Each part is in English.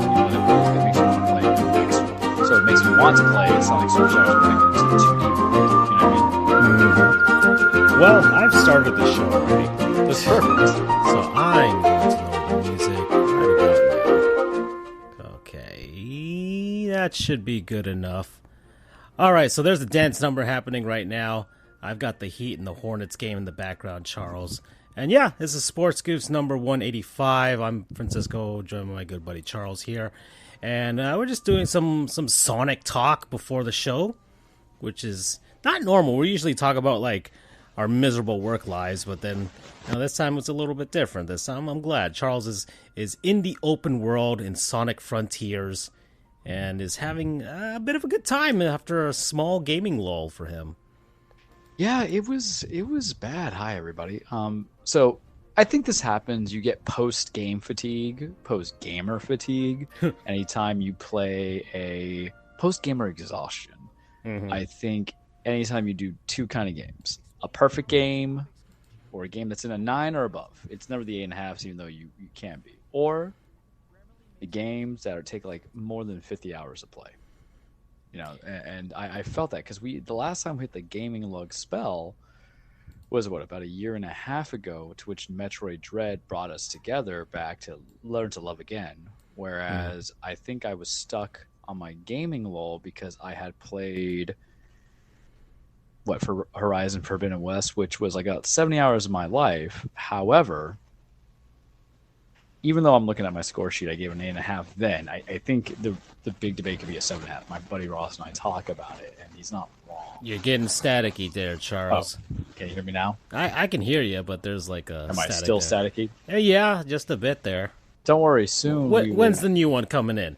that makes you want to play the next one. So it makes me want to play. It's not like Super Mario playing into the 2D world. You know what I mean? Well, I've started the show already. That's perfect. So I'm going to load the music right about now. Okay, that should be good enough. All right, so there's a dance number happening right now. I've got the Heat and the Hornets game in the background, Charles. And yeah, this is Sports Goofs number 185. I'm Francisco, joined by my good buddy Charles here. And we're just doing some Sonic talk before the show, which is not normal. We usually talk about, like, our miserable work lives, but then this time it's a little bit different. This time I'm glad Charles is in the open world in Sonic Frontiers and is having a bit of a good time after a small gaming lull for him. Yeah, it was bad. Hi, everybody. So I think this happens. You get post-game fatigue, post-gamer fatigue, anytime you play a post-gamer exhaustion. Mm-hmm. I think anytime you do two kind of games, a perfect game or a game that's in a 9 or above. It's never the 8.5, even though you can be. Or the games that take like more than 50 hours to play. And I felt that because the last time we hit the gaming lug spell was about a year and a half ago, to which Metroid Dread brought us together back to learn to love again. Whereas I think I was stuck on my gaming lull because I had played for Horizon Forbidden West, which was like 70 hours of my life. However, even though I'm looking at my score sheet, I gave it an 8.5 then. I think the big debate could be a 7.5. My buddy Ross and I talk about it, and he's not wrong. You're getting staticky there, Charles. Oh, can you hear me now? I can hear you, but there's like a Am I still there. Staticky? Yeah, just a bit there. Don't worry, soon. When's the new one coming in?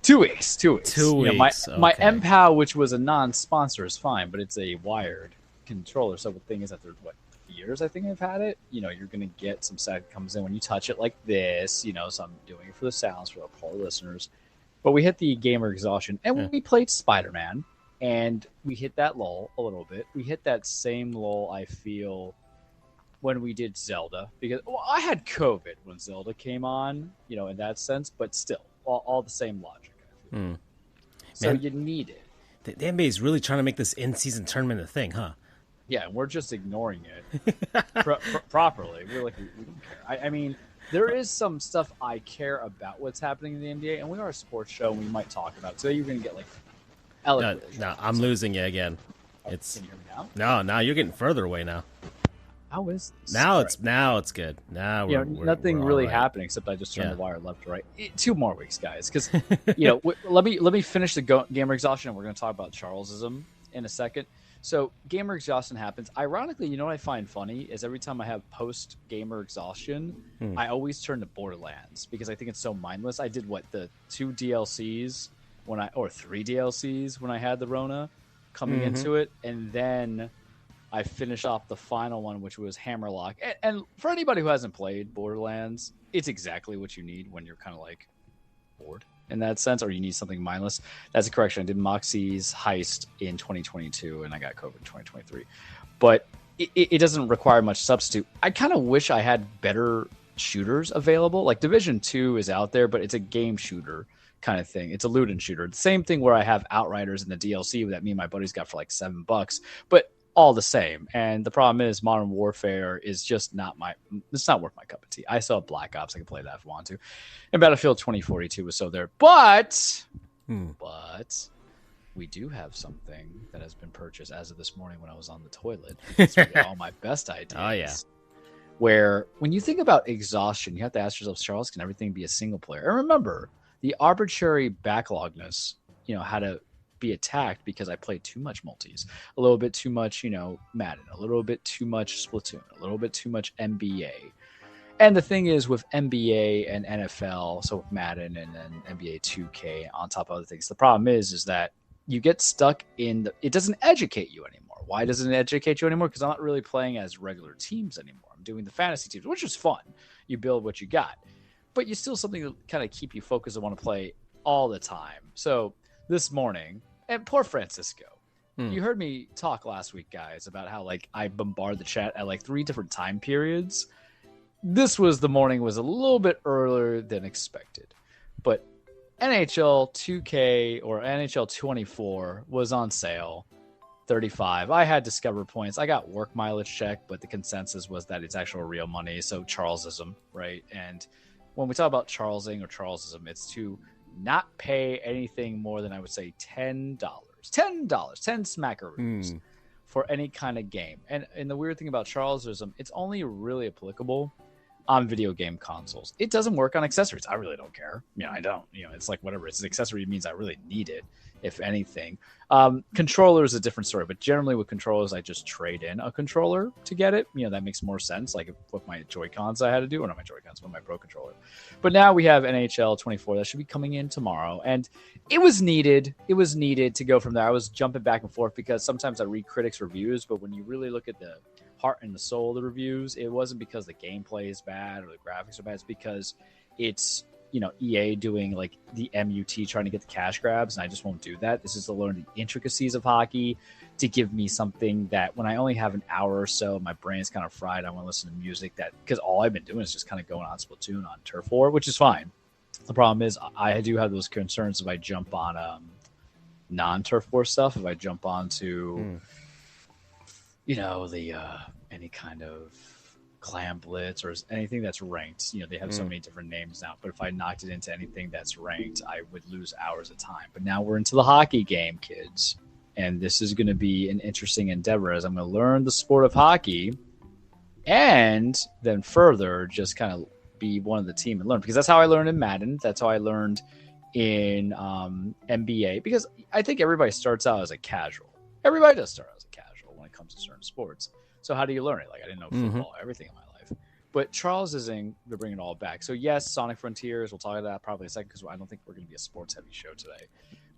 2 weeks. 2 weeks. 2 weeks. My MPOW, which was a non-sponsor, is fine, but it's a wired controller. So the thing is that there's years I think I've had it. You're going to get some static comes in when you touch it like this. So I'm doing it for the sounds for the poor listeners. But we hit the gamer exhaustion, and we played Spider-Man, and we hit that lull a little bit. We hit that same lull, I feel, when we did Zelda, because I had COVID when Zelda came on, in that sense, but still, all the same logic. I feel. So you need it. The NBA is really trying to make this in-season tournament a thing, huh? Yeah, and we're just ignoring it properly. We're like, we don't care. I mean, there is some stuff I care about what's happening in the NBA, and we are a sports show, and we might talk about it. So you're going to get like eloquent. No, I'm losing you again. Can you hear me now? No, you're getting further away now. How is this? Now it's good. Now we're nothing we're really right. happening except I just turned the wire left to right. 2 more weeks, guys, because let me finish the gamer exhaustion, and we're going to talk about Charlesism in a second. So gamer exhaustion happens. Ironically, what I find funny is every time I have post gamer exhaustion, I always turn to Borderlands because I think it's so mindless. I did the 2 DLCs or 3 DLCs when I had the Rona coming into it, and then I finish off the final one, which was Hammerlock. And for anybody who hasn't played Borderlands, it's exactly what you need when you're kind of like bored in that sense, or you need something mindless. That's a correction. I did Moxie's Heist in 2022, and I got COVID in 2023. But it doesn't require much substitute. I kind of wish I had better shooters available. Like Division 2 is out there, but it's a game shooter kind of thing. It's a loot and shooter. The same thing where I have Outriders in the DLC that me and my buddies got for like $7, but all the same. And the problem is Modern Warfare is just it's not worth my cup of tea. I still have Black Ops. I can play that if I want to. And Battlefield 2042 was so there. But we do have something that has been purchased as of this morning when I was on the toilet. It's really all my best ideas. Oh, yeah. Where when you think about exhaustion, you have to ask yourself, Charles, can everything be a single player? And remember, the arbitrary backlogness, how to be attacked because I played too much multis, a little bit too much, Madden, a little bit too much Splatoon, a little bit too much NBA. And the thing is with NBA and NFL, so with Madden and then NBA 2K on top of other things, the problem is that you get stuck it doesn't educate you anymore. Why doesn't it educate you anymore? Because I'm not really playing as regular teams anymore. I'm doing the fantasy teams, which is fun. You build what you got, but you still something to kind of keep you focused and want to play all the time. So this morning, and poor Francisco, you heard me talk last week, guys, about how I bombard the chat at 3 different time periods. The morning was a little bit earlier than expected. but NHL 2K or NHL 24 was on sale, $35. I had Discover points. I got work mileage check, but the consensus was that it's actual real money. So Charlesism, right? And when we talk about Charlesing or Charlesism, it's to not pay anything more than, I would say, $10, 10 smackaroos for any kind of game. And the weird thing about Charlesism, it's only really applicable on video game consoles. It doesn't work on accessories. I really don't care. I don't. It's like whatever. It's an accessory means I really need it, if anything. Controller is a different story, but generally with controllers, I just trade in a controller to get it. That makes more sense. Like with my Joy-Cons, I had to do, or not my Joy-Cons, but my Pro controller. But now we have NHL 24 that should be coming in tomorrow, and it was needed. It was needed to go from there. I was jumping back and forth because sometimes I read critics' reviews, but when you really look at the heart and the soul of the reviews, it wasn't because the gameplay is bad or the graphics are bad. It's because it's EA doing like the MUT, trying to get the cash grabs, and I just won't do that. This is to learn the intricacies of hockey, to give me something that when I only have an hour or so, my brain's kind of fried. I want to listen to music because all I've been doing is just kind of going on Splatoon on Turf War, which is fine. The problem is I do have those concerns if I jump on non-Turf War stuff. If I jump onto any kind of Clam Blitz or anything that's ranked. They have so many different names now, but if I knocked it into anything that's ranked, I would lose hours of time. But now we're into the hockey game, kids, and this is going to be an interesting endeavor as I'm going to learn the sport of hockey and then further just kind of be one of the team and learn, because that's how I learned in Madden. That's how I learned in NBA, because I think everybody starts out as a casual. Everybody does start out as a casual when it comes to certain sports. So how do you learn it? Like, I didn't know football, everything in my life. But Charles they're bringing it all back. So yes, Sonic Frontiers, we'll talk about that probably in a second, because I don't think we're going to be a sports-heavy show today.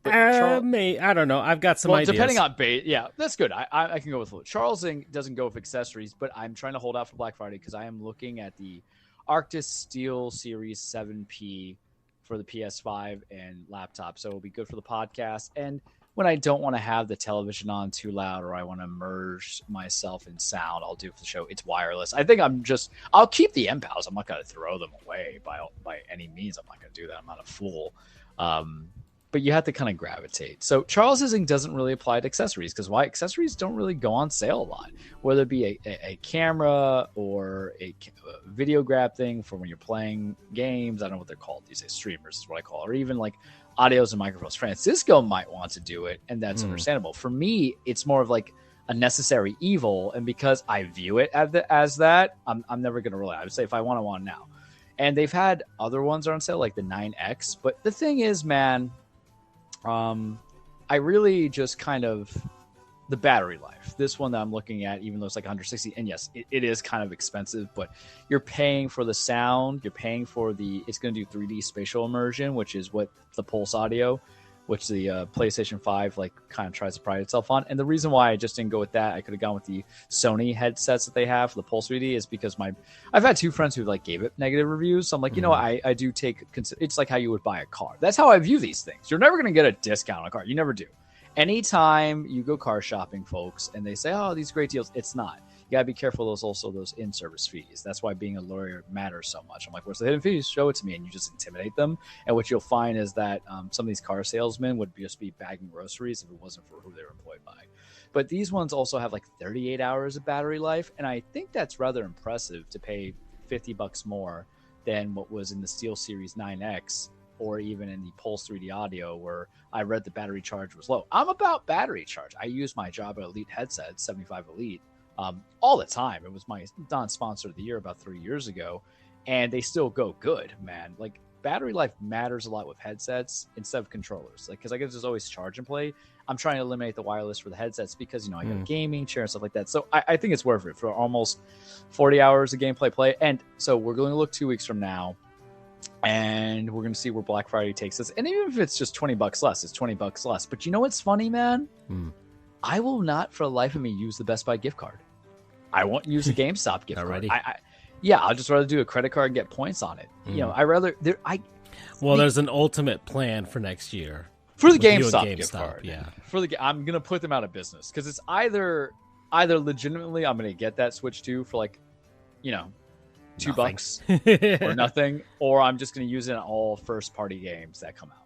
But I don't know. I've got some ideas. Depending on bait, yeah, that's good. I can go with it. Charlesing doesn't go with accessories, but I'm trying to hold out for Black Friday because I am looking at the Arctis Steel Series 7P for the PS5 and laptop. So it'll be good for the podcast. And when I don't want to have the television on too loud or I want to immerse myself in sound, I'll do it for the show. It's wireless. I think I'll keep the MPALs. I'm not going to throw them away by any means. I'm not going to do that. I'm not a fool. But you have to kind of gravitate. So Charlesism doesn't really apply to accessories, because why? Accessories don't really go on sale a lot, whether it be a camera or a video grab thing for when you're playing games. I don't know what they're called these days. Streamers is what I call it. Or even like audios and microphones. Francisco might want to do it, and that's understandable. For me, it's more of like a necessary evil, and because I view it as that, I'm never going to rely. I would say if I want one now. And they've had other ones on sale, like the 9X. But the thing is, man, I really just kind of the battery life. This one that I'm looking at, even though it's like 160, and yes, it is kind of expensive, but you're paying for the sound. You're paying for it's going to do 3D spatial immersion, which is what the Pulse Audio, which the PlayStation 5 like kind of tries to pride itself on. And the reason why I just didn't go with that, I could have gone with the Sony headsets that they have for the Pulse 3D, is because I've had two friends who like gave it negative reviews. So I'm like, I do take, it's like how you would buy a car. That's how I view these things. You're never going to get a discount on a car. You never do. Anytime you go car shopping, folks, and they say, oh, these great deals, it's not. You gotta be careful. Those in-service fees. That's why being a lawyer matters so much. I'm like, where's the hidden fees? Show it to me. And you just intimidate them. And what you'll find is that some of these car salesmen would just be bagging groceries if it wasn't for who they were employed by. But these ones also have like 38 hours of battery life. And I think that's rather impressive to pay $50 more than what was in the Steel Series 9X or even in the Pulse 3D Audio, where I read the battery charge was low. I'm about battery charge. I use my Jabra Elite headset, 75 Elite, all the time. It was my non-sponsor of the year about 3 years ago, and they still go good, man. Like, battery life matters a lot with headsets instead of controllers. Like, because I guess there's always charge and play. I'm trying to eliminate the wireless for the headsets because, I got a gaming chair and stuff like that. So I think it's worth it for almost 40 hours of gameplay play. And so we're going to look 2 weeks from now, and we're going to see where Black Friday takes us. And even if it's just $20 less, it's $20 less. But you know what's funny, man? I will not for the life of me use the Best Buy gift card. I won't use the GameStop gift card. I'll just rather do a credit card and get points on it. I rather there's an ultimate plan for next year for the GameStop gift card. Yeah, I'm gonna put them out of business because it's either legitimately I'm gonna get that Switch 2 for like, $2 or nothing, or I'm just going to use it in all first-party games that come out.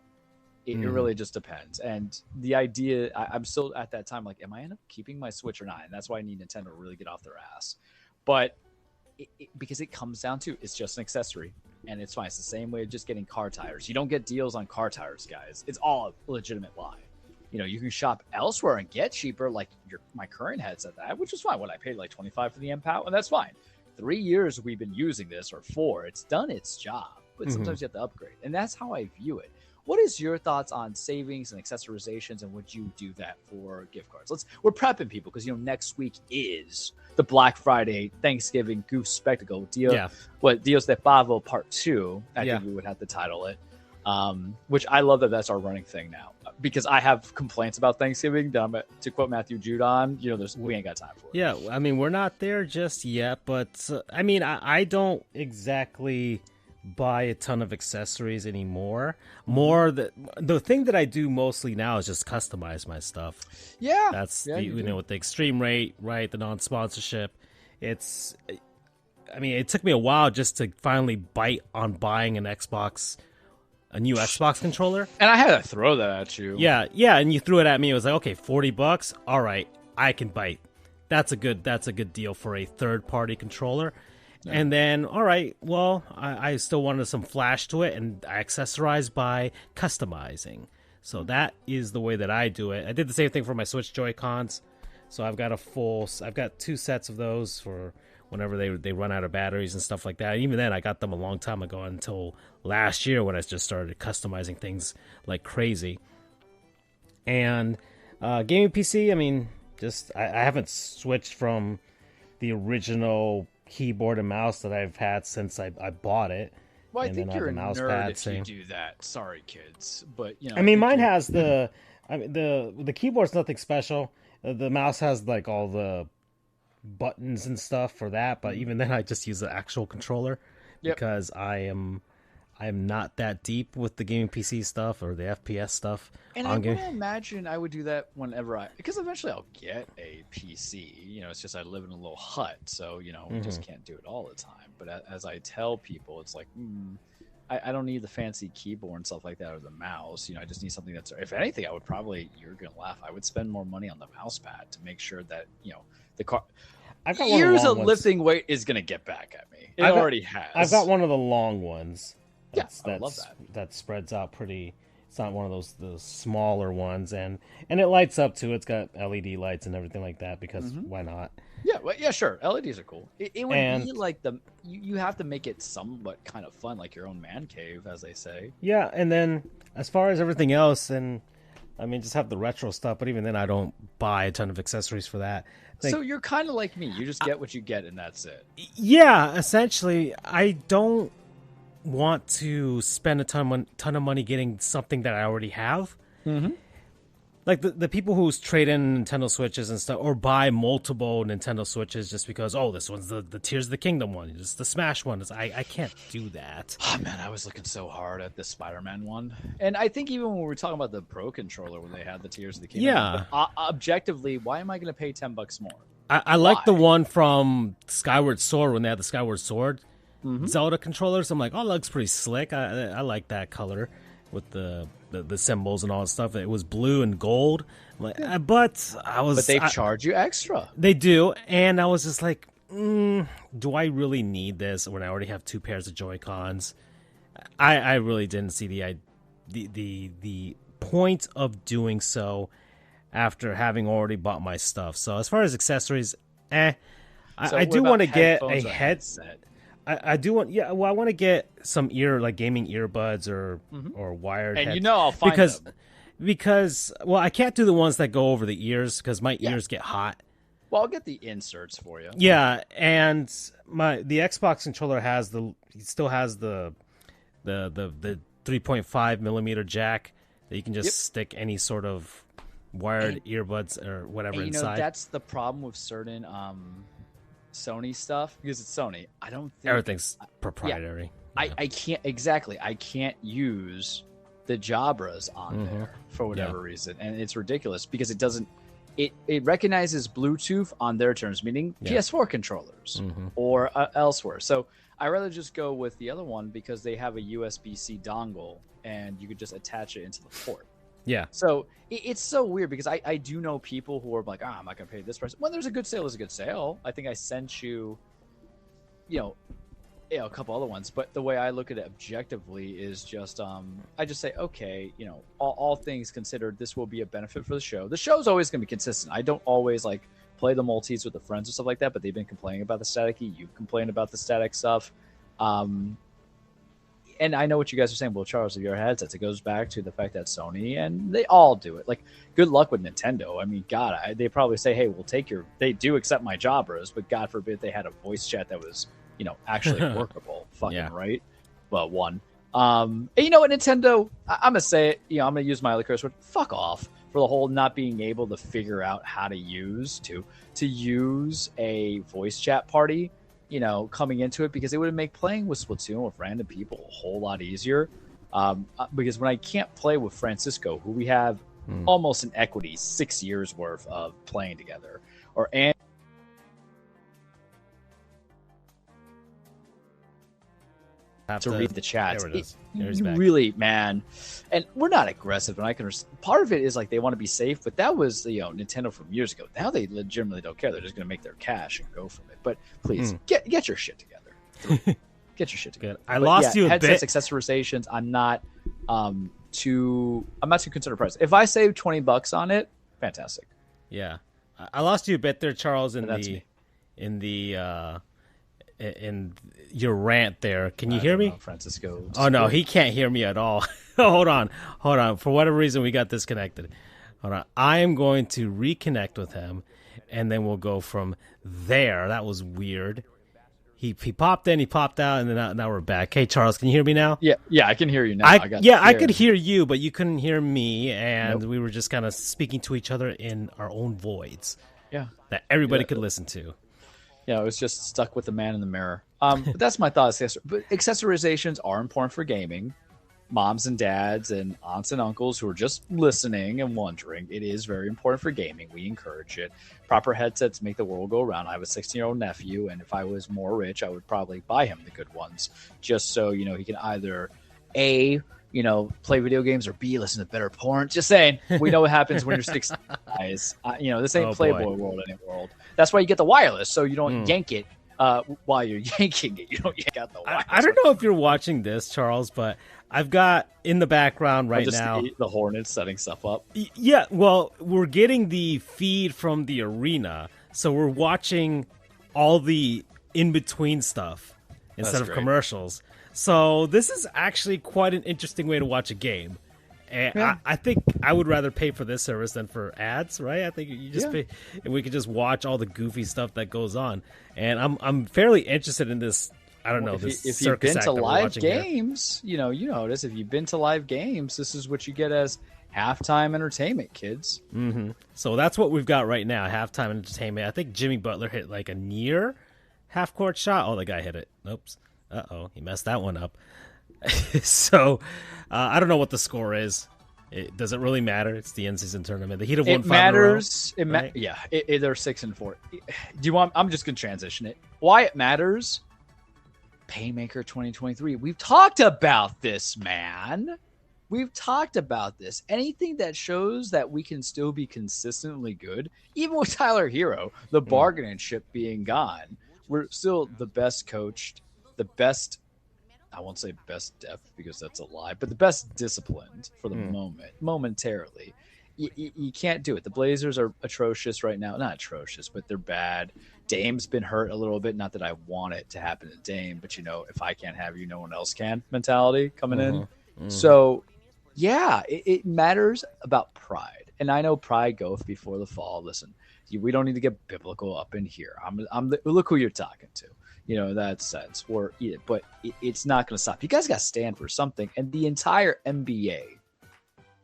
It really just depends. And the idea, I'm still at that time like, am I end up keeping my Switch or not? And that's why I need Nintendo to really get off their ass. But because it comes down to, it's just an accessory, and it's fine. It's the same way of just getting car tires. You don't get deals on car tires, guys. It's all a legitimate lie. You know, you can shop elsewhere and get cheaper, like my current headset, that, which is fine. When I paid like $25 for the MPOW, and that's fine. 3 years we've been using this, or 4. It's done its job, but sometimes you have to upgrade, and that's how I view it. What is your thoughts on savings and accessorizations, and would you do that for gift cards? We're prepping people because, you know, next week is the Black Friday Thanksgiving Goof spectacle. Dios de Pavo Part 2, I think we would have to title it. Which I love that's our running thing now, because I have complaints about Thanksgiving that to quote Matthew Judon, you know, we ain't got time for it. Yeah, I mean, we're not there just yet, but I mean, I don't exactly buy a ton of accessories anymore. More the thing that I do mostly now is just customize my stuff. Yeah, that's you know, with the extreme rate, right? The non-sponsorship. I mean, it took me a while just to finally bite on buying a new Xbox controller. And I had to throw that at you. Yeah, and you threw it at me. It was like, okay, $40. All right, I can bite. That's a good deal for a third-party controller. Yeah. And then, all right, well, I still wanted some flash to it, and I accessorized by customizing. So that is the way that I do it. I did the same thing for my Switch Joy-Cons. So I've got 2 sets of those for whenever they run out of batteries and stuff like that. And even then, I got them a long time ago until last year when I just started customizing things like crazy. And gaming PC, I mean, I haven't switched from the original keyboard and mouse that I've had since I bought it. Well, I think you're a nerd if you do that. Sorry, kids, but you know. I mean, mine has the keyboard's nothing special. The mouse has like all the buttons and stuff for that, but even then, I just use the actual controller because I'm not that deep with the gaming PC stuff or the FPS stuff. And I would imagine I would do that whenever because eventually I'll get a PC. You know, it's just I live in a little hut, so you know, we just can't do it all the time. But as I tell people, it's like, I don't need the fancy keyboard and stuff like that or the mouse. You know, I just need something that's. If anything, I would probably. You're gonna laugh. I would spend more money on the mouse pad to make sure that you know the car. Years of lifting weight is gonna get back at me. It already has. I've got one of the long ones. I love that. That spreads out pretty. It's not one of those smaller ones, and it lights up too. It's got LED lights and everything like that because why not? Yeah, well, yeah, sure. LEDs are cool. It would be like you have to make it somewhat kind of fun, like your own man cave, as they say. Yeah, and then as far as everything else, and I mean, just have the retro stuff. But even then, I don't buy a ton of accessories for that. So you're kind of like me. You just get what you get, and that's it. Yeah, essentially, I don't want to spend a ton of money getting something that I already have. Like the people who trade in Nintendo Switches and stuff, or buy multiple Nintendo Switches just because, this one's the Tears of the Kingdom one, it's the Smash one. I can't do that. Oh man, I was looking so hard at the Spider-Man one, and I think even when we were talking about the Pro controller when they had the Tears of the Kingdom, objectively, why am I going to pay $10 more? I like the one from Skyward Sword when they had the Skyward Sword Zelda controllers. I'm like, that looks pretty slick. I like that color with the symbols and all that stuff. It was blue and gold. But they charge you extra. They do, and I was just like, do I really need this when I already have 2 pairs of Joy-Cons? I really didn't see the point of doing so after having already bought my stuff. So as far as accessories, I do want to get a headset. I do want, I want to get some gaming earbuds or wired. And I'll find them. Because I can't do the ones that go over the ears because my ears get hot. Well, I'll get the inserts for you. Yeah, and the Xbox controller still has the 3.5 millimeter jack that you can just stick any sort of wired earbuds or whatever inside. That's the problem with certain Sony stuff, because it's Sony. I don't think everything's proprietary. I can't use the Jabras on there for whatever reason, and it's ridiculous because it doesn't it recognizes Bluetooth on their terms, meaning PS4 controllers or elsewhere. So I rather just go with the other one because they have a USB-C dongle and you could just attach it into the port. Yeah. So it's so weird because I do know people who are like, I'm not going to pay this price. When there's a good sale, there's a good sale. I think I sent you, a couple other ones. But the way I look at it objectively is just, I just say, okay, all things considered, this will be a benefit for the show. The show's always going to be consistent. I don't always play the multis with the friends and stuff like that, but they've been complaining about the staticky. You've complained about the static stuff. And I know what you guys are saying. Well, Charles, if your headsets, it goes back to the fact that Sony and they all do it. Good luck with Nintendo. I mean, God, they probably say, hey, they do accept my jobbers, but God forbid they had a voice chat that was, actually workable. Fucking right. Well, one. And you know what, Nintendo, I'm going to say it, I'm going to use my other curse word. Fuck off for the whole not being able to figure out how to use a voice chat party. Coming into it, because it would make playing with Splatoon with random people a whole lot easier. Because when I can't play with Francisco, who we have almost an equity 6 years worth of playing together, or to read the chats, really, man. And we're not aggressive, and I can. Part of it is they want to be safe, but that was Nintendo from years ago. Now they legitimately don't care; they're just going to make their cash and go from it. But please get your shit together. Get your shit together. I lost you a headsets, bit. Accessorizations. I'm not too concerned price. If I save $20 on it, fantastic. Yeah, I lost you a bit there, Charles. In your rant there. Can you hear me? Francisco. Oh, no, he can't hear me at all. Hold on. For whatever reason, we got disconnected. Hold on. I am going to reconnect with him, and then we'll go from there. That was weird. He popped in, he popped out, and then now we're back. Hey, Charles, can you hear me now? Yeah, I can hear you now. I could hear you, but you couldn't hear me, and we were just kind of speaking to each other in our own voids. Yeah. That everybody could listen to. Yeah, it was just stuck with the man in the mirror. But that's my thoughts. But accessorizations are important for gaming. Moms and dads and aunts and uncles who are just listening and wondering, it is very important for gaming. We encourage it. Proper headsets make the world go around. I have a 16-year-old nephew, and if I was more rich, I would probably buy him the good ones, just so he can either A, play video games, or B, listen to better porn. Just saying, we know what happens when you're 16, guys. This ain't Playboy world anymore. That's why you get the wireless, so you don't yank it while you're yanking it. You don't yank out the wireless. I don't know if you're watching this, Charles, but I've got in the background now the Hornets setting stuff up. Yeah, well, we're getting the feed from the arena, so we're watching all the in-between stuff instead of commercials. So this is actually quite an interesting way to watch a game. And I think I would rather pay for this service than for ads, right? I think you just pay, and we could just watch all the goofy stuff that goes on. And I'm fairly interested in this. I don't know. If you've been to live games, you notice if you've been to live games, this is what you get as halftime entertainment, kids. Mm-hmm. So that's what we've got right now, halftime entertainment. I think Jimmy Butler hit a near half-court shot. Oh, the guy hit it. Oops. Uh-oh, he messed that one up. So, I don't know what the score is. Does it really matter? It's the in-season tournament. The Heat have won 5 matters. in a row, right? They're 6-4. Do you want? I'm just gonna transition it. Why it matters? Paymaker 2023. We've talked about this, man. We've talked about this. Anything that shows that we can still be consistently good, even with Tyler Hero, the bargaining chip being gone, we're still the best coached, the best. I won't say best depth because that's a lie, but the best disciplined for the momentarily. You can't do it. The Blazers are atrocious right now. Not atrocious, but they're bad. Dame's been hurt a little bit. Not that I want it to happen to Dame, but if I can't have you, no one else can mentality coming in. Mm-hmm. So, it matters about pride. And I know pride goes before the fall. Listen, we don't need to get biblical up in here. Look who you're talking to. In that sense, but it's not going to stop. You guys got to stand for something. And the entire NBA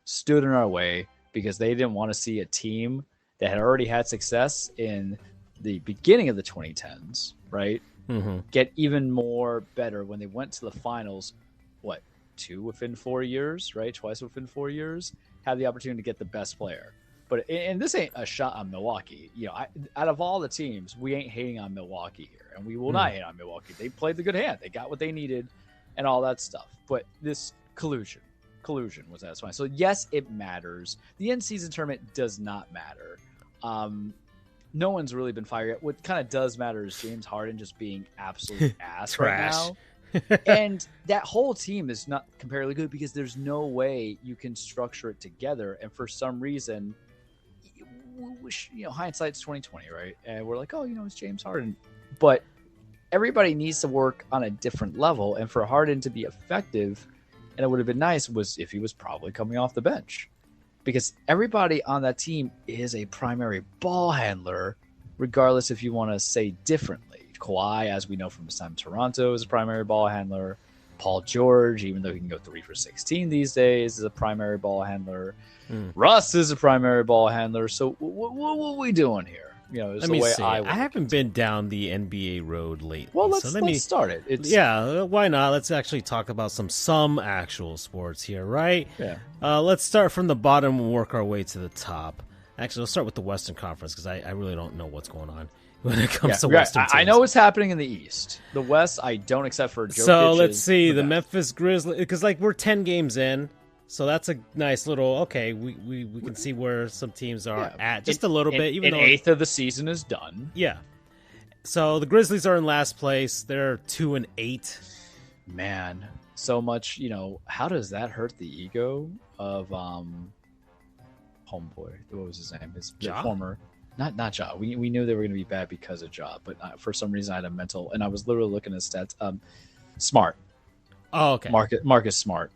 stood in our way because they didn't want to see a team that had already had success in the beginning of the 2010s, right? Mm-hmm. Get even more better when they went to the finals, 2 within 4 years, right? Twice within 4 years, have the opportunity to get the best player. But and this ain't a shot on Milwaukee. Out of all the teams, we ain't hating on Milwaukee here, and we will not hate on Milwaukee. They played the good hand. They got what they needed, and all that stuff. But this collusion was that's fine. So yes, it matters. The in-season tournament does not matter. No one's really been fired yet. What kind of does matter is James Harden just being absolute ass right now. And that whole team is not comparatively good because there's no way you can structure it together. And for some reason, hindsight's 2020, right? And we're like, oh, it's James Harden. But everybody needs to work on a different level. And for Harden to be effective, and it would have been nice, was if he was probably coming off the bench. Because everybody on that team is a primary ball handler, regardless if you want to say differently. Kawhi, as we know from his time in Toronto, is a primary ball handler. Paul George, even though he can go 3 for 16 these days, is a primary ball handler. Russ is a primary ball handler. So what are we doing here? Let me see. I haven't been down the NBA road lately. Well, let's start it. Yeah, why not? Let's actually talk about some actual sports here, right? Yeah. Let's start from the bottom and work our way to the top. Actually, let's start with the Western Conference because I really don't know what's going on when it comes to Western teams. I know what's happening in the East. The West, I don't, except for Jokic. So let's see the Memphis Grizzlies, because we're 10 games in, so that's a nice little. Okay, we can see where some teams are at just a little bit. Even though eighth of the season is done. Yeah. So the Grizzlies are in last place. They're 2-8. Man, so much. How does that hurt the ego of homeboy? What was his name? His former. Not Ja. We knew they were going to be bad because of Ja, but for some reason I had a mental, and I was literally looking at stats. Smart. Oh, okay. Marcus Smart,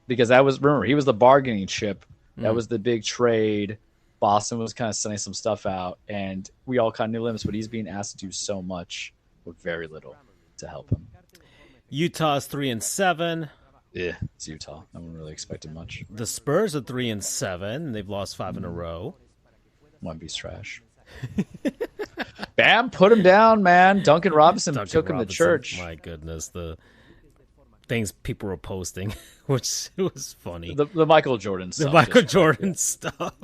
because remember, he was the bargaining chip. That was the big trade. Boston was kind of sending some stuff out, and we all kind of knew limits, but he's being asked to do so much with very little to help him. Utah's 3-7. Yeah, it's Utah. No one really expected much. The Spurs are 3-7. They've lost 5 in a row. Wemby's trash. Bam, put him down, man. Duncan Robinson took him to church. My goodness, the things people were posting, which was funny. The Michael Jordan stuff. The Michael Jordan stuff.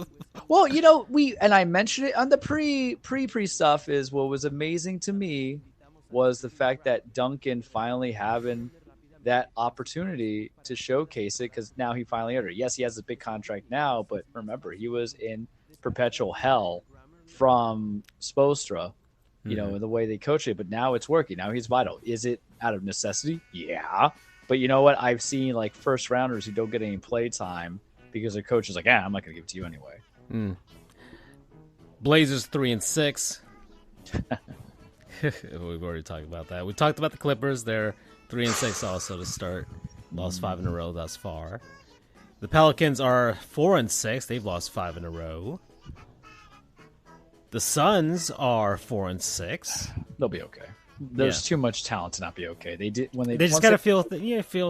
Well, I mentioned it on the pre stuff, is what was amazing to me was the fact that Duncan finally having that opportunity to showcase it, because now he finally entered. Yes, he has a big contract now, but remember, he was in perpetual hell from Spoelstra, the way they coach it, but now it's working. Now he's vital. Is it out of necessity? Yeah. But you know what? I've seen first rounders who don't get any play time because their coach is like, I'm not going to give it to you anyway. Blazers 3-6. We've already talked about that. We talked about the Clippers. They're 3-6 also to start. Lost 5 in a row thus far. The Pelicans are 4-6. They've lost 5 in a row. The Suns are 4-6. They'll be okay. There's too much talent to not be okay. They just gotta feel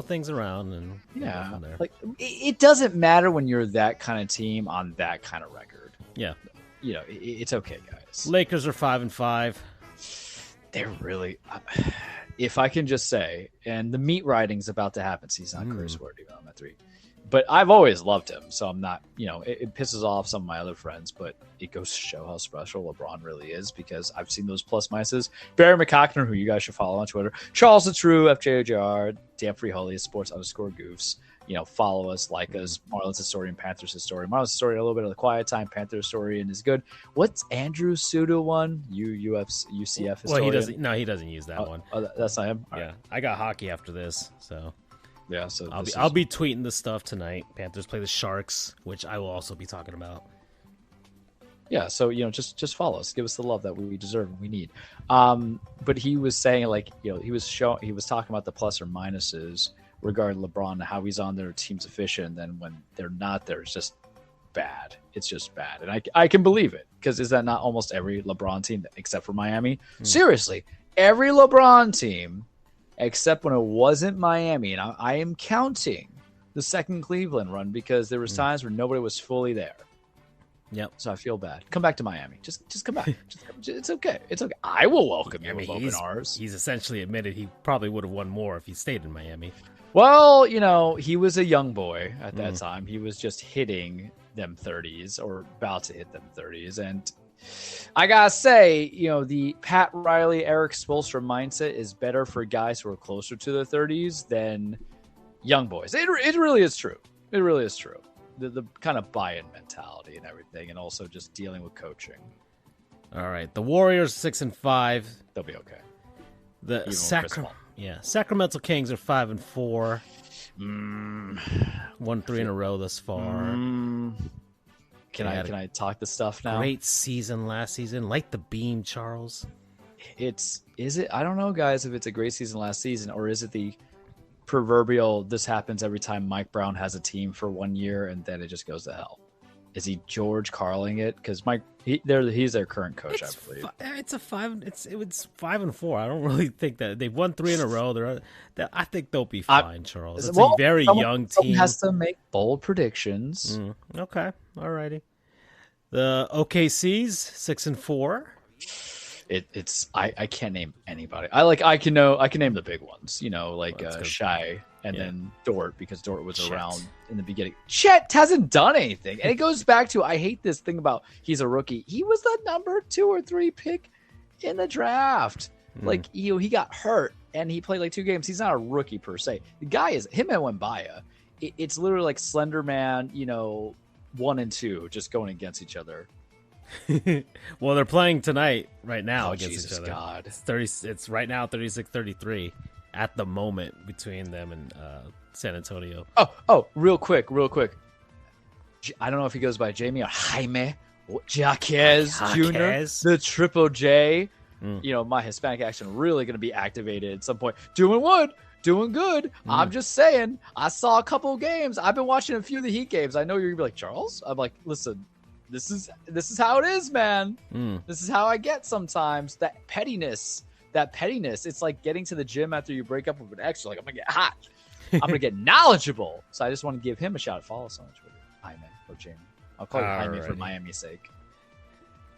things around and there. It doesn't matter when you're that kind of team on that kind of record. Yeah, it's okay, guys. Lakers are 5-5. They're really. If I can just say, and the meat riding's about to happen. See, he's not curse word even on that 3. But I've always loved him, so I'm not, it pisses off some of my other friends, but it goes to show how special LeBron really is, because I've seen those plus minuses. Barry McCockner, who you guys should follow on Twitter, Charles the True, FJOJR, Dan Freeholey, Sports_Goofs. Follow us, like us, Marlins historian, Panthers historian. Marlins historian, a little bit of the quiet time. Panther historian is good. What's Andrew Suda one? UCF historian. Well, he doesn't use that one. That's not him. Yeah, right. I got hockey after this, so. Yeah, so I'll be tweeting this stuff tonight. Panthers play the Sharks, which I will also be talking about. Yeah, so just follow us, give us the love that we deserve and we need. But he was saying he was talking about the plus or minuses regarding LeBron and how he's on their team's efficient, and then when they're not there, it's just bad. It's just bad, and I can believe it, because is that not almost every LeBron team except for Miami? Seriously, every LeBron team. Except when it wasn't Miami, and I am counting the second Cleveland run, because there was times where nobody was fully there. Yep. So I feel bad. Come back to Miami. Just come back. It's okay. It's okay. I will welcome you with open arms. He's essentially admitted he probably would have won more if he stayed in Miami. Well, he was a young boy at that time. He was just hitting them 30s or about to hit them 30s. And I got to say, the Pat Riley, Eric Spoelstra mindset is better for guys who are closer to their 30s than young boys. It really is true. It really is true. The kind of buy-in mentality and everything, and also just dealing with coaching. All right. The Warriors 6-5. They'll be okay. The Sacramento Kings are 5-4. 1-3 in a row thus far. Can I talk the stuff now? Great season last season. Light the beam, Charles. Is it? I don't know, guys, if it's a great season last season, or is it the proverbial this happens every time Mike Brown has a team for 1 year and then it just goes to hell? Is he George Carling it? Because he's their current coach, I believe. It's 5-4. I don't really think that they've won 3 in a row. I think they'll be fine, Charles. It's a very young team. Someone has to make bold predictions. Okay, alrighty. The OKC's 6-4. I can't name anybody. I can name the big ones. Shai. And then Dort, because Dort was around in the beginning. Chet hasn't done anything. And it goes back to, I hate this thing about he's a rookie. He was the number 2 or 3 pick in the draft. He got hurt and he played 2 games. He's not a rookie per se. The guy is him and Wembanyama. It's literally like Slender Man, 1 and 2 just going against each other. Well, they're playing tonight right now against Jesus each other. God. It's right now 36-33 at the moment between them and San Antonio. Oh, real quick. I don't know if he goes by Jamie or Jaime Jaquez Jr., the Triple J. My Hispanic accent really going to be activated at some point. Doing good. I'm just saying, I saw a couple of games. I've been watching a few of the Heat games. I know you're going to be like, Charles? I'm like, listen, this is how it is, man. This is how I get sometimes. That pettiness. It's like getting to the gym after you break up with an ex. You're like, I'm going to get hot. I'm going to get knowledgeable. So I just want to give him a shout. Follow us on Twitter. Jaime or Jamie. I'll call you Jaime for Miami's sake.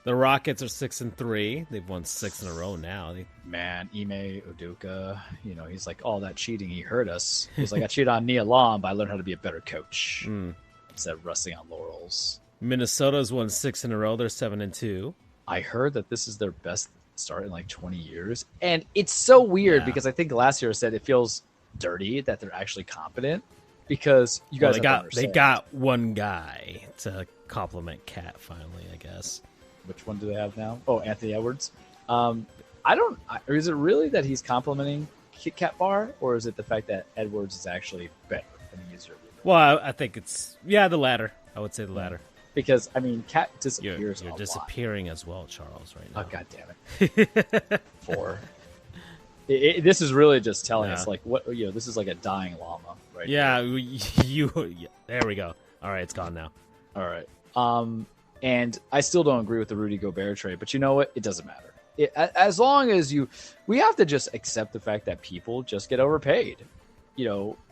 The Rockets are 6-3. They've won 6 in a row now. Man, Ime Udoka, he's like, all that cheating, he hurt us. He's like, I cheated on Nia Long, but I learned how to be a better coach instead of resting on laurels. Minnesota's won 6 in a row. They're 7-2. I heard that this is their best start in 20 years. And it's so weird because I think last year I said it feels dirty that they're actually competent because you guys they got one guy to compliment Cat finally, I guess. Which one do they have now? Oh, Anthony Edwards. Is it really that he's complimenting Kit Kat Bar, or is it the fact that Edwards is actually better and easier? Well, I think it's the latter. I would say the latter. Because Cat disappears. You're disappearing as well, Charles. Right now. Oh, God damn it! 4. This is really just telling us what this is like a dying llama, right? Yeah, there we go. All right, it's gone now. All right. And I still don't agree with the Rudy Gobert trade, but you know what? It doesn't matter. As long as we have to just accept the fact that people just get overpaid,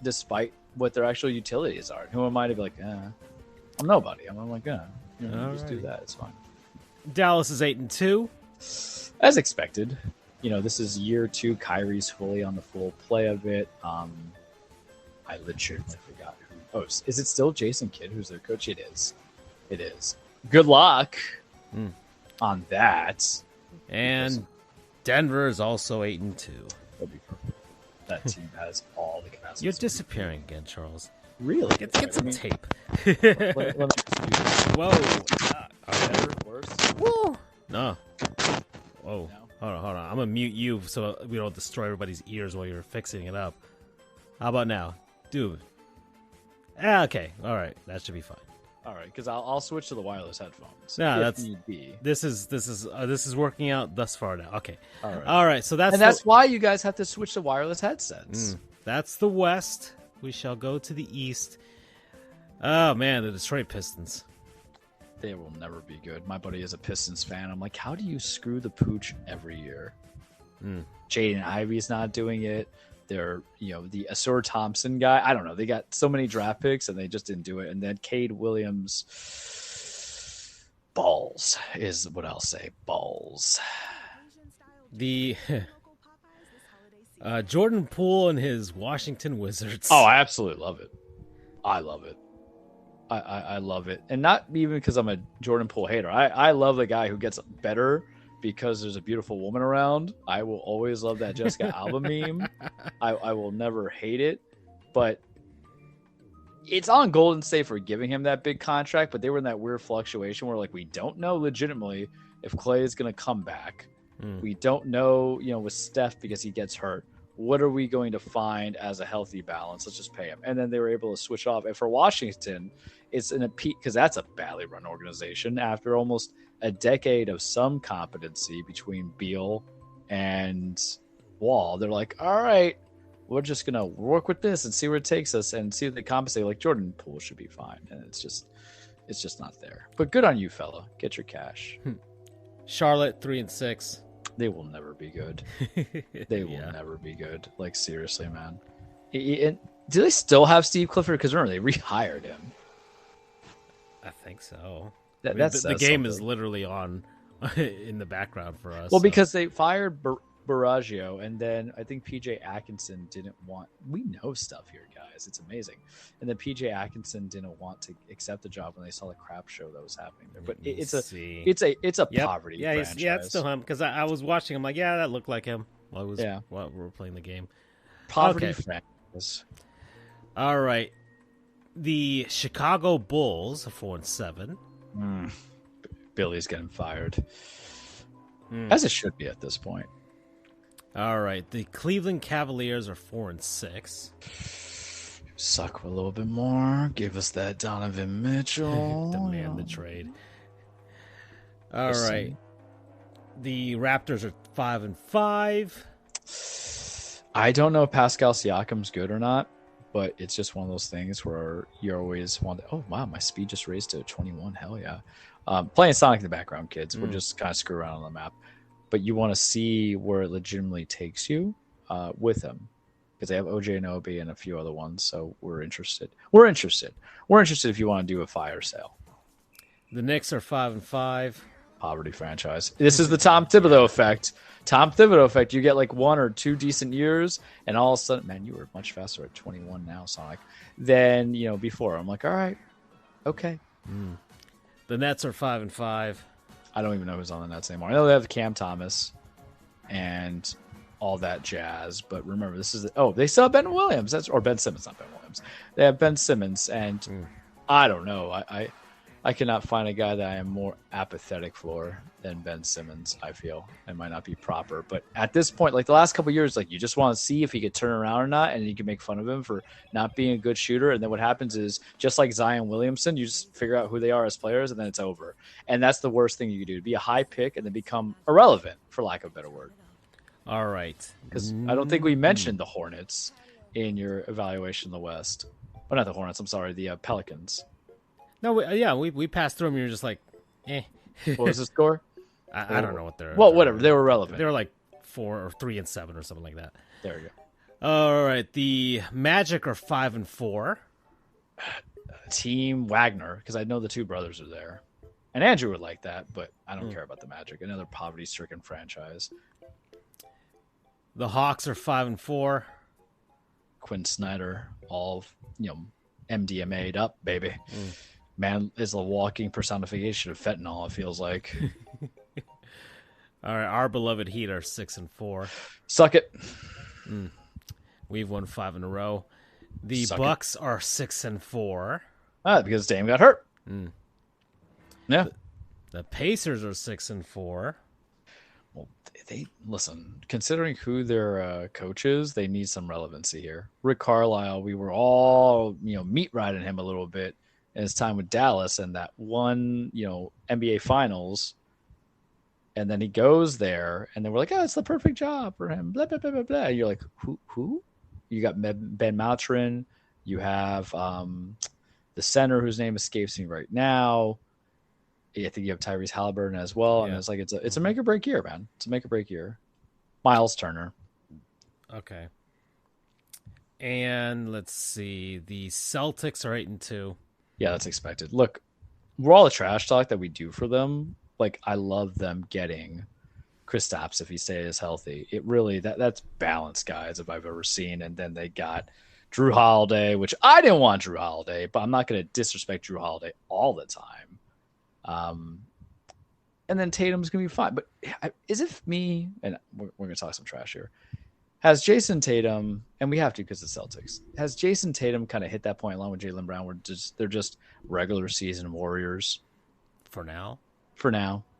despite what their actual utilities are. Who am I to be like, I'm nobody. I'm like, just do that. It's fine. Dallas is 8-2. As expected. This is year 2. Kyrie's fully on the full play of it. I legitimately forgot who. Oh, is it still Jason Kidd who's their coach? It is. It is. Good luck on that. And Denver is also 8-2. That'll be perfect. That team has all the capacity. You're disappearing again, Charles. Really? Get some tape. let me Whoa. Better, worse? Whoa. No. Whoa. No? Hold on. I'm going to mute you so we don't destroy everybody's ears while you're fixing it up. How about now? Dude. Okay. All right. That should be fine. All right, because I'll switch to the wireless headphones. No, if need be. This is working out thus far now. Okay. All right. So that's why you guys have to switch to wireless headsets. That's the West. We shall go to the East. Oh man, the Detroit Pistons. They will never be good. My buddy is a Pistons fan. I'm like, how do you screw the pooch every year? Jaden Ivey's not doing it. They're, the Asur Thompson guy. I don't know. They got so many draft picks and they just didn't do it. And then Cade Williams, balls is what I'll say. Balls. The Jordan Poole and his Washington Wizards. Oh, I absolutely love it. I love it. I love it. And not even because I'm a Jordan Poole hater. I love the guy who gets better because there's a beautiful woman around. I will always love that Jessica Alba meme. I will never hate it. But it's on Golden State for giving him that big contract, but they were in that weird fluctuation where, like, we don't know legitimately if Klay is going to come back. We don't know, with Steph because he gets hurt. What are we going to find as a healthy balance? Let's just pay him. And then they were able to switch off. And for Washington, it's in a peak because that's a badly run organization. After almost a decade of some competency between Beal and Wall, they're like, all right, we're just going to work with this and see where it takes us and see if they compensate. Like, Jordan Poole should be fine. And it's just not there. But good on you, fella. Get your cash. Charlotte 3-6. They will never be good. They will never be good. Like, seriously, man. Do they still have Steve Clifford? Because remember, they rehired him. I think so. The game is literally on in the background for us. Well, because they fired Baraggio, and then I think PJ Atkinson didn't want. We know stuff here, guys. It's amazing. And then PJ Atkinson didn't want to accept the job when they saw the crap show that was happening there. But it's a poverty franchise. It's still him because I was watching. I'm like, yeah, that looked like him. While we were playing the game. Poverty franchise. All right, the Chicago Bulls are 4-7. Billy's getting fired, as it should be at this point. All right, the Cleveland Cavaliers are 4-6. Suck a little bit more. Give us that Donovan Mitchell. Demand the trade. All right, the Raptors are 5-5. I don't know if Pascal Siakam's good or not, but it's just one of those things where you always want to, oh, wow, my speed just raised to 21. Hell yeah. Playing Sonic in the background, kids. We're just kind of screw around on the map. But you want to see where it legitimately takes you with him. Because they have OJ Anunoby and a few other ones, so we're interested. We're interested if you want to do a fire sale. The Knicks are 5-5. Poverty franchise. This is the Tom Thibodeau effect. Tom Thibodeau effect. You get like 1 or 2 decent years, and all of a sudden, man, you were much faster at 21 now, Sonic, than before. I'm like, all right, okay. The Nets are 5-5. I don't even know who's on the Nets anymore. I know they have Cam Thomas and all that jazz, but remember, this is they still have Ben Williams. Or Ben Simmons, not Ben Williams. They have Ben Simmons, and I don't know. I cannot find a guy that I am more apathetic for than Ben Simmons. I feel it might not be proper, but at this point, like the last couple of years, like you just want to see if he could turn around or not, and you can make fun of him for not being a good shooter. And then what happens is, just like Zion Williamson, you just figure out who they are as players, and then it's over. And that's the worst thing you could do: to be a high pick and then become irrelevant, for lack of a better word. All right, because I don't think we mentioned the Hornets in your evaluation of the West. Oh, not the Hornets. I'm sorry, the Pelicans. No, we passed through them. You're just like, eh. What was the score? I don't know what they're. Well, whatever. They were relevant. They were like 4 or 3-7 or something like that. There you go. All right, the Magic are 5-4. Team Wagner, because I know the two brothers are there, and Andrew would like that, but I don't care about the Magic. Another poverty-stricken franchise. The Hawks are 5-4. Quinn Snyder, all MDMA'd up, baby. Man is a walking personification of fentanyl, it feels like. All right, our beloved Heat are 6-4. Suck it. We've won 5 in a row. The Bucks are 6-4. Because Dame got hurt. Yeah. The Pacers are 6-4. Well, they listen. Considering who their coach is, they need some relevancy here. Rick Carlisle, we were all meat riding him a little bit in his time with Dallas and that one NBA Finals, and then he goes there, and then we're like, oh, it's the perfect job for him. Blah blah blah blah blah. And you're like, who? You got Ben Mathurin. You have the center whose name escapes me right now. I think you have Tyrese Halliburton as well, and it's like it's a make or break year, man. It's a make or break year. Miles Turner. Okay. And let's see, the Celtics are 8-2. Yeah, that's expected. Look, we're all the trash talk that we do for them. Like, I love them getting Kristaps if he stays healthy. It really that's balanced guys if I've ever seen. And then they got Drew Holiday, which I didn't want Drew Holiday, but I'm not going to disrespect Drew Holiday all the time. And then Tatum's going to be fine. But is it me? And we're going to talk some trash here. Has Jason Tatum, and we have to because the Celtics, has Jason Tatum kind of hit that point along with Jaylen Brown where they're just regular season warriors? For now?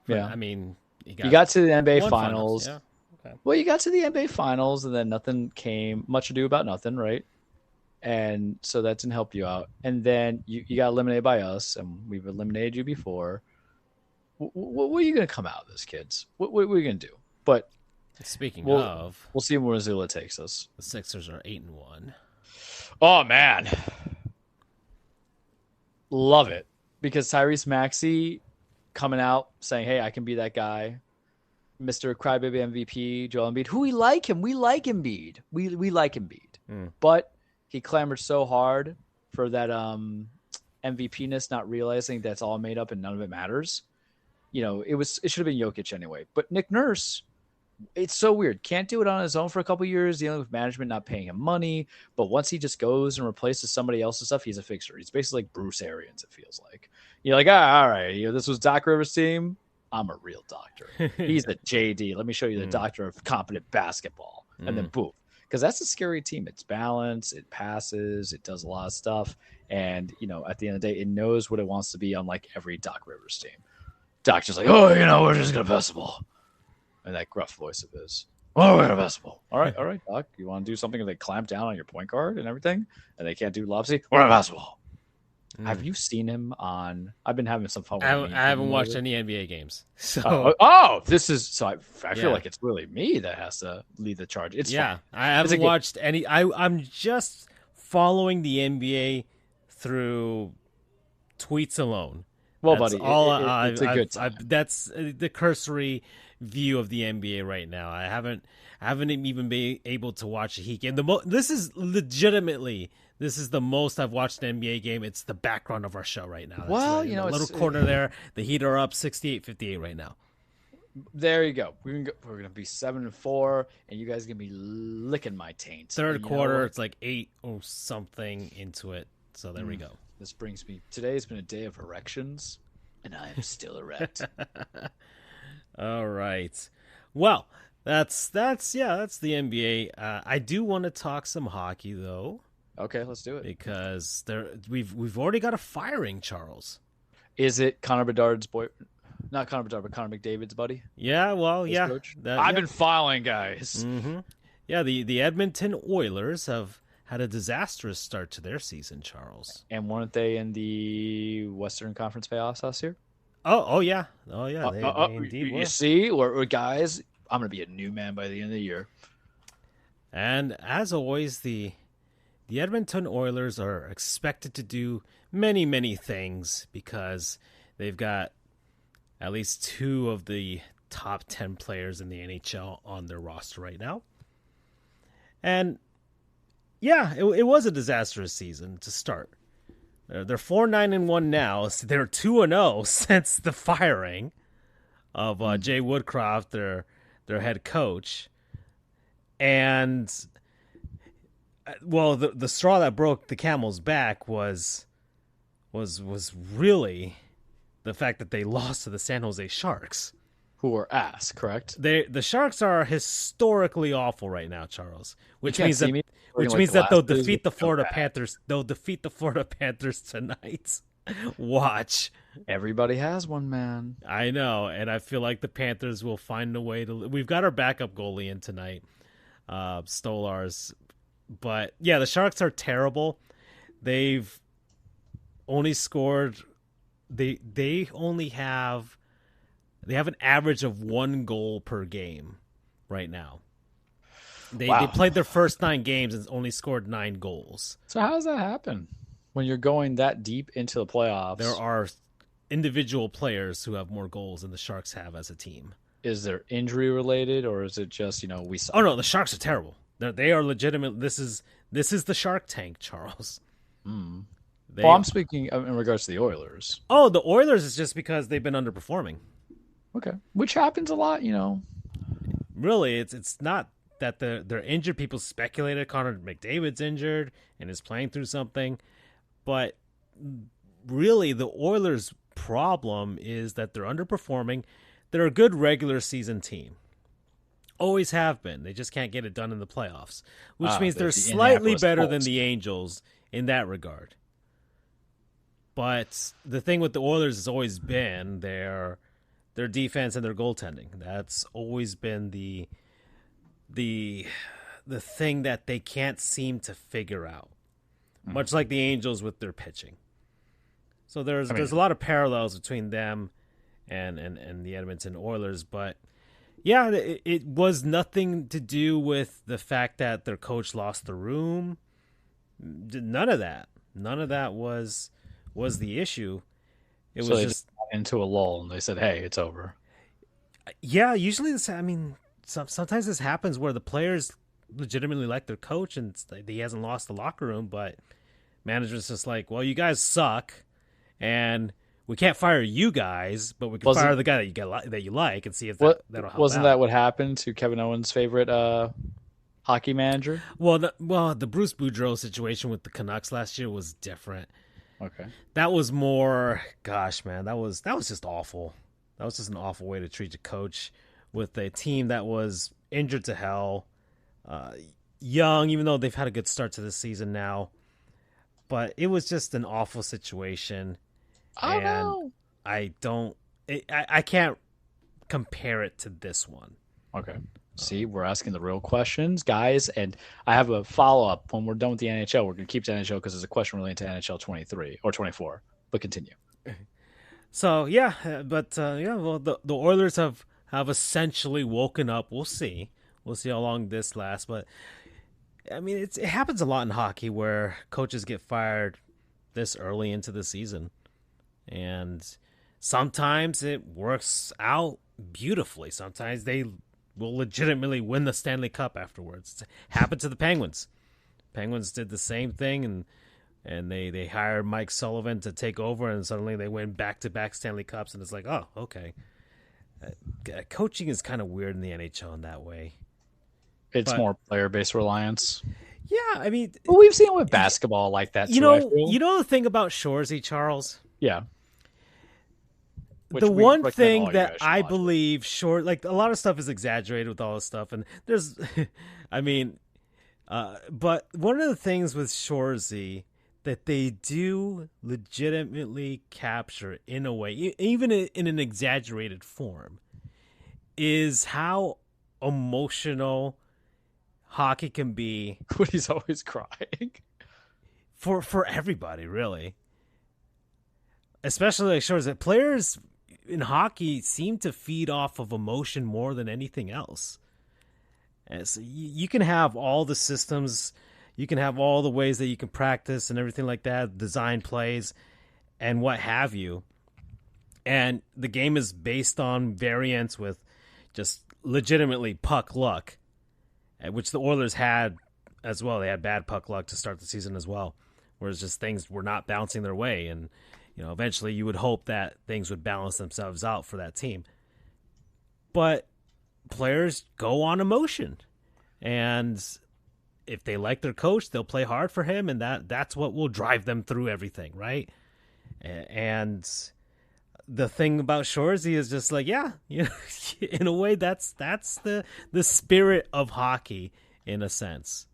Yeah. I mean, you got to the NBA Finals. Yeah. Okay. Well, you got to the NBA Finals, and then nothing came. Much ado about nothing, right? And so that didn't help you out. And then you got eliminated by us, and we've eliminated you before. What are you going to come out of this, kids? What are we going to do? But speaking we'll see where Missoula takes us. The Sixers are 8-1. Oh, man. Love it. Because Tyrese Maxey coming out saying, hey, I can be that guy. Mr. Crybaby MVP, Joel Embiid, who we like him. We like Embiid. We like Embiid. But he clamored so hard for that MVP-ness, not realizing that's all made up and none of it matters. You know, it should have been Jokic anyway. But Nick Nurse, it's so weird. Can't do it on his own for a couple of years, dealing with management not paying him money. But once he just goes and replaces somebody else's stuff, he's a fixer. He's basically like Bruce Arians, it feels like. You're like, all right, this was Doc Rivers' team. I'm a real doctor. He's a JD. Let me show you the doctor of competent basketball. And then boom. Because that's a scary team. It's balanced. It passes. It does a lot of stuff. And, at the end of the day, it knows what it wants to be, unlike every Doc Rivers team. Doc's just like, we're just going to pass the ball. And that gruff voice of his. We're going to pass the ball. All right, Doc. You want to do something where they clamp down on your point guard and everything? And they can't do lobsy? We're going to pass the ball. Have you seen him on? I've been having some fun with him. I haven't watched any NBA games. So this is so I feel like it's really me that has to lead the charge. It's fun. I haven't watched any. I'm just following the NBA throug't tweets alone. Well, that's buddy, it's a good time. That's the cursory view of the NBA right now. I haven't even been able to watch a Heat game. This is legitimately. This is the most I've watched an NBA game. It's the background of our show right now. Well, a little corner there. The Heat are up 68-58 right now. There you go. We're gonna be 7-4, and you guys are gonna be licking my taint. Third quarter, it's like 8 or something into it. So there we go. This brings me. Today has been a day of erections, and I am still erect. All right. Well, that's the NBA. I do want to talk some hockey though. Okay, let's do it. Because we've already got a firing, Charles. Is it Connor Bedard's boy? Not Connor Bedard, but Connor McDavid's buddy? Yeah, well, yeah. I've been filing, guys. Mm-hmm. Yeah, the Edmonton Oilers have had a disastrous start to their season, Charles. And weren't they in the Western Conference playoffs last year? Oh yeah. They indeed were. You see, we're guys, I'm going to be a new man by the end of the year. And as always, the Edmonton Oilers are expected to do many, many things because they've got at least 2 of the top 10 players in the NHL on their roster right now. And yeah, it was a disastrous season to start. They're 4-9-1 now. So they're 2-0 since the firing of Jay Woodcroft, their head coach. And well, the straw that broke the camel's back was really the fact that they lost to the San Jose Sharks, who are ass. Correct. The Sharks are historically awful right now, Charles. Which means that they'll defeat the Florida Panthers. They'll defeat the Florida Panthers tonight. Watch. Everybody has one, man. I know, and I feel like the Panthers will find a way to. We've got our backup goalie in tonight, Stolarz. But yeah, the Sharks are terrible. They've only scored. They have an average of 1 goal per game right now. They played their first 9 games and only scored 9 goals. So how does that happen when you're going that deep into the playoffs? There are individual players who have more goals than the Sharks have as a team. Is there injury related, or is it just we suck? Oh no, the Sharks are terrible. They are legitimate. This is the Shark Tank, Charles. Well, I'm speaking in regards to the Oilers. Oh, the Oilers is just because they've been underperforming. Okay, which happens a lot, really, it's not that they're injured. People speculated Connor McDavid's injured and is playing through something, but really the Oilers' problem is that they're underperforming. They're a good regular season team. Always have been. They just can't get it done in the playoffs, which means they're slightly better than the Angels in that regard. But the thing with the Oilers has always been their defense and their goaltending. That's always been the thing that they can't seem to figure out. Much like the Angels with their pitching. So there's a lot of parallels between them and the Edmonton Oilers, but yeah, it was nothing to do with the fact that their coach lost the room. None of that was the issue. It was just into a lull, and they said, "Hey, it's over." Yeah, usually sometimes this happens where the players legitimately like their coach and he hasn't lost the locker room, but management's just like, "Well, you guys suck, and we can't fire you guys, but we can fire the guy that you like and see if that'll help." Wasn't that what happened to Kevin Owens' favorite hockey manager? Well, the Bruce Boudreau situation with the Canucks last year was different. Okay, that was more. Gosh, man, that was just awful. That was just an awful way to treat your coach with a team that was injured to hell, young, even though they've had a good start to this season now. But it was just an awful situation. I know. I can't compare it to this one. Okay. See, we're asking the real questions, guys. And I have a follow-up when we're done with the NHL. We're going to keep the NHL because there's a question related to NHL 23 or 24. But continue. So, yeah. Well, the Oilers have essentially woken up. We'll see. We'll see how long this lasts. But, I mean, it happens a lot in hockey where coaches get fired this early into the season. And sometimes it works out beautifully. Sometimes they will legitimately win the Stanley Cup afterwards. It happened to the Penguins. Penguins did the same thing, and they hired Mike Sullivan to take over, and suddenly they win back-to-back Stanley Cups, and it's like, oh, okay. Coaching is kind of weird in the NHL in that way. It's more player-based reliance. Yeah, I mean... Well, we've seen it with basketball like that, too, you know the thing about Shoresy, Charles? Yeah. The one thing that I believe like a lot of stuff is exaggerated with all this stuff, and there's, I mean, but one of the things with Shoresy that they do legitimately capture in a way, even in an exaggerated form, is how emotional hockey can be. When he's always crying. For everybody, really. Especially like Shoresy. Players in hockey seem to feed off of emotion more than anything else. And so you can have all the systems, you can have all the ways that you can practice and everything like that, design plays and what have you. And the game is based on variance with just legitimately puck luck, which the Oilers had as well. They had bad puck luck to start the season as well, whereas just things were not bouncing their way. And eventually you would hope that things would balance themselves out for that team. But players go on emotion. And if they like their coach, they'll play hard for him, and that's what will drive them through everything, right? And the thing about Shoresy is just like, in a way that's the spirit of hockey in a sense.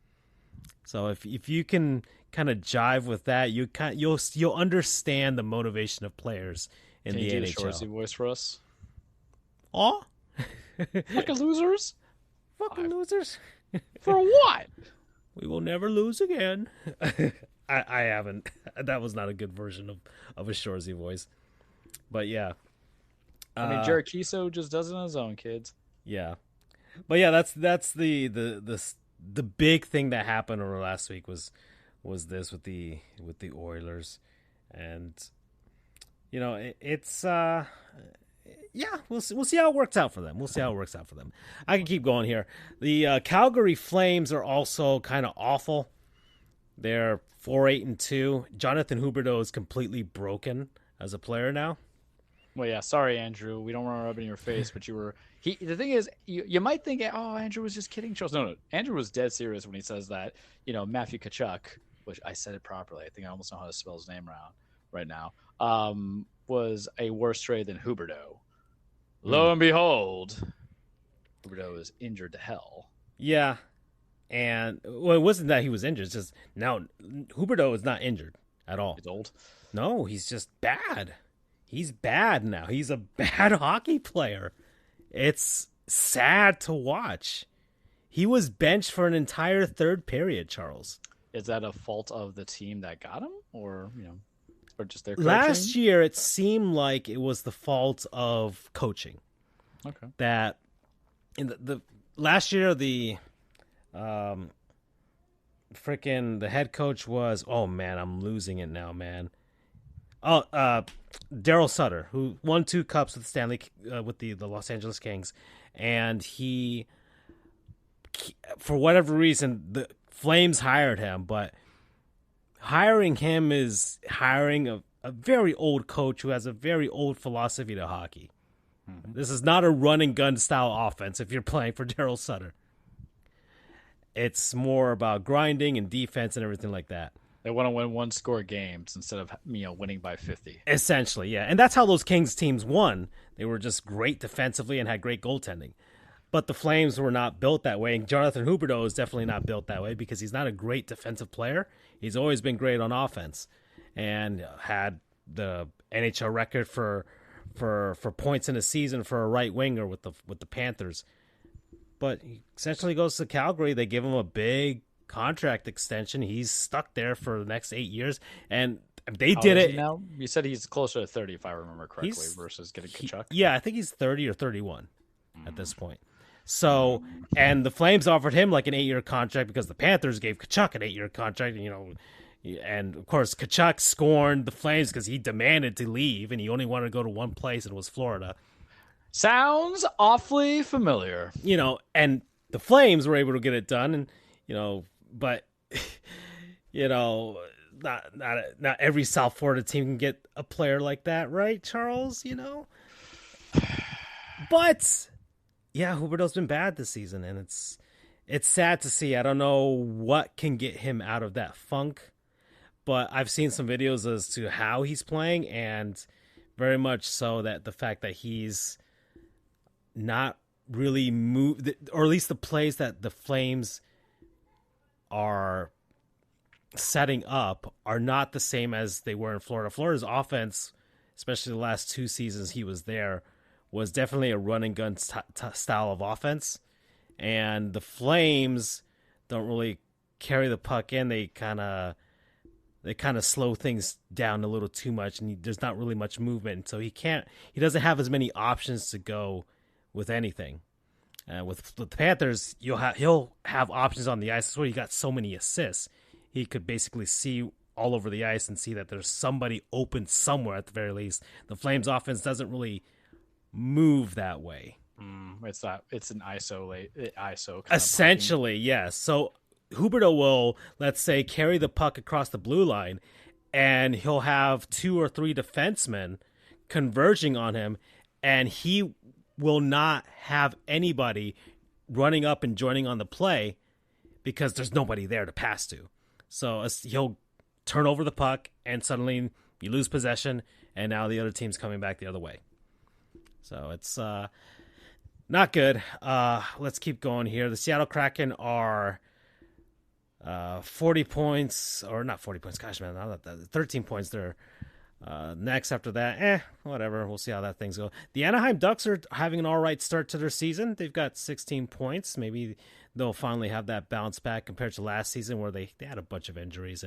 So if you can kind of jive with that, you'll understand the motivation of players in the NHL. Can you do a Shoresy voice for us? Oh, fucking losers! Fucking losers! For what? We will never lose again. I haven't. That was not a good version of a Shoresy voice, but yeah. I mean, Jared Kiso just does it on his own, kids. Yeah, but yeah, that's the big thing that happened over last week was this with the Oilers, and it's we'll see how it works out for them. I can keep going here. The Calgary Flames are also kind of awful. They're 4-8-2. Jonathan Huberdeau is completely broken as a player now. Well, yeah. Sorry, Andrew. We don't want to rub it in your face, but you were. The thing is, you might think, oh, Andrew was just kidding, Charles. No, no. Andrew was dead serious when he says that. Matthew Kachuk, which I said it properly. I think I almost know how to spell his name right now. Was a worse trade than Huberdeau. Lo and behold, Huberdeau is injured to hell. Yeah, and well, it wasn't that he was injured. It's just now Huberdeau is not injured at all. He's old. No, he's just bad. He's bad now. He's a bad hockey player. It's sad to watch. He was benched for an entire third period, Charles. Is that a fault of the team that got him, or or just their coaching? Last year, it seemed like it was the fault of coaching. Okay. That in the last year, the head coach was, oh man, I'm losing it now, man. Oh, Daryl Sutter, who won 2 cups with Stanley with the Los Angeles Kings, and he, for whatever reason, the Flames hired him, but hiring him is hiring a very old coach who has a very old philosophy to hockey. Mm-hmm. This is not a run and gun style offense if you're playing for Daryl Sutter. It's more about grinding and defense and everything like that. They want to win 1-score games instead of winning by 50. Essentially, yeah. And that's how those Kings teams won. They were just great defensively and had great goaltending. But the Flames were not built that way. And Jonathan Huberdeau is definitely not built that way because he's not a great defensive player. He's always been great on offense and had the NHL record for points in a season for a right winger with the Panthers. But he essentially goes to Calgary. They give him a big contract extension. He's stuck there for the next 8 years, and they did it. Now you said he's closer to 30, if I remember correctly, versus getting Kachuk. Yeah, I think he's 30 or 31 at this point. So, and the Flames offered him like an 8-year contract because the Panthers gave Kachuk an 8-year contract. And of course Kachuk scorned the Flames because he demanded to leave, and he only wanted to go to one place, and it was Florida. Sounds awfully familiar. And the Flames were able to get it done, and but not every South Florida team can get a player like that, right, Charles? But yeah, Huberdeau's been bad this season, and it's sad to see. I don't know what can get him out of that funk, but I've seen some videos as to how he's playing, and very much so that the fact that he's not really moved, or at least the plays that the Flames are setting up are not the same as they were in Florida. Florida's offense, especially the last 2 seasons he was there, was definitely a run and gun style of offense. And the Flames don't really carry the puck in. They kind of slow things down a little too much, and there's not really much movement. So he doesn't have as many options to go with anything. With the Panthers, he'll have options on the ice. That's why he got so many assists. He could basically see all over the ice and see that there's somebody open somewhere at the very least. The Flames offense doesn't really move that way. It's not. It's an ISO kind essentially, yes. So Huberdeau will, let's say, carry the puck across the blue line, and he'll have 2 or 3 defensemen converging on him, and he will not have anybody running up and joining on the play because there's nobody there to pass to. So he'll turn over the puck, and suddenly you lose possession, and now the other team's coming back the other way. So it's not good. Let's keep going here. The Seattle Kraken are 40 points, or not 40 points. Gosh, man, 13 points. They're next after that, whatever. We'll see how that things go. The Anaheim Ducks are having an all right start to their season. They've got 16 points. Maybe they'll finally have that bounce back compared to last season where they had a bunch of injuries.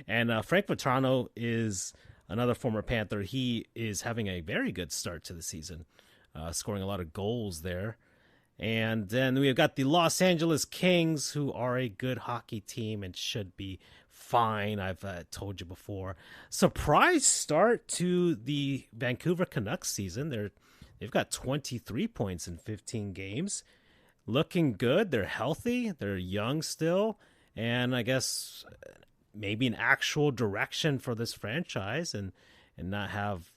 And Frank Vatrano is another former Panther. He is having a very good start to the season, scoring a lot of goals there. And then we've got the Los Angeles Kings, who are a good hockey team and should be fine. I've told you before. Surprise start to the Vancouver Canucks season. They've got 23 points in 15 games. Looking good. They're healthy. They're young still. And I guess maybe an actual direction for this franchise and not have,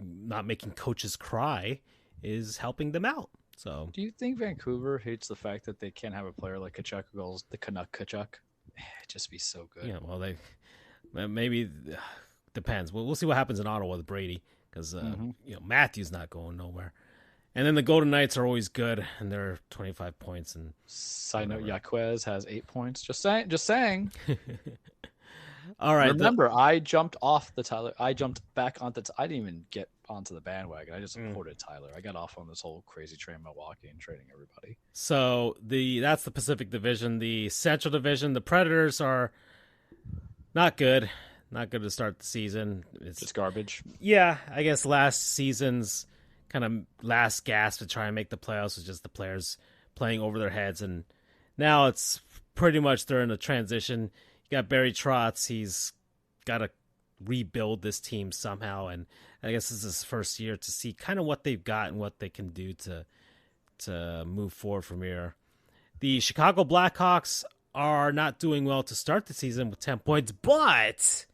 not making coaches cry is helping them out. So, do you think Vancouver hates the fact that they can't have a player like Kachuk who goes the Canuck Kachuk? It'd just be so good. Yeah, well, they maybe depends. We'll see what happens in Ottawa with Brady because Matthews not going nowhere. And then the Golden Knights are always good, and they're 25 points. And side note, Yaquez has 8 points. Just saying. All right. Remember, I jumped off the Tyler. I jumped back onto. I didn't even get onto the bandwagon. I just supported Tyler. I got off on this whole crazy train Milwaukee and trading everybody. So that's the Pacific Division. The Central Division, the Predators are not good. Not good to start the season. It's just garbage. Yeah, I guess last season's kind of last gasp to try and make the playoffs was just the players playing over their heads, and now it's pretty much they're in a transition. You got Barry Trotz. He's got to rebuild this team somehow, and I guess this is his first year to see kind of what they've got and what they can do to move forward from here. The Chicago Blackhawks are not doing well to start the season with 10 points, but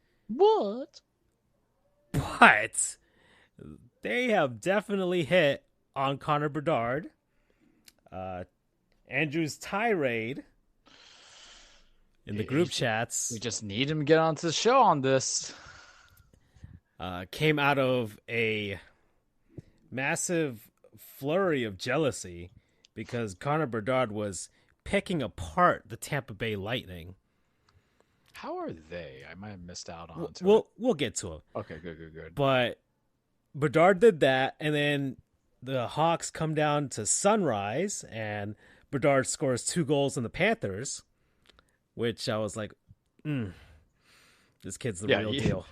they have definitely hit on Connor Bedard. Andrew's tirade in the group chats. We just need him to get onto the show on this. Came out of a massive flurry of jealousy because Connor Bedard was picking apart the Tampa Bay Lightning. How are they? I might have missed out on it. We'll get to it. Okay, good. But Bedard did that, and then the Hawks come down to Sunrise, and Bedard scores 2 goals in the Panthers, which I was like, this kid's the real deal.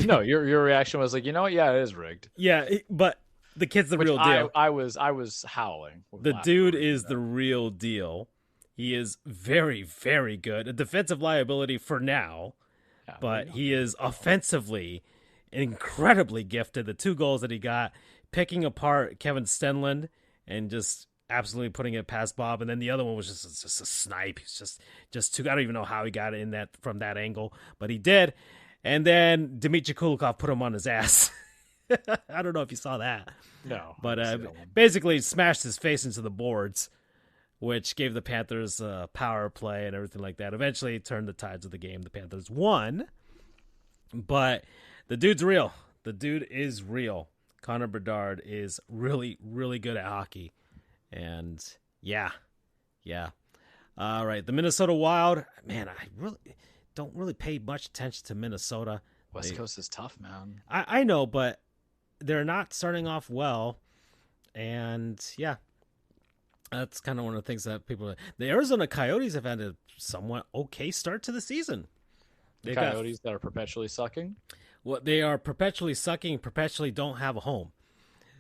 No, your reaction was like, you know what? Yeah, it is rigged. Yeah, but the kid's the real deal. I was howling. The dude is the real deal. He is very, very good. A defensive liability for now, but he is offensively incredibly gifted. The 2 goals that he got, picking apart Kevin Stenlund and just absolutely putting it past Bob, and then the other one was just a snipe. He's just too. I don't even know how he got it in that from that angle, but he did. And then Dmitry Kulikov put him on his ass. I don't know if you saw that. No, but basically smashed his face into the boards, which gave the Panthers power play and everything like that. Eventually turned the tides of the game. The Panthers won, but the dude's real. The dude is real. Connor Bedard is really, really good at hockey. And yeah. All right, the Minnesota Wild. Man, I really don't really pay much attention to Minnesota. West Coast is tough, man. I know, but they're not starting off well. And yeah, that's kind of one of the things that the Arizona Coyotes have had a somewhat okay start to the season. The Coyotes that are perpetually sucking? Well, they are perpetually sucking, perpetually don't have a home.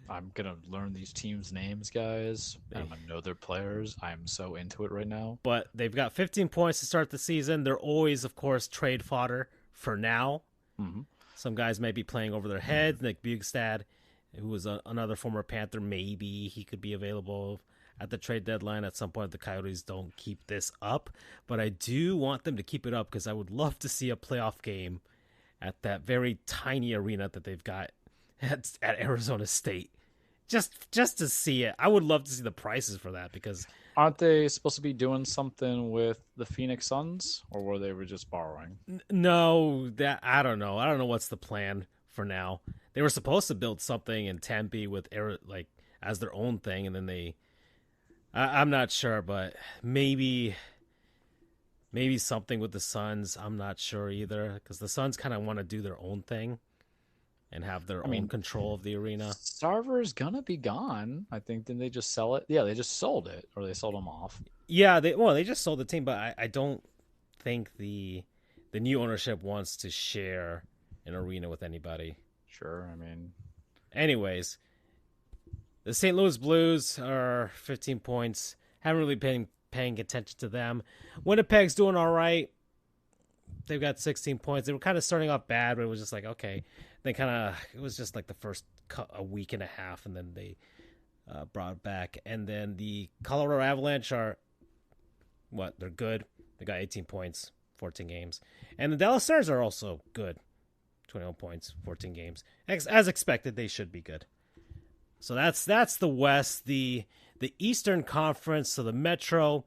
I'm going to learn these teams' names, guys. I'm going to know their players. I'm so into it right now. But they've got 15 points to start the season. They're always, of course, trade fodder for now. Mm-hmm. Some guys may be playing over their heads. Nick Bjugstad, who was another former Panther, maybe he could be available at the trade deadline at some point. The Coyotes don't keep this up. But I do want them to keep it up because I would love to see a playoff game at that very tiny arena that they've got at Arizona State. Just to see it. I would love to see the prices for that because aren't they supposed to be doing something with the Phoenix Suns, or were they just borrowing? No, that I don't know. I don't know what's the plan for now. They were supposed to build something in Tempe with as their own thing, and then I'm not sure, but maybe something with the Suns. I'm not sure either because the Suns kind of want to do their own thing and have their own control of the arena. Sarver's gonna be gone. I think. Didn't they just sell it? Yeah, they just sold it, or they sold him off. Yeah, they just sold the team, but I don't think the new ownership wants to share an arena with anybody. Sure, anyways, the St. Louis Blues are 15 points. Haven't really been paying attention to them. Winnipeg's doing all right. They've got 16 points. They were kind of starting off bad, but it was just like, okay. It was just like the first a week and a half, and then they brought it back. And then the Colorado Avalanche are, they're good. They got 18 points, 14 games. And the Dallas Stars are also good. 21 points, 14 games. As expected, they should be good. So that's the West. The Eastern Conference, so the Metro.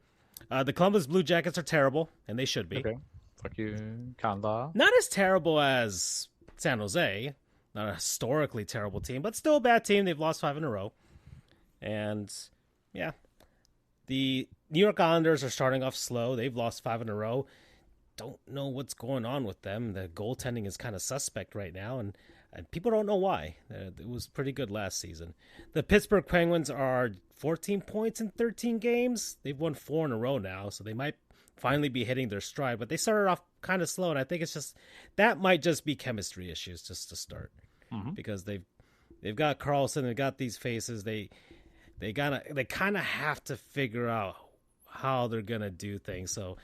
The Columbus Blue Jackets are terrible, and they should be. Okay. Fuck you, Canada. Not as terrible as San Jose. Not a historically terrible team, but still a bad team. They've lost 5 in a row. And, yeah. The New York Islanders are starting off slow. They've lost 5 in a row. Don't know what's going on with them. The goaltending is kind of suspect right now, and people don't know why. It was pretty good last season. The Pittsburgh Penguins are 14 points in 13 games. They've won 4 in a row now, so they might finally be hitting their stride. But they started off kind of slow, and I think it's just that might just be chemistry issues just to start, because they've got Carlson, they've got these faces. They kind of have to figure out how they're gonna do things. So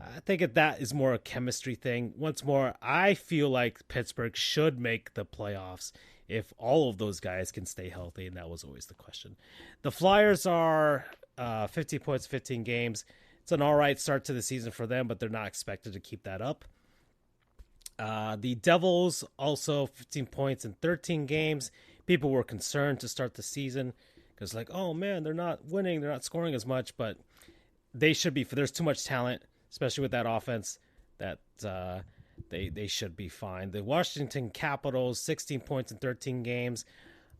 I think that is more a chemistry thing. Once more, I feel like Pittsburgh should make the playoffs if all of those guys can stay healthy, and that was always the question. The Flyers are 15 points, 15 games. It's an all right start to the season for them, but they're not expected to keep that up. The Devils also 15 points in 13 games. People were concerned to start the season because, like, oh man, they're not winning, they're not scoring as much, but they should be. There's too much talent, especially with that offense, that they should be fine. The Washington Capitals, 16 points in 13 games.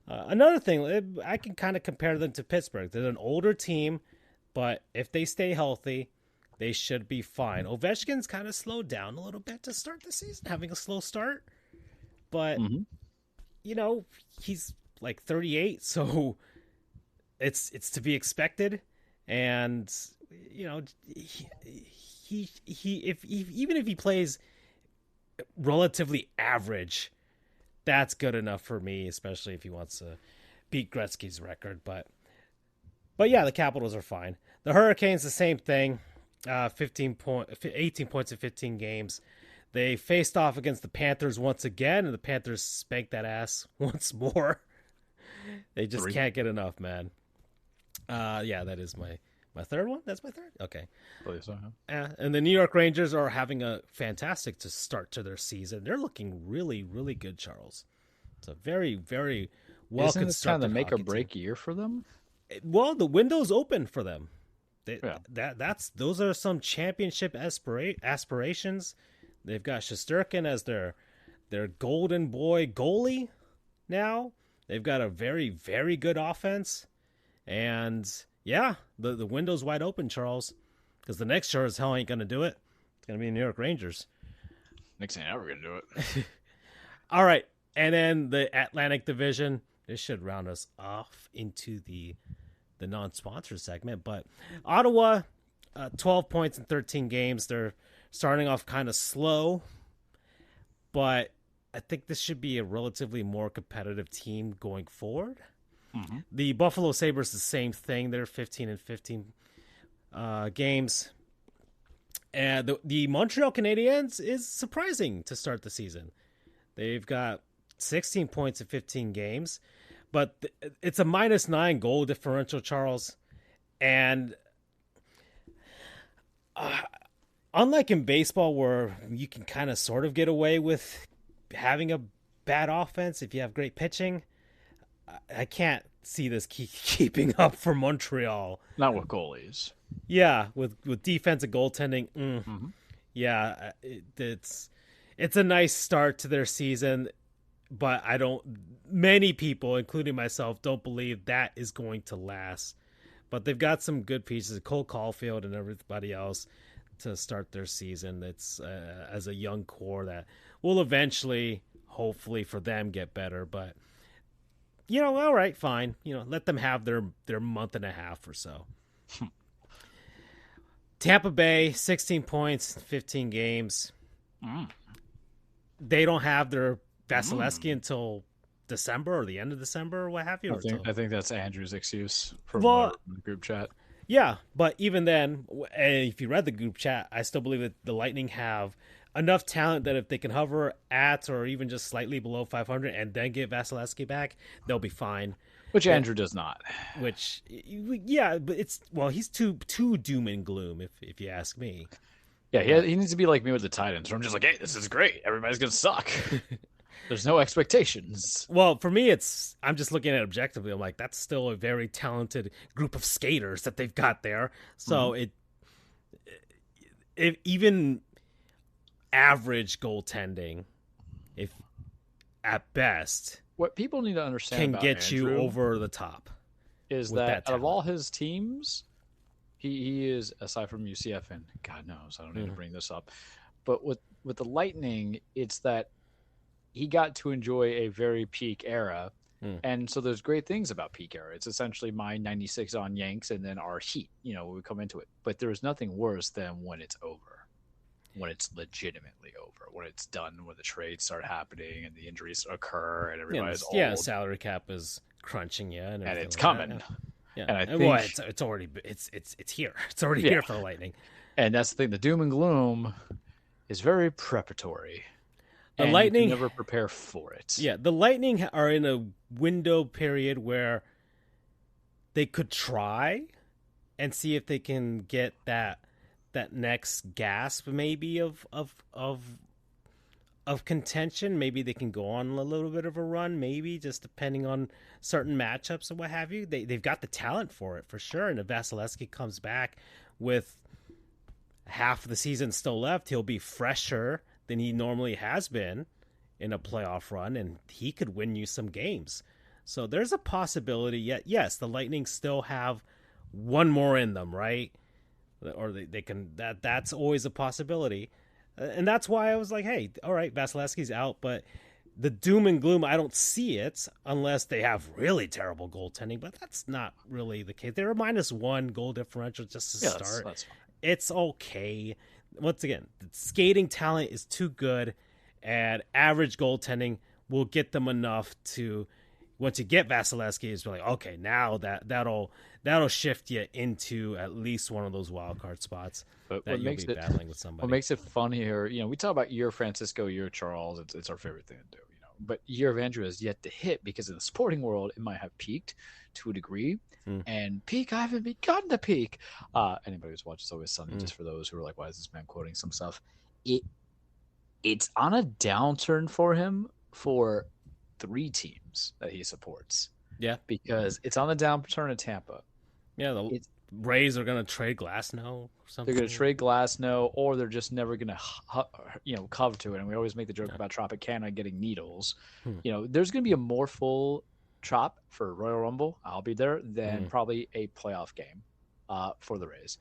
Another thing, I can kind of compare them to Pittsburgh. They're an older team, but if they stay healthy, they should be fine. Ovechkin's kind of slowed down a little bit to start the season, having a slow start. But, you know, he's like 38, so it's to be expected. And, you know, even if he plays relatively average, that's good enough for me, especially if he wants to beat Gretzky's record. But yeah, the Capitals are fine. The Hurricanes, the same thing. 18 points in 15 games. They faced off against the Panthers once again, and the Panthers spanked that ass once more. They just can't get enough, man. Yeah, that is my third one. That's my third. Okay. Believe so, and the New York Rangers are having a fantastic start to their season. They're looking really, really good, Charles. It's a very, very well constructed. Isn't this kind of the make or break year for them? Well, the window's open for them. Those are some championship aspirations. They've got Shesterkin as their golden boy goalie now. They've got a very, very good offense. And yeah, the window's wide open, Charles, because the next sure as hell ain't going to do it. It's going to be the New York Rangers. Next ain't ever going to do it. All right. And then the Atlantic Division. This should round us off into the non-sponsor segment. But Ottawa, 12 points in 13 games. They're starting off kind of slow. But I think this should be a relatively more competitive team going forward. The Buffalo Sabres, the same thing. They're 15 and 15 games. And the Montreal Canadiens is surprising to start the season. They've got 16 points in 15 games. But it's a -9 goal differential, Charles. And unlike in baseball where you can kind of sort of get away with having a bad offense if you have great pitching, I can't see this keeping up for Montreal. Not with goalies. Yeah, with defense and goaltending. Yeah, it's a nice start to their season, but many people, including myself, don't believe that is going to last. But they've got some good pieces, Cole Caulfield and everybody else, to start their season. It's as a young core that will eventually, hopefully for them, get better. But you know, all right, fine. You know, let them have their month and a half or so. Tampa Bay, 16 points, 15 games. They don't have their Vasilevsky until December or the end of December or what have you. I think that's Andrew's excuse from the group chat. Yeah, but even then, if you read the group chat, I still believe that the Lightning have enough talent that if they can hover at or even just slightly below 500 and then get Vasilevsky back, they'll be fine. Which Andrew does not. Which, yeah, but he's too doom and gloom if you ask me. Yeah, he needs to be like me with the Titans, where I'm just like, hey, this is great. Everybody's going to suck. There's no expectations. Well, for me, I'm just looking at it objectively. I'm like, that's still a very talented group of skaters that they've got there. So if even average goaltending, if at best, what people need to understand can about get Andrew you over the top is that out of all his teams, he is, aside from UCF, and God knows I don't need to bring this up, but with the Lightning, it's that he got to enjoy a very peak era. And so there's great things about peak era. It's essentially my 96 on Yanks and then our Heat, when we come into it. But there's nothing worse than when it's over, when it's legitimately over, when it's done, when the trades start happening and the injuries occur and everybody's old. Yeah, salary cap is crunching you. And it's like coming. That. Yeah. And I think it's already it's here. It's already here for the Lightning. And that's the thing. The doom and gloom is very preparatory. The Lightning you can never prepare for it. Yeah, the Lightning are in a window period where they could try and see if they can get that next gasp maybe of contention. Maybe they can go on a little bit of a run, maybe just depending on certain matchups and what have you. They've got the talent for it for sure. And if Vasilevsky comes back with half of the season still left, he'll be fresher than he normally has been in a playoff run, and he could win you some games. So there's a possibility. Yet, yes, the Lightning still have one more in them, right? Or they can. That's always a possibility, and that's why I was like, hey, all right, Vasilevsky's out, but the doom and gloom, I don't see it unless they have really terrible goaltending. But that's not really the case. They're a -1 goal differential just to start. That's fine. It's okay. Once again, the skating talent is too good, and average goaltending will get them enough to, once you get Vasilevsky, it's like, okay, now that'll shift you into at least one of those wild card spots but that you'll be battling with somebody. What makes it fun here, we talk about year Francisco, year Charles. It's our favorite thing to do, But year of Andrew has yet to hit because in the sporting world, it might have peaked to a degree. And peak, I haven't begun to peak. Anybody who's watched It's Always Sunny, just for those who are like, why is this man quoting some stuff? It's on a downturn for him for 3 teams that he supports. Yeah. Because it's on the downturn in Tampa. Yeah, the Rays are going to trade Glasnow or something. They're going to trade Glasnow, or they're just never going to cover to it. And we always make the joke about Tropicana getting needles. There's going to be a more full Trop for Royal Rumble. I'll be there. Than probably a playoff game for the Rays.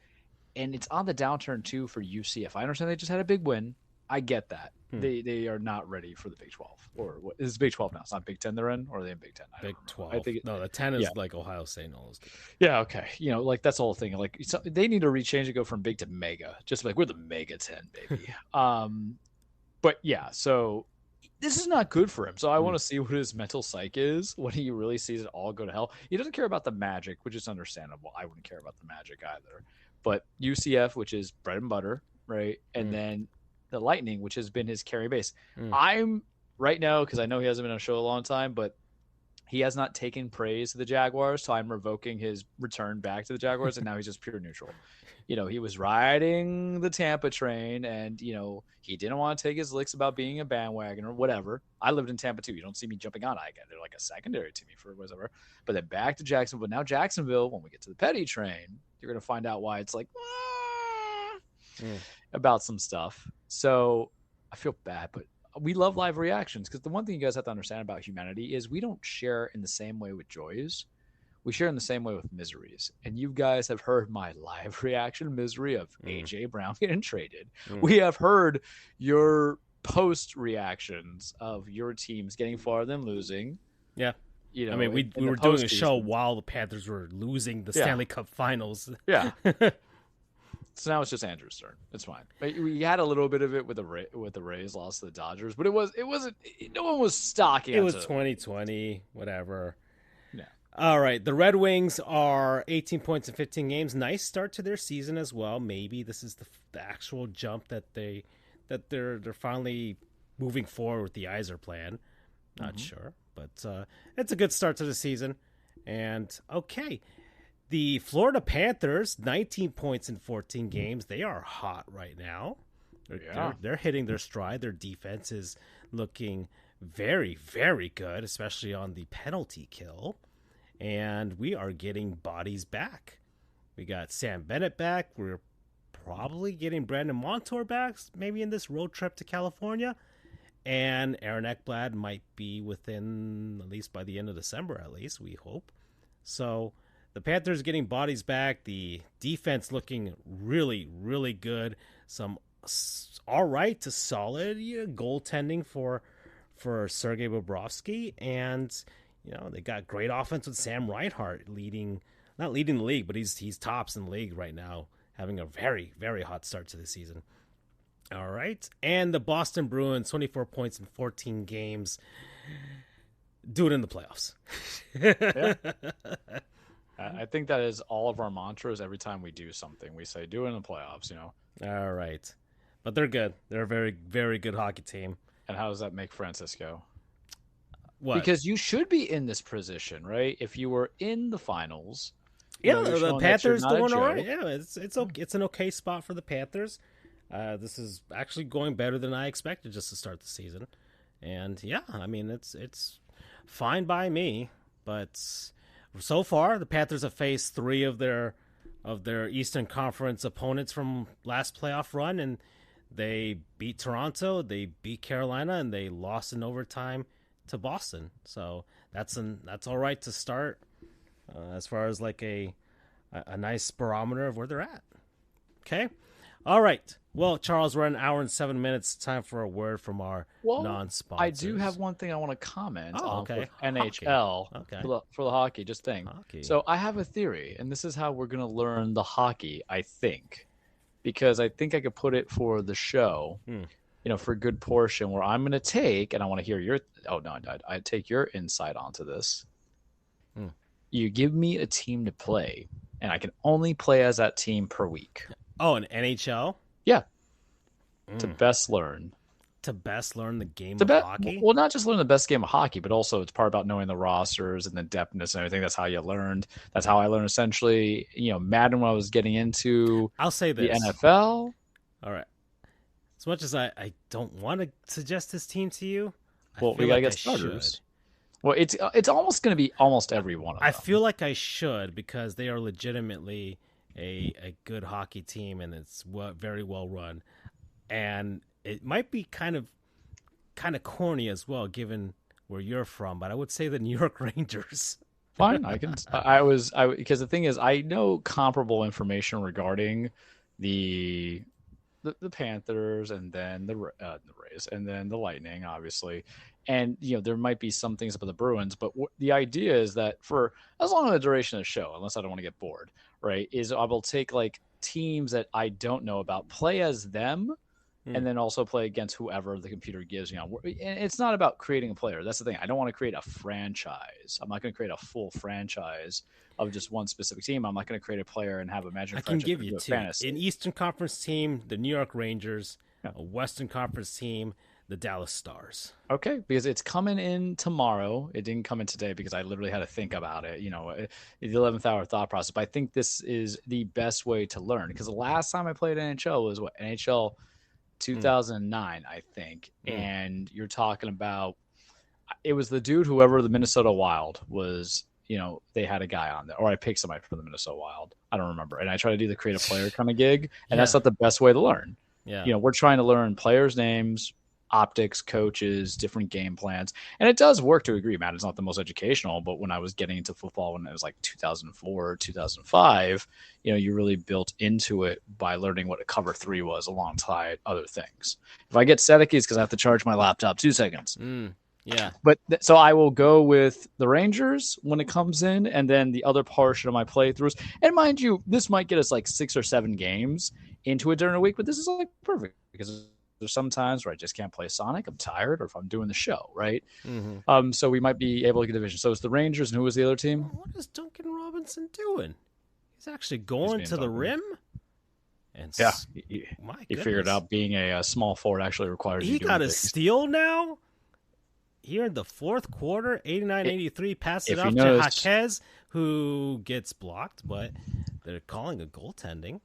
And it's on the downturn too for UCF. I understand they just had a big win. I get that. They are not ready for the Big 12. Or what is Big 12 now? It's not Big 10 they're in, or are they in Big 10? Big 12. I think the 10 is like Ohio State and all those. Yeah, okay. Like that's the whole thing. Like they need to rechange it, go from big to mega. Just like we're the Mega 10, baby. But yeah, so this is not good for him. So I want to see what his mental psyche is when he really sees it all go to hell. He doesn't care about the Magic, which is understandable. I wouldn't care about the Magic either. But UCF, which is bread and butter, right? And then the Lightning, which has been his carry base. I'm right now, because I know he hasn't been on a show a long time, but he has not taken praise to the Jaguars, so I'm revoking his return back to the Jaguars, and now he's just pure neutral. He was riding the Tampa train, and, he didn't want to take his licks about being a bandwagon or whatever. I lived in Tampa, too. You don't see me jumping on again. They're like a secondary to me for whatever. But then back to Jacksonville. Now Jacksonville, when we get to the Petty train, you're going to find out why it's like about some stuff. So I feel bad, but we love live reactions, because the one thing you guys have to understand about humanity is we don't share in the same way with joys. We share in the same way with miseries. And you guys have heard my live reaction misery of AJ Brown getting traded. We have heard your post reactions of your teams getting farther than losing. Yeah. We were doing a show while the Panthers were losing the Stanley Cup Finals. Yeah. So now it's just Andrew's turn. It's fine. We had a little bit of it with the Rays lost to the Dodgers, but it wasn't. No one was stocking. It was 2020, whatever. Yeah. All right. The Red Wings are 18 points in 15 games. Nice start to their season as well. Maybe this is the actual jump that they're finally moving forward with the Yzer plan. Not sure, but it's a good start to the season. And okay. The Florida Panthers, 19 points in 14 games. They are hot right now. They're hitting their stride. Their defense is looking very, very good, especially on the penalty kill. And we are getting bodies back. We got Sam Bennett back. We're probably getting Brandon Montour back, maybe in this road trip to California. And Aaron Ekblad might be within, at least by the end of December, at least, we hope. So the Panthers getting bodies back. The defense looking really, really good. Some all right to solid goaltending for Sergei Bobrovsky. And, they got great offense with Sam Reinhart not leading the league, but he's tops in the league right now, having a very, very hot start to the season. All right. And the Boston Bruins, 24 points in 14 games. Do it in the playoffs. Yeah. I think that is all of our mantras every time we do something. We say, do it in the playoffs, All right. But they're good. They're a very, very good hockey team. And how does that make Francisco? What? Because you should be in this position, right? If you were in the finals. The Panthers doing all right. Yeah, it's an okay spot for the Panthers. This is actually going better than I expected just to start the season. And yeah, I mean, it's fine by me. But so far, the Panthers have faced 3 of their Eastern Conference opponents from last playoff run, and they beat Toronto, they beat Carolina, and they lost in overtime to Boston. So that's all right to start as far as like a nice barometer of where they're at. Okay. All right. Well, Charles, we're at 1 hour and 7 minutes. Time for a word from our non-sponsors. I do have one thing I want to comment on for NHL for the hockey. Just think. Hockey. So I have a theory, and this is how we're going to learn the hockey, I think, because I think I could put it for the show, for a good portion where I'm going to take, and I want to hear your – oh, no, I take your insight onto this. You give me a team to play, and I can only play as that team per week. Oh, an NHL? Yeah. To best learn. To best learn the game of hockey? Well, not just learn the best game of hockey, but also it's part about knowing the rosters and the depthness and everything. That's how you learned. That's how I learned essentially, Madden when I was getting into I'll say this. The NFL. All right. As much as I don't want to suggest this team to you, we got to get starters. Well, it's almost going to be almost every one of them. I feel like I should because they are legitimately a good hockey team, and it's very well run. And it might be kind of corny as well, given where you're from, but I would say the New York Rangers. Fine, because the thing is, I know comparable information regarding the Panthers, and then the Rays, and then the Lightning, obviously. And, there might be some things about the Bruins, but the idea is that for as long as the duration of the show, unless I don't want to get bored, right, is I will take like teams that I don't know about, play as them, and then also play against whoever the computer gives me on. And it's not about creating a player. That's the thing. I don't want to create a franchise. I'm not going to create a full franchise of just one specific team. I'm not going to create a player and have imaginary franchise. I can give you two. An Eastern Conference team, the New York Rangers, a Western Conference team, the Dallas Stars. Okay, because it's coming in tomorrow. It didn't come in today because I literally had to think about it, the 11th hour thought process. But I think this is the best way to learn, because the last time I played NHL was NHL 2009, I think. And you're talking about, it was the dude, whoever the Minnesota Wild was, they had a guy on there, or I picked somebody from the Minnesota Wild. I don't remember. And I try to do the creative player kind of gig, and that's not the best way to learn. Yeah. We're trying to learn players' names, optics, coaches, different game plans. And it does work to a degree, Matt. It's not the most educational, but when I was getting into football when it was like 2004, 2005, you really built into it by learning what a cover 3 was alongside other things. If I get static, it's because I have to charge my laptop. 2 seconds. Yeah. But so I will go with the Rangers when it comes in, and then the other portion of my playthroughs. And mind you, this might get us like 6 or 7 games into it during a week, but this is like perfect because there's some times where I just can't play Sonic. I'm tired, or if I'm doing the show, right? So we might be able to get a division. So it's the Rangers, and who was the other team? What is Duncan Robinson doing? He's actually going to the rim. And he figured out being a small forward actually requires. He got a steal now. Here in the fourth quarter, 89-83, passed it off to Jaquez, who gets blocked, but they're calling a goaltending.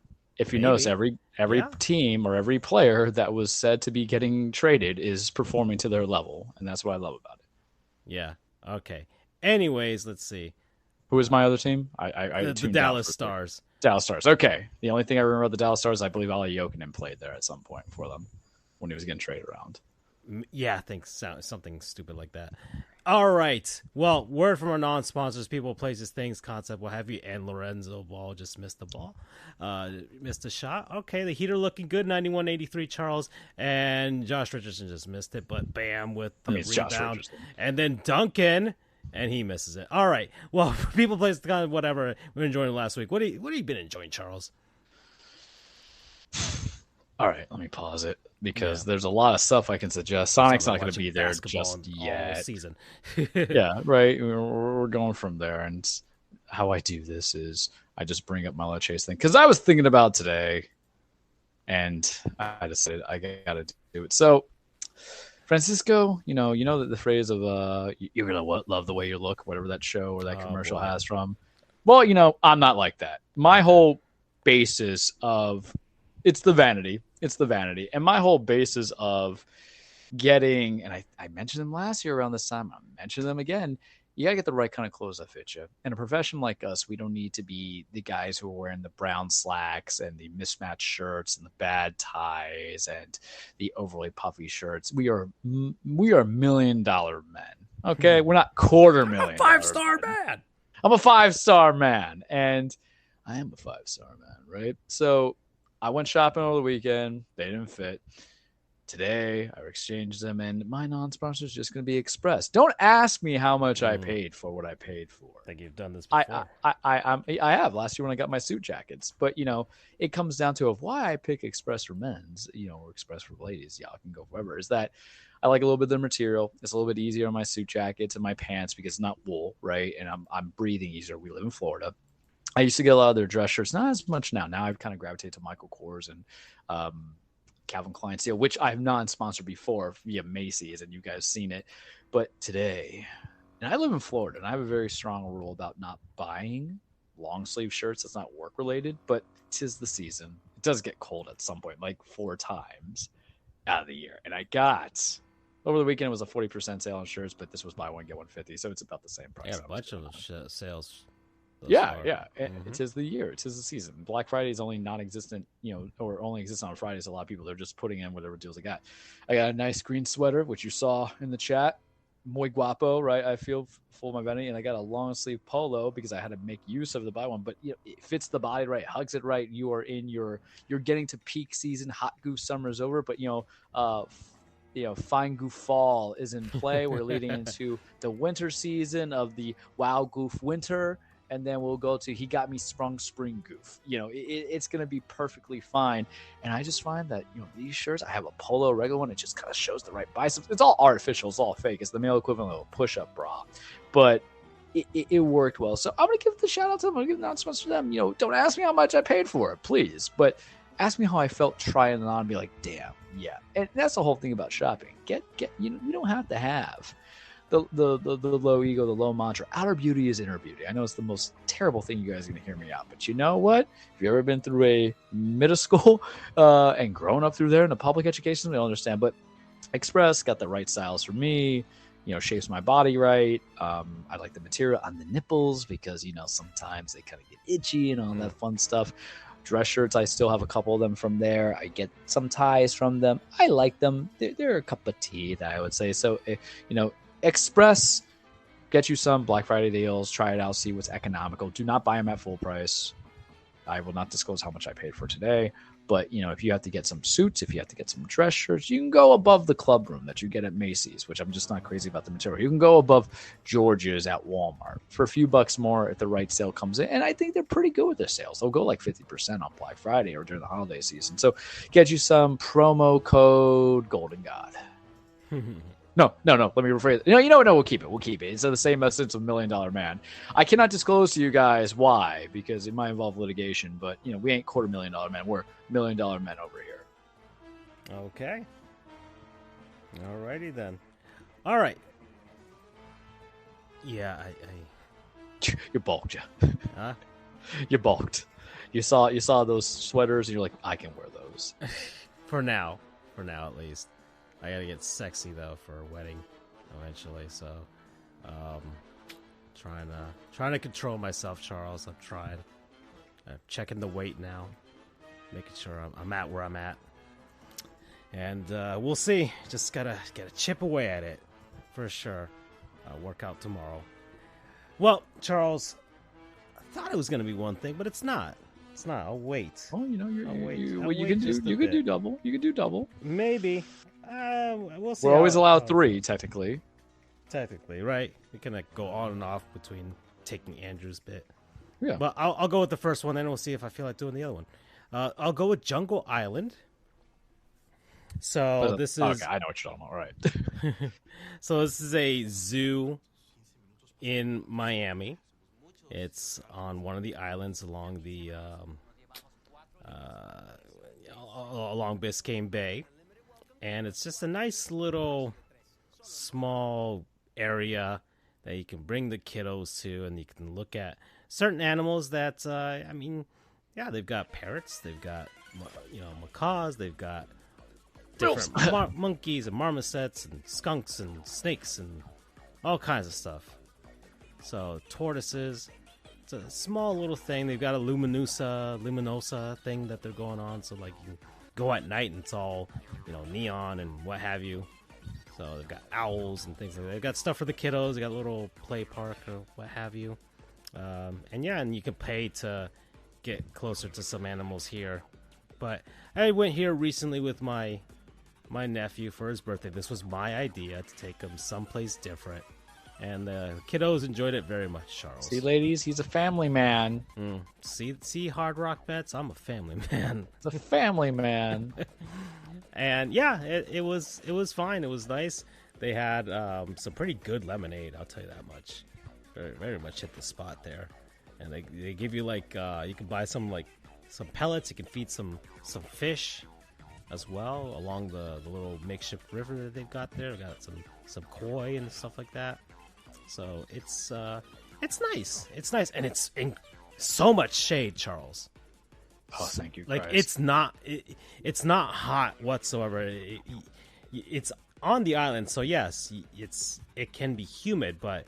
if you notice, every Yeah. team or every player that was said to be getting traded is performing to their level, and that's what I love about it. Yeah. Okay. Anyways, let's see. Who was my other team? The tuned Dallas out Stars. Dallas Stars. Okay. The only thing I remember about the Dallas Stars, I believe Ali Jokinen played there at some point for them when he was getting traded around. Yeah, I think something stupid like that. All right. Well, word from our non-sponsors, people, places, things, concept, what have you, and Lorenzo Ball just missed the ball. Missed a shot. Okay, the Heat are looking good, 91-83, Charles. And Josh Richardson just missed it, but bam with the rebound. And then Duncan, and he misses it. All right. Well, people, places, whatever. We're enjoying it last week. What have you been enjoying, Charles? All right, let me pause it because there's a lot of stuff I can suggest. Sonic's not going to be there just yet. All season. Yeah, right. We're going from there, and how I do this is I just bring up my Chase thing because I was thinking about today, and I decided I got to do it. So, Francisco, you know that the phrase of "you're gonna love the way you look," whatever that show or that commercial has from. Well, I'm not like that. My whole basis of it's the vanity. And my whole basis of getting, and I mentioned them last year around this time, I'll mention them again. You got to get the right kind of clothes that fit you. In a profession like us, we don't need to be the guys who are wearing the brown slacks and the mismatched shirts and the bad ties and the overly puffy shirts. We are $1 million men. Okay. We're not $250,000. I'm a 5-star man. I'm a 5-star man. And I am a 5-star man, right? So I went shopping over the weekend. They didn't fit. Today, I exchanged them, and my non-sponsor is just going to be Express. Don't ask me how much I paid for what I paid for. I think you've done this before. I have last year when I got my suit jackets. But, it comes down to why I pick Express for men's, or Express for ladies. Y'all can go wherever. Is that I like a little bit of the material. It's a little bit easier on my suit jackets and my pants because it's not wool, right? And I'm breathing easier. We live in Florida. I used to get a lot of their dress shirts, not as much now. Now I've kind of gravitated to Michael Kors and Calvin Klein Steel, which I've non-sponsored before via Macy's, and you guys seen it. But today, and I live in Florida, and I have a very strong rule about not buying long sleeve shirts that's not work related, but 'tis the season. It does get cold at some point, like 4 times out of the year. And I got over the weekend, it was a 40% sale on shirts, but this was buy one, get one 50. So it's about the same price. Yeah, a bunch of sales. Yeah. It is the year. It is the season. Black Friday is only non-existent, or only exists on Fridays. A lot of people, they're just putting in whatever deals they got. I got a nice green sweater, which you saw in the chat. Muy guapo, right? I feel full of my vanity. And I got a long sleeve polo because I had to make use of the buy one. But it fits the body right, hugs it right. You're getting to peak season. Hot Goof summer is over, but fine Goof fall is in play. We're leading into the winter season of the Wow Goof winter. And then we'll go to He Got Me Sprung Spring Goof. It's going to be perfectly fine. And I just find that, these shirts, I have a polo, regular one. It just kind of shows the right biceps. It's all artificial. It's all fake. It's the male equivalent of a push-up bra. But it worked well. So I'm going to give the shout out to them. I'm going to give the announcements to them. Don't ask me how much I paid for it, please. But ask me how I felt trying it on and be like, damn, yeah. And that's the whole thing about shopping. You don't have to have the low ego, the low mantra. Outer beauty is inner beauty. I know it's the most terrible thing you guys are going to hear me out, but you know what? If you've ever been through a middle school and grown up through there in the public education, they'll understand. But Express got the right styles for me, shapes my body right. I like the material on the nipples because, sometimes they kind of get itchy and all that fun stuff. Dress shirts, I still have a couple of them from there. I get some ties from them. I like them. They're a cup of tea, that I would say. So, Express, get you some Black Friday deals. Try it out. See what's economical. Do not buy them at full price. I will not disclose how much I paid for today. But, if you have to get some suits, if you have to get some dress shirts, you can go above the club room that you get at Macy's, which I'm just not crazy about the material. You can go above George's at Walmart for a few bucks more if the right sale comes in. And I think they're pretty good with their sales. They'll go like 50% on Black Friday or during the holiday season. So get you some promo code Golden God. No. Let me rephrase it. No, we'll keep it. It's the same essence of $1 Million Man. I cannot disclose to you guys why, because it might involve litigation. But we ain't $250,000 men. We're $1 Million Men over here. Okay. Alrighty then. All right. Yeah, You balked, yeah. Huh? You bulked. You saw those sweaters, and you're like, I can wear those. For now at least. I gotta get sexy though for a wedding eventually. So, trying to control myself, Charles. I've tried. I'm checking the weight now, making sure I'm at where I'm at, and we'll see. Just gotta chip away at it for sure. Work out tomorrow. Well, Charles, I thought it was gonna be one thing, but it's not. It's not. I'll wait. Well, you You can do double. You can do double. Maybe. We'll see. We're always allowed 3, technically. Technically, right? We can go on and off between taking Andrew's bit. Yeah. But I'll go with the first one, then we'll see if I feel like doing the other one. I'll go with Jungle Island. So this is... Okay, I know what you're talking about. All right. So this is a zoo in Miami. It's on one of the islands along the along Biscayne Bay, and it's just a nice little small area that you can bring the kiddos to, and you can look at certain animals that they've got parrots, they've got macaws, they've got different monkeys and marmosets and skunks and snakes and all kinds of stuff. So tortoises. It's a small little thing. They've got a luminosa thing that they're going on. So like you go at night and it's all neon and what have you. So they've got owls and things like that. They've got stuff for the kiddos. They got a little play park or what have you. And you can pay to get closer to some animals here. But I went here recently with my nephew for his birthday. This was my idea to take him someplace different. And the kiddos enjoyed it very much, Charles. See, ladies, he's a family man. See, Hard Rock Bets? I'm a family man. It's a family man. And yeah, it was fine. It was nice. They had some pretty good lemonade, I'll tell you that much. Very, very much hit the spot there. And they give you you can buy some pellets. You can feed some fish as well along the little makeshift river that they've got there. They've got some koi and stuff like that. So it's nice. It's nice, and it's in so much shade, Charles. Oh, thank you. Like Christ. it's not hot whatsoever. It's on the island, so yes, it can be humid, but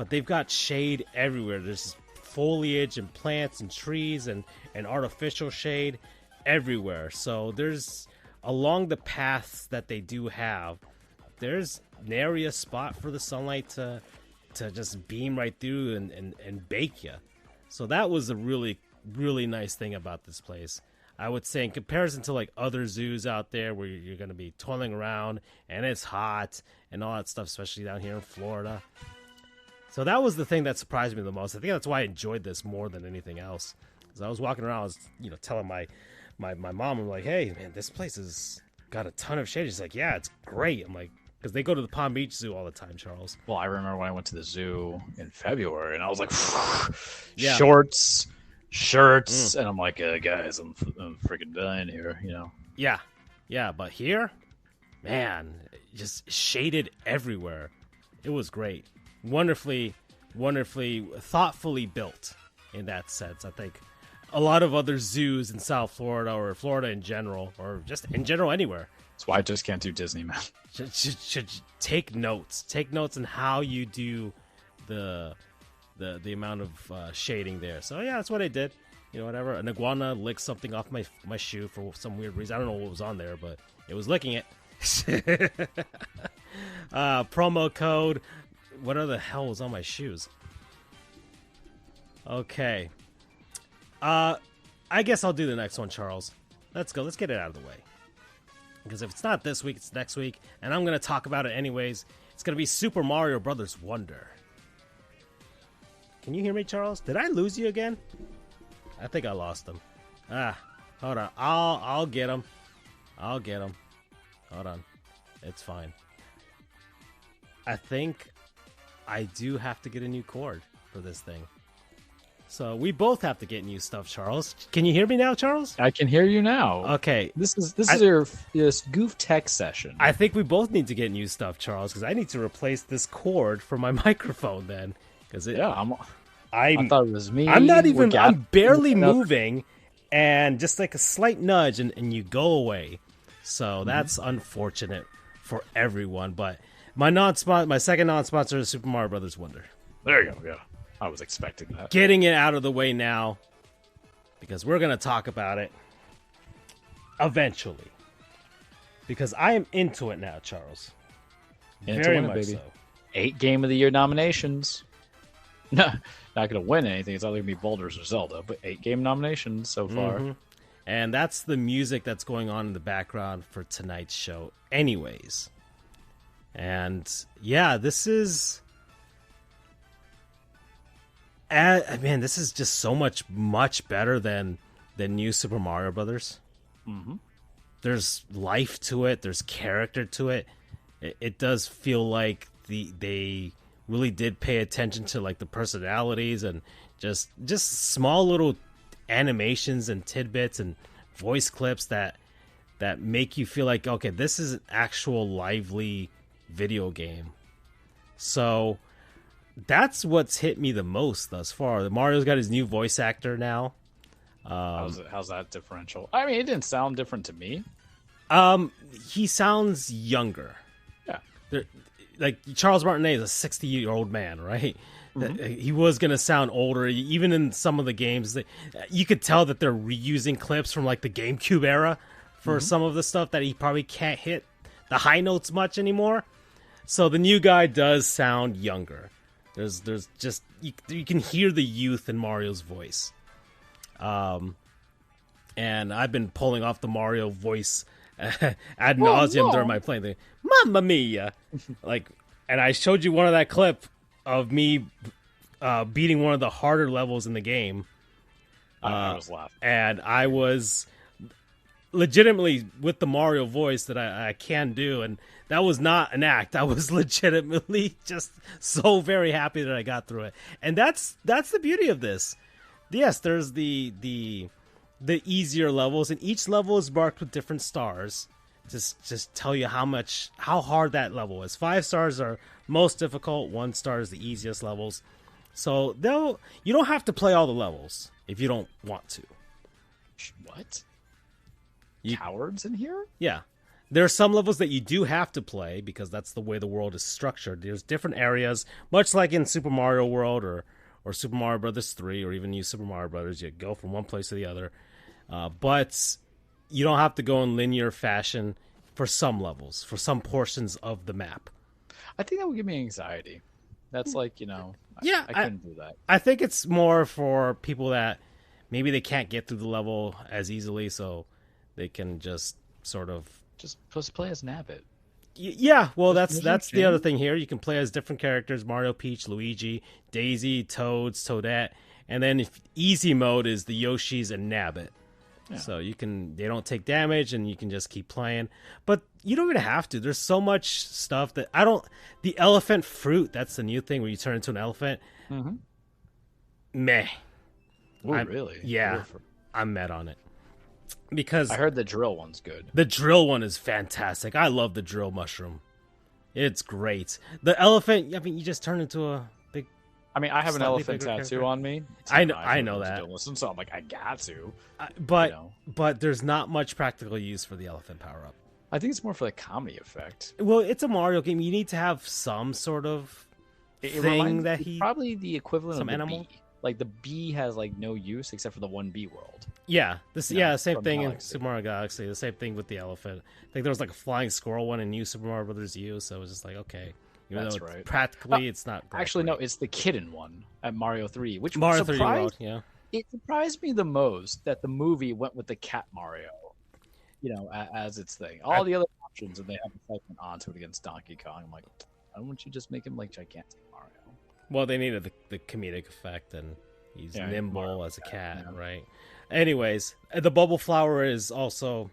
they've got shade everywhere. There's foliage and plants and trees and artificial shade everywhere. So there's along the paths that they do have, there's nary a spot for the sunlight to just beam right through and bake you. So that was a really, really nice thing about this place. I would say in comparison to like other zoos out there where you're going to be toiling around and it's hot and all that stuff, especially down here in Florida. So that was the thing that surprised me the most. I think that's why I enjoyed this more than anything else. Because I was walking around, I was telling my mom, I'm like, hey, man, this place has got a ton of shade. She's like, yeah, it's great. I'm like, because they go to the Palm Beach Zoo all the time, Charles. Well, I remember when I went to the zoo in February, and I was like, yeah. shorts, shirts, and I'm like, guys, I'm freaking dying here, Yeah, but here, man, just shaded everywhere. It was great. Wonderfully, thoughtfully built in that sense. I think a lot of other zoos in South Florida or Florida in general, or just in general anywhere. That's why I just can't do Disney, man. Should take notes. Take notes on how you do the amount of shading there. So yeah, that's what I did. Whatever. An iguana licked something off my shoe for some weird reason. I don't know what was on there, but it was licking it. Promo code. What the hell was on my shoes? Okay. I guess I'll do the next one, Charles. Let's go. Let's get it out of the way. Because if it's not this week, it's next week. And I'm going to talk about it anyways. It's going to be Super Mario Brothers Wonder. Can you hear me, Charles? Did I lose you again? I think I lost him. Hold on. I'll get him. Hold on. It's fine. I think I do have to get a new cord for this thing. So we both have to get new stuff, Charles. Can you hear me now, Charles? I can hear you now. Okay. This is your Goof Tech session. I think we both need to get new stuff, Charles, because I need to replace this cord for my microphone then. I thought it was me. I'm not even. I'm barely moving, and just like a slight nudge, and you go away. So that's unfortunate for everyone. But my second non-sponsor is Super Mario Brothers Wonder. There you go. Yeah, I was expecting that. Getting it out of the way now, because we're gonna talk about it eventually. Because I am into it now, Charles. Very much so. 8 Game of the Year nominations. No, not going to win anything. It's either going to be Boulders or Zelda, but 8 game nominations so far. And that's the music that's going on in the background for tonight's show anyways. And yeah, this is... man, this is just so much better than New Super Mario Brothers. There's life to it. There's character to it. It does feel like they really did pay attention to like the personalities and just small little animations and tidbits and voice clips that make you feel like, okay, this is an actual lively video game. So that's what's hit me the most thus far. Mario's got his new voice actor now. How's that differential? I mean, it didn't sound different to me. He sounds younger. Yeah. Like Charles Martinet is a 60-year-old man, right? He was gonna sound older, even in some of the games. You could tell that they're reusing clips from like the GameCube era for some of the stuff that he probably can't hit the high notes much anymore. So the new guy does sound younger. There's just you can hear the youth in Mario's voice. And I've been pulling off the Mario voice ad nauseum during my playing thing. Mamma mia! And I showed you one of that clip of me beating one of the harder levels in the game. I was laughing, and I was legitimately with the Mario voice that I can do, and that was not an act. I was legitimately just so very happy that I got through it, and that's the beauty of this. Yes, there's the easier levels, and each level is marked with different stars. Just tell you how hard that level is. 5 stars are most difficult. 1 star is the easiest levels. So you don't have to play all the levels if you don't want to. What? Cowards in here? Yeah. There are some levels that you do have to play because that's the way the world is structured. There's different areas, much like in Super Mario World or Super Mario Brothers 3 or even New Super Mario Brothers. You go from one place to the other. But you don't have to go in linear fashion for some levels, for some portions of the map. I think that would give me anxiety. That's like, yeah, I couldn't do that. I think it's more for people that maybe they can't get through the level as easily, so they can just sort of... Just play as Nabbit. Yeah, well, that's the other thing here. You can play as different characters: Mario, Peach, Luigi, Daisy, Toads, Toadette, and then easy mode is the Yoshis and Nabbit. Yeah. So they don't take damage, and you can just keep playing. But you don't even have to. There's so much stuff that the elephant fruit, that's the new thing where you turn into an elephant. Meh. Oh, really? Yeah, I'm mad on it. Because I heard the drill one's good. The drill one is fantastic. I love the drill mushroom. It's great. The elephant, I mean, you just turn into a big... I mean, I have an elephant tattoo on me. I know that. Listen, so I'm like, I got to. But there's not much practical use for the elephant power-up. I think it's more for the comedy effect. Well, it's a Mario game. You need to have some sort of thing that he... Probably the equivalent of the animal. bee. Like, the bee has, like, no use except for the 1B world. Yeah, same thing in Super Mario Galaxy. The same thing with the elephant. I think there was, like, a flying squirrel one in New Super Mario Brothers U, so it was just like, okay. That's right. Practically, it's not great. Actually, no, it's the kitten one at Mario 3, which Mario 3 World, yeah. It surprised me the most that the movie went with the cat Mario, as its thing. All the other options, and they have a segment onto it against Donkey Kong. I'm like, why don't you just make him like gigantic Mario? Well, they needed the comedic effect, and he's nimble as a cat, right? Anyways, the bubble flower is also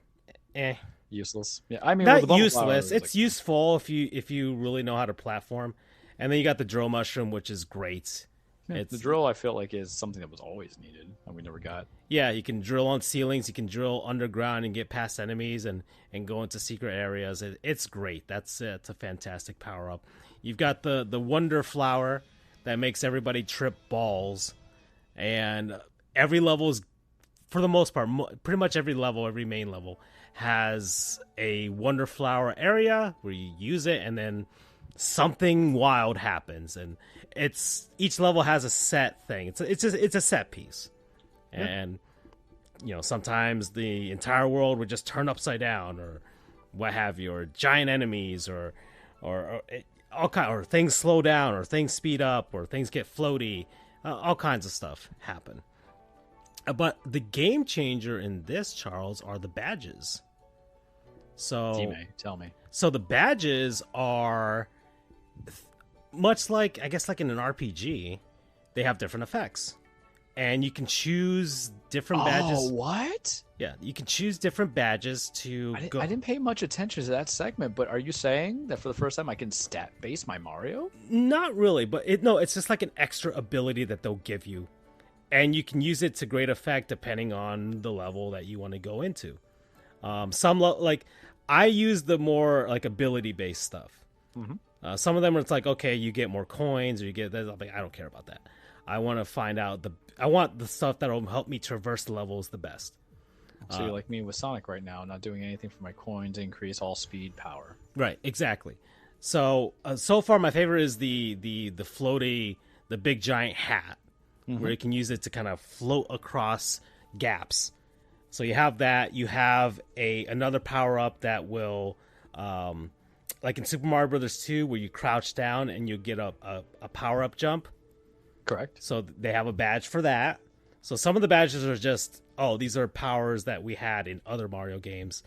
useless. Yeah, I mean, not useless. It's useful if you really know how to platform. And then you got the drill mushroom, which is great. Yeah, the drill, I feel like, is something that was always needed and we never got. Yeah, you can drill on ceilings, you can drill underground and get past enemies and go into secret areas. It's great. It's a fantastic power up. You've got the wonder flower that makes everybody trip balls. And every level is, for the most part, pretty much every main level, has a Wonder Flower area where you use it, and then something wild happens. And each level has a set thing. It's a set piece. And sometimes the entire world would just turn upside down, or what have you, or giant enemies, or all kind, or things slow down, or things speed up, or things get floaty. All kinds of stuff happen. But the game changer in this, Charles, are the badges. So, tell me. So the badges are much like, I guess, like in an RPG. They have different effects, and you can choose different badges. Oh, what? Yeah, you can choose different badges to go. I didn't pay much attention to that segment, but are you saying that for the first time I can stat base my Mario? Not really, but it's just like an extra ability that they'll give you, and you can use it to great effect depending on the level that you want to go into. Like I use the more like ability based stuff. Mm-hmm. Some of them it's like, okay, you get more coins, or you get that. I don't care about that. I want to find out I want the stuff that will help me traverse the levels the best. So you're like me with Sonic right now, not doing anything for my coins, increase all speed, power. Right, exactly. So so far my favorite is the floaty, the big giant hat, where you can use it to kind of float across gaps. So you have that. You have another power up that will, like in Super Mario Brothers 2, where you crouch down and you get a power up jump. Correct. So they have a badge for that. So some of the badges are just, these are powers that we had in other Mario games.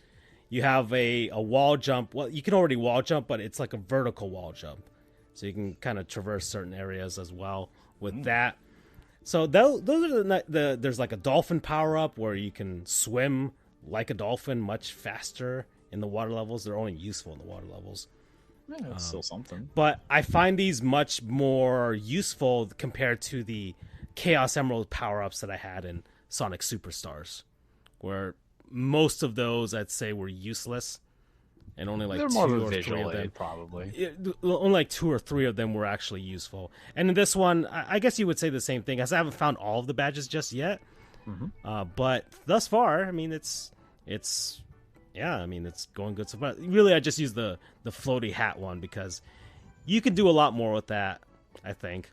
You have a wall jump. Well, you can already wall jump, but it's like a vertical wall jump. So you can kind of traverse certain areas as well with that. So those are there's like a dolphin power up where you can swim like a dolphin much faster in the water levels. They're only useful in the water levels. Yeah, it's still something. But I find these much more useful compared to the Chaos Emerald power-ups that I had in Sonic Superstars, where most of those, I'd say, were useless, and only like 2 or 3 of them. Probably. Only like 2 or 3 of them were actually useful. And in this one, I guess you would say the same thing, as I haven't found all of the badges just yet. But thus far, I mean, it's going good so far. Really, I just use the floaty hat one because you can do a lot more with that, I think.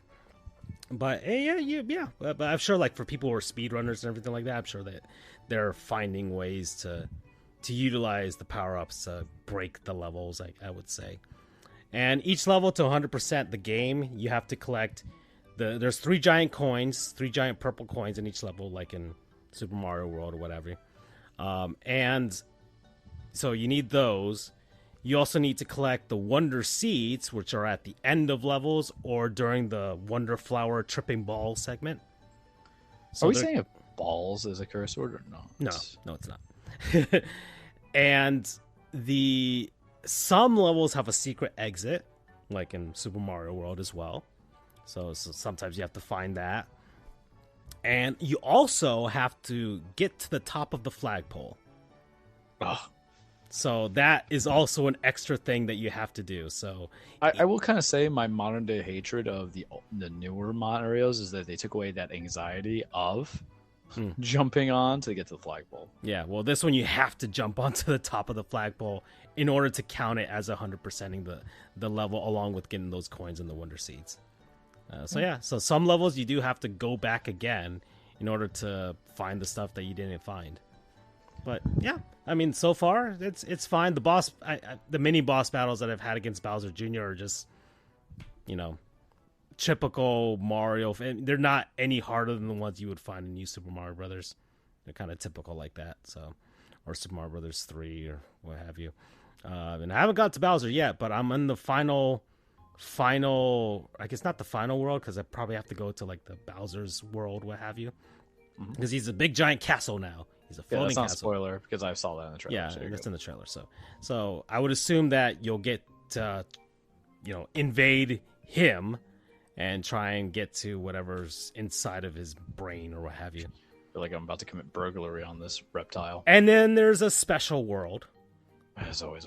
But but I'm sure, like, for people who are speedrunners and everything like that, I'm sure that they're finding ways to utilize the power-ups to break the levels, I would say. And each level, to 100% the game, you have to collect there's 3 giant coins, 3 giant purple coins in each level, like in Super Mario World or whatever. And so you need those. You also need to collect the Wonder Seeds, which are at the end of levels or during the Wonder Flower Tripping Ball segment. So are we saying if balls is a curse word or no? No, it's not. And some levels have a secret exit, like in Super Mario World as well. So sometimes you have to find that. And you also have to get to the top of the flagpole. Ugh. So that is also an extra thing that you have to do. So I will kind of say my modern day hatred of the newer Marios is that they took away that anxiety of jumping on to get to the flagpole. Yeah, well, this one you have to jump onto the top of the flagpole in order to count it as 100%ing the level, along with getting those coins and the Wonder Seeds. So some levels you do have to go back again in order to find the stuff that you didn't find. But yeah, I mean, so far it's fine. The mini boss battles that I've had against Bowser Jr. are just, typical Mario. They're not any harder than the ones you would find in New Super Mario Brothers. They're kind of typical like that. So, or Super Mario Brothers 3 or what have you. And I haven't got to Bowser yet, but I'm in the final. I guess not the final world, because I probably have to go to like the Bowser's world, what have you. Because he's a big giant castle now. He's a floating that's not castle. Spoiler, because I saw that in the trailer. Yeah, that's in the trailer. So I would assume that you'll get to, invade him and try and get to whatever's inside of his brain or what have you. I feel like I'm about to commit burglary on this reptile. And then there's a special world. There's always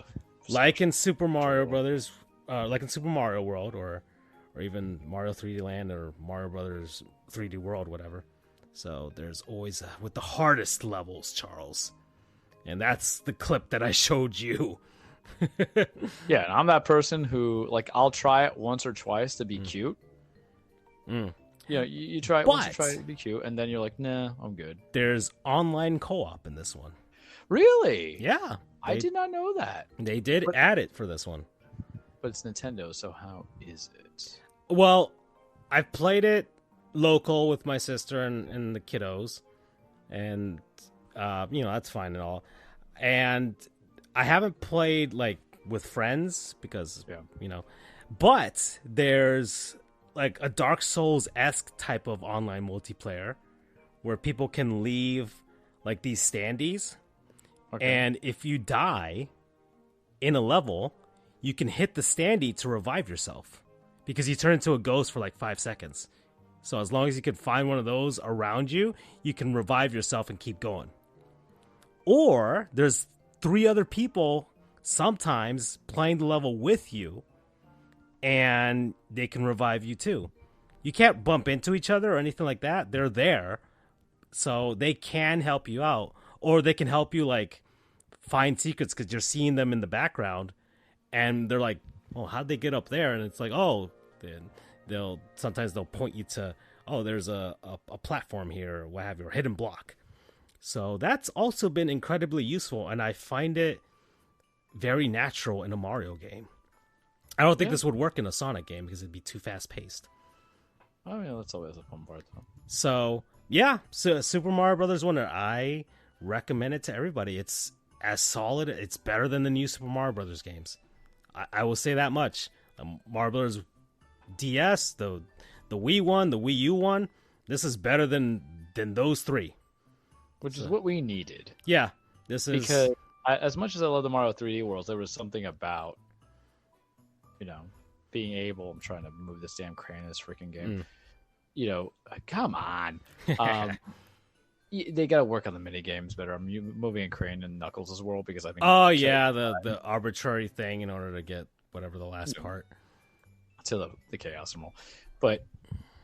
like in Super Mario Brothers, like in Super Mario World or or even Mario 3D Land or Mario Brothers 3D World, whatever. So there's always with the hardest levels, Charles. And that's the clip that I showed you. Yeah, and I'm that person who, like, I'll try it once or twice to be cute. You try it once or try it to be cute, and then you're like, nah, I'm good. There's online co-op in this one. Really? Yeah. I did not know that. They did add it for this one. But it's Nintendo, so how is it? Well, I've played it local with my sister and the kiddos, and that's fine and all. And I haven't played like with friends because but there's like a Dark Souls-esque type of online multiplayer where people can leave like these standees, and if you die in a level, you can hit the standee to revive yourself because you turn into a ghost for like 5 seconds. So as long as you can find one of those around you, you can revive yourself and keep going. Or there's 3 other people sometimes playing the level with you, and they can revive you too. You can't bump into each other or anything like that. They're there, so they can help you out, or they can help you like find secrets because you're seeing them in the background, and they're like, "Oh, how'd they get up there?" And it's like, "Oh," then they'll point you to, "Oh, there's a platform here," or what have you, or hidden block. So that's also been incredibly useful, and I find it very natural in a Mario game. I don't think this would work in a Sonic game because it'd be too fast-paced. Oh, yeah, that's always a fun part, though. So, yeah, Super Mario Brothers Wonder, I recommend it to everybody. It's as solid. It's better than the new Super Mario Brothers games. I will say that much. Mario Brothers DS, the Wii one, the Wii U one, this is better than those 3. Which is what we needed. Yeah, this is... Because as much as I love the Mario 3D Worlds, there was something about, being able... I'm trying to move this damn crane in this freaking game. Come on. They got to work on the mini games better. I'm moving Crane and Knuckles' world because I think. Oh yeah, the arbitrary thing in order to get whatever the last part to the Chaos Emerald, but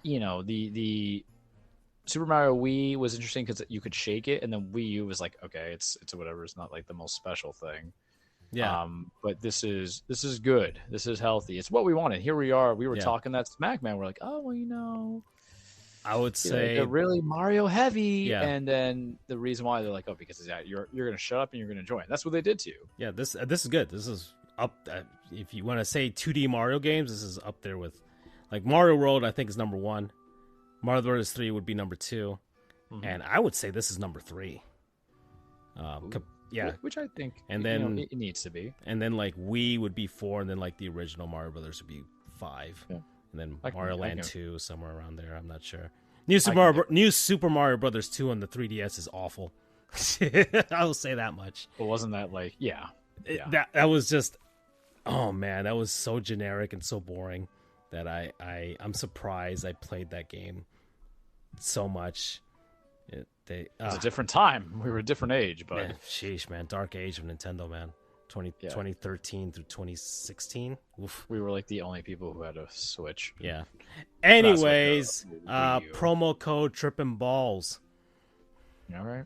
the Super Mario Wii was interesting because you could shake it, and then Wii U was like, okay, it's whatever. It's not like the most special thing. Yeah. But this is good. This is healthy. It's what we wanted. Here we are. We were talking that smack, man. We're like, oh well, I would say they're really Mario heavy, and then the reason why they're like, oh, because you're going to shut up and you're going to join. That's what they did to you. Yeah, this is good. This is up. If you want to say 2D Mario games, this is up there with like Mario World. I think is number 1. Mario Bros. 3 would be number 2, and I would say this is number 3. Yeah, which I think, and then it needs to be. And then like Wii would be 4, and then like the original Mario Brothers would be 5. Yeah. And then Mario Land 2 somewhere around there. I'm not sure. New Super Mario Brothers 2 on the 3DS is awful. I will say that much. But wasn't that like that was just, oh man, that was so generic and so boring that I'm surprised I played that game so much. It was a different time. We were a different age, but man, sheesh, man, dark age of Nintendo, man. 2013 through 2016. Oof. We were like the only people who had a Switch. Yeah. Anyways, promo code Trippin' Balls. All right.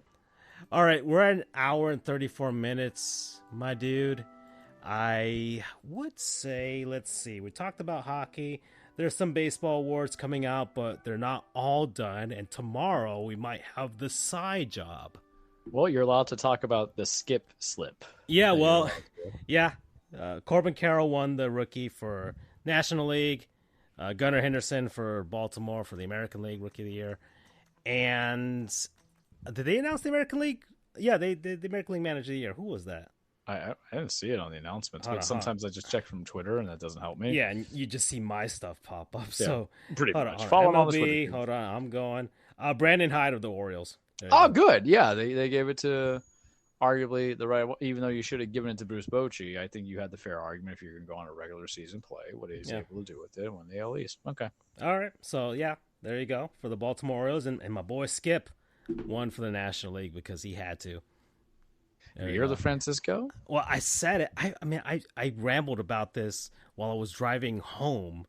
We're at 1 hour and 34 minutes, my dude. I would say, let's see. We talked about hockey. There's some baseball awards coming out, but they're not all done. And tomorrow we might have the side job. Well, you're allowed to talk about the skip slip. Yeah, well, yeah. Corbin Carroll won the rookie for National League. Gunnar Henderson for Baltimore for the American League Rookie of the Year. And did they announce the American League? Yeah, they did the American League Manager of the Year. Who was that? I didn't see it on the announcements, but sometimes I just check from Twitter, and that doesn't help me. Yeah, and you just see my stuff pop up. So pretty much. Hold Follow on, MLB, hold on, I'm going. Brandon Hyde of the Orioles. Oh, good. Yeah, they gave it to arguably the right one, even though you should have given it to Bruce Bochy. I think you had the fair argument if you're going to go on a regular season play. What he's able to do with it, win the AL East. Okay. All right. So, yeah, there you go for the Baltimore Orioles. And my boy Skip won for the National League because he had to. You're the Francisco? Well, I said it. I mean, I rambled about this while I was driving home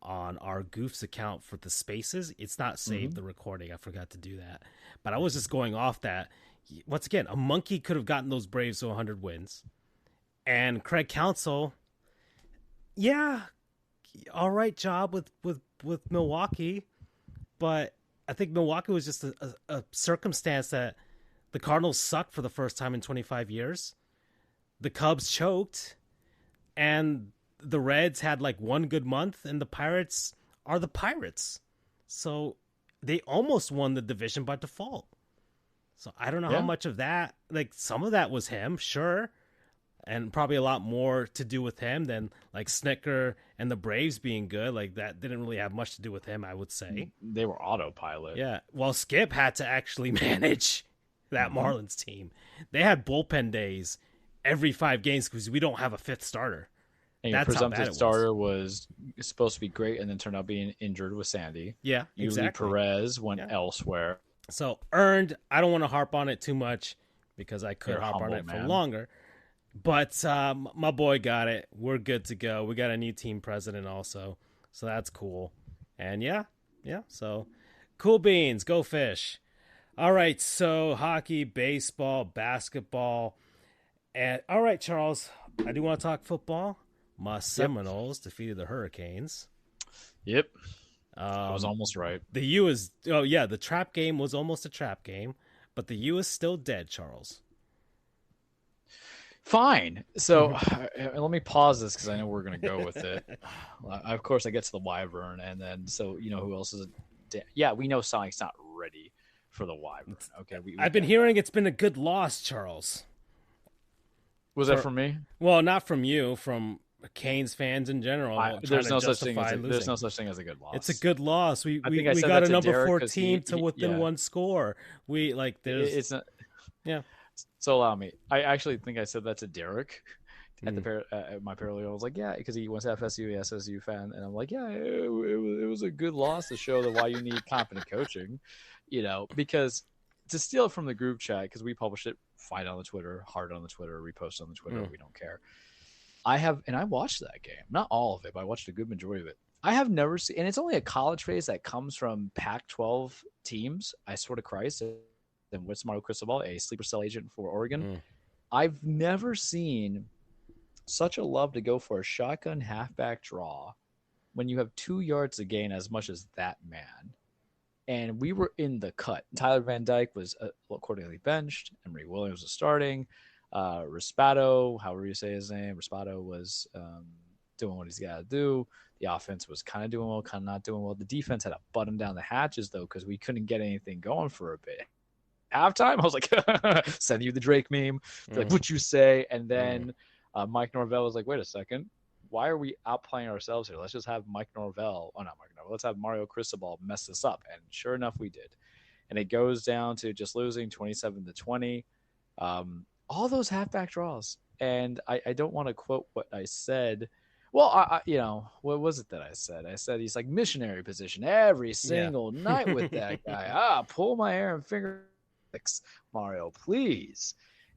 on our Goofs account for the spaces. It's not saved, the recording. I forgot to do that. But I was just going off that. Once again, a monkey could have gotten those Braves to 100 wins. And Craig Counsell, yeah, all right job with Milwaukee. But I think Milwaukee was just a circumstance that the Cardinals sucked for the first time in 25 years. The Cubs choked. And the Reds had like one good month, and the Pirates are the Pirates. So they almost won the division by default. So I don't know how much of that, like some of that was him, sure. And probably a lot more to do with him than like Snicker and the Braves being good. Like that didn't really have much to do with him, I would say. They were autopilot. Yeah. Well, Skip had to actually manage that Marlins team. They had bullpen days every 5 games because we don't have a 5th starter. And your presumptive starter was supposed to be great and then turned out being injured with Sandy. Yeah, exactly. Perez went elsewhere. So earned, I don't want to harp on it too much because I could harp on it for longer. But my boy got it. We're good to go. We got a new team president also. So that's cool. And yeah. So cool beans. Go Fish. All right. So hockey, baseball, basketball. And all right, Charles, I do want to talk football. My Seminoles defeated the Hurricanes. Yep. I was almost right. The U is... Oh, yeah, the trap game was almost a trap game, but the U is still dead, Charles. Fine. So let me pause this because I know we're going to go with it. Of course, I get to the Wyvern, and then, so, you know who else is... we know Sonic's not ready for the Wyvern. Okay. I've been hearing it's been a good loss, Charles. Was that from me? Well, not from you, from Canes fans in general. There's no such thing as a good loss. It's a good loss. We got a number 4 team to within 1 score. We like there's it's not. Yeah. So allow me. I actually think I said that to Derek at my parallel. I was like, yeah, because he wants FSU, SSU fan, and I'm like, yeah, it was a good loss to show that why you need competent coaching, because to steal it from the group chat, because we published it, fight on the Twitter, hard on the Twitter, repost on the Twitter, we don't care. I watched that game, not all of it, but I watched a good majority of it. I have never seen, and it's only a college phase that comes from Pac-12 teams, I swear to Christ, and with Mario Cristobal, a sleeper cell agent for Oregon. I've never seen such a love to go for a shotgun halfback draw when you have 2 yards to gain as much as that man. And we were in the cut. Tyler Van Dyke was accordingly benched. Emery Williams was starting. Rispato, however you say his name, Rispato was doing what he's got to do. The offense was kind of doing well, kind of not doing well. The defense had to button down the hatches, though, because we couldn't get anything going for a bit. Halftime, I was like, send you the Drake meme. Like, what you say? And then Mike Norvell was like, wait a second. Why are we outplaying ourselves here? Let's just have Mike Norvell. Oh, not Mike Norvell. Let's have Mario Cristobal mess this up. And sure enough, we did. And it goes down to just losing 27-20. All those halfback draws. And I don't want to quote what I said. Well, what was it that I said? I said he's like missionary position every single night with that guy. Pull my hair and finger, Mario, please.